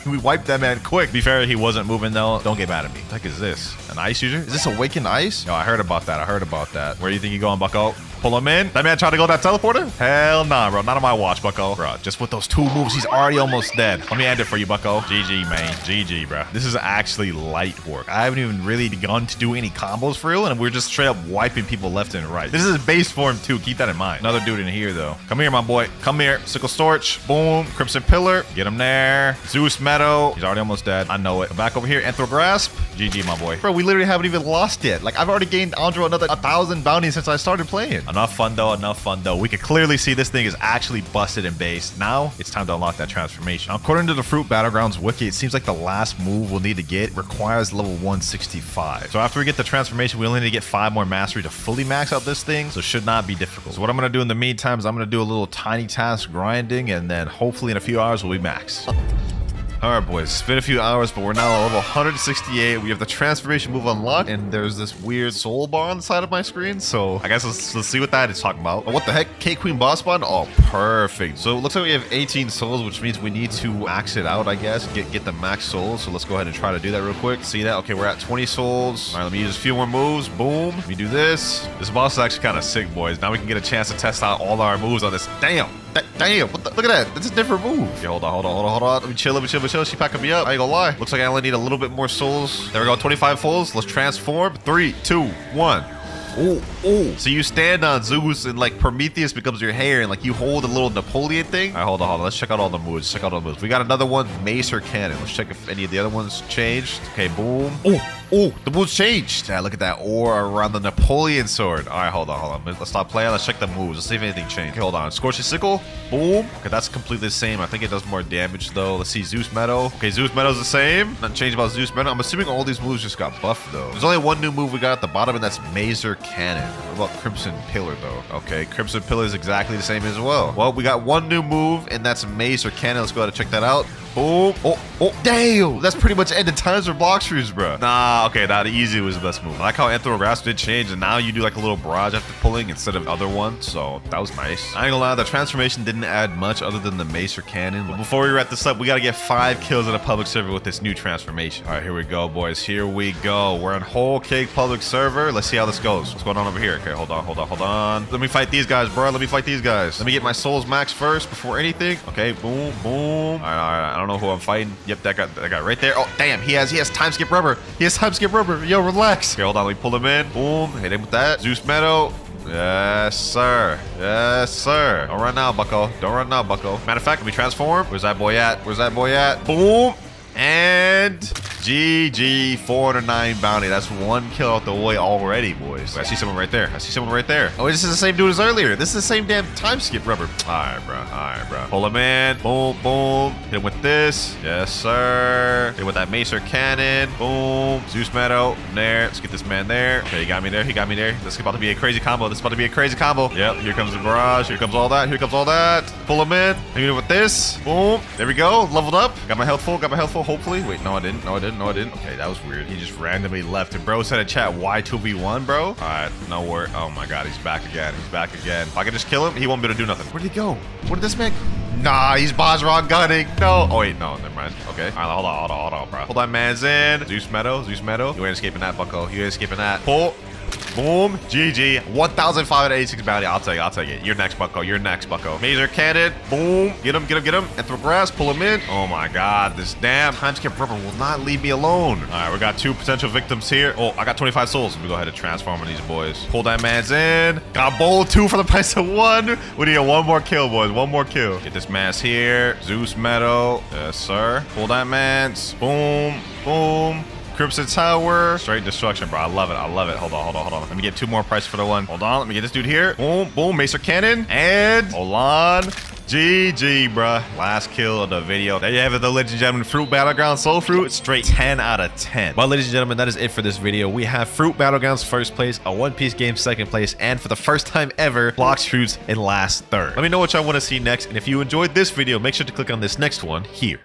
We wiped that man quick. To be fair, he wasn't moving, though. Don't get mad at me. What the heck is this? An ice user? Is this Awakened Ice? Yo, I heard about that. Where do you think you going, bucko? Pull him in. That man trying to go that teleporter? Hell nah, bro. Not on my watch, bucko. Bro, just with those 2 moves, he's already almost dead. Let me end it for you, bucko. GG, man. GG, bro. This is actually light work. I haven't even really begun to do any combos for real, and we're just straight up wiping people left and right. This is base form, too. Keep that in mind. Another dude in here, though. Come here, my boy. Come here. Sickle Storch. Boom. Crimson Pillar. Get him there. Zeus Meadow. He's already almost dead. I know it. Back over here. Anthro Grasp. GG, my boy. Bro, we literally haven't even lost yet. Like, I've already gained Andro another 1,000 bounties since I started playing. Enough fun, though. We can clearly see this thing is actually busted in base. Now, it's time to unlock that transformation. Now, according to the Fruit Battlegrounds wiki, it seems like the last move we'll need to get requires level 165. So after we get the transformation, we only need to get 5 more mastery to fully max out this thing, so it should not be difficult. So what I'm going to do in the meantime is I'm going to do a little tiny task grinding, and then hopefully in a few hours we'll be max. All right, boys, it's been a few hours, but we're now at level 168. We have the transformation move unlocked, and there's this weird soul bar on the side of my screen. So I guess let's see what that is talking about. Oh, what the heck? K-Queen boss spawn? Oh, perfect. So it looks like we have 18 souls, which means we need to max it out, I guess. Get the max souls. So let's go ahead and try to do that real quick. See that? Okay, we're at 20 souls. All right, let me use a few more moves. Boom. Let me do this. This boss is actually kind of sick, boys. Now we can get a chance to test out all our moves on this. Damn. What the? Look at that. That's a different move. Okay, hold on. Let me chill. She packing me up. I ain't gonna lie. Looks like I only need a little bit more souls. There we go. 25 souls. Let's transform. 3, 2, 1. Oh, oh. So you stand on Zeus and like Prometheus becomes your hair and like you hold a little Napoleon thing. All right, hold on. Let's check out all the moves. Check out all the moves. We got another one, Mace or Cannon. Let's check if any of the other ones changed. Okay, boom. Oh, the moves changed. Yeah, look at that ore around the Napoleon sword. All right, hold on. Let's stop playing. Let's check the moves. Let's see if anything changed. Okay, hold on. Scorching Sickle. Boom. Okay, that's completely the same. I think it does more damage, though. Let's see. Zeus Meadow. Okay, Zeus Meadow's the same. Nothing changed about Zeus Meadow. I'm assuming all these moves just got buffed, though. There's only one new move we got at the bottom, and that's Mazer Cannon. What about Crimson Pillar, though? Okay, Crimson Pillar is exactly the same as well. Well, we got one new move, and that's Mazer Cannon. Let's go ahead and check that out. Boom. Oh, damn. That's pretty much ended times for Blox Fuse, bro. Nah, okay, the easy was the best move. I like how Anthrograsp did change, and now you do like a little barrage after pulling instead of other ones, so that was nice. I ain't gonna lie, the transformation didn't add much other than the Mace or Cannon. But before we wrap this up, we gotta get 5 kills in a public server with this new transformation. All right, here we go, boys. Here we go. We're on Whole Cake public server. Let's see how this goes. What's going on over here? Okay, hold on. Let me fight these guys, bro. Let me fight these guys. Let me get my souls max first before anything. Okay, boom. All right. I don't know who I'm fighting. Yep, that guy right there. Oh, damn, he has time skip rubber. Yo, relax. Okay, hold on, let me pull him in. Boom, hit him with that. Zeus Meadow. Yes, sir. Don't run now, bucko. Matter of fact, let me transform. Where's that boy at? Boom. And GG, 409 bounty. That's 1 kill out the way already, boys. I see someone right there. Oh, this is the same dude as earlier. This is the same damn time skip rubber. All right, bro. Pull him in. Boom. Hit him with this. Yes, sir. Hit him with that Macer Cannon. Boom. Zeus Meadow. There. Let's get this man there. Okay, he got me there. This is about to be a crazy combo. Yep, here comes the barrage. Here comes all that. Pull him in. Hit him with this. Boom. There we go. Leveled up. Got my health full. Hopefully. Wait, no, I didn't. Okay, that was weird. He just randomly left. And bro said in chat, why 2v1, bro? All right, no worry. Oh my God, he's back again. If I can just kill him, he won't be able to do nothing. Where'd he go? What did this man? Nah, he's Bosron gunning. No. Oh wait, no, never mind. Okay. All right, hold on, bro. Hold on, man's in. Zeus Meadow. You ain't escaping that, bucko. Pull. Boom. GG. 1,586 bounty. I'll take it. You're next, bucko. Mazer Cannon. Boom. Get him. Anthrograsp. Pull him in. Oh my God. This damn time skip rubber will not leave me alone. All right, we got 2 potential victims here. Oh, I got 25 souls. Let me go ahead and transform on these boys. Pull that man's in. Got bowl 2 for the price of 1. We need 1 more kill, boys. 1 more kill. Get this man's here. Zeus Meadow. Yes, sir. Pull that man's. Boom. Crimson Tower. Straight destruction, bro. I love it. Hold on. Let me get 2 more price for the one. Hold on. Let me get this dude here. Boom. Macer Cannon. And hold on. GG, bruh. Last kill of the video. There you have it, though, ladies and gentlemen. Fruit Battlegrounds Soul Fruit, straight 10 out of 10. Well, ladies and gentlemen, that is it for this video. We have Fruit Battlegrounds first place, a One Piece game second place, and for the first time ever, Blox Fruits in last third. Let me know what y'all want to see next, and if you enjoyed this video, make sure to click on this next one here.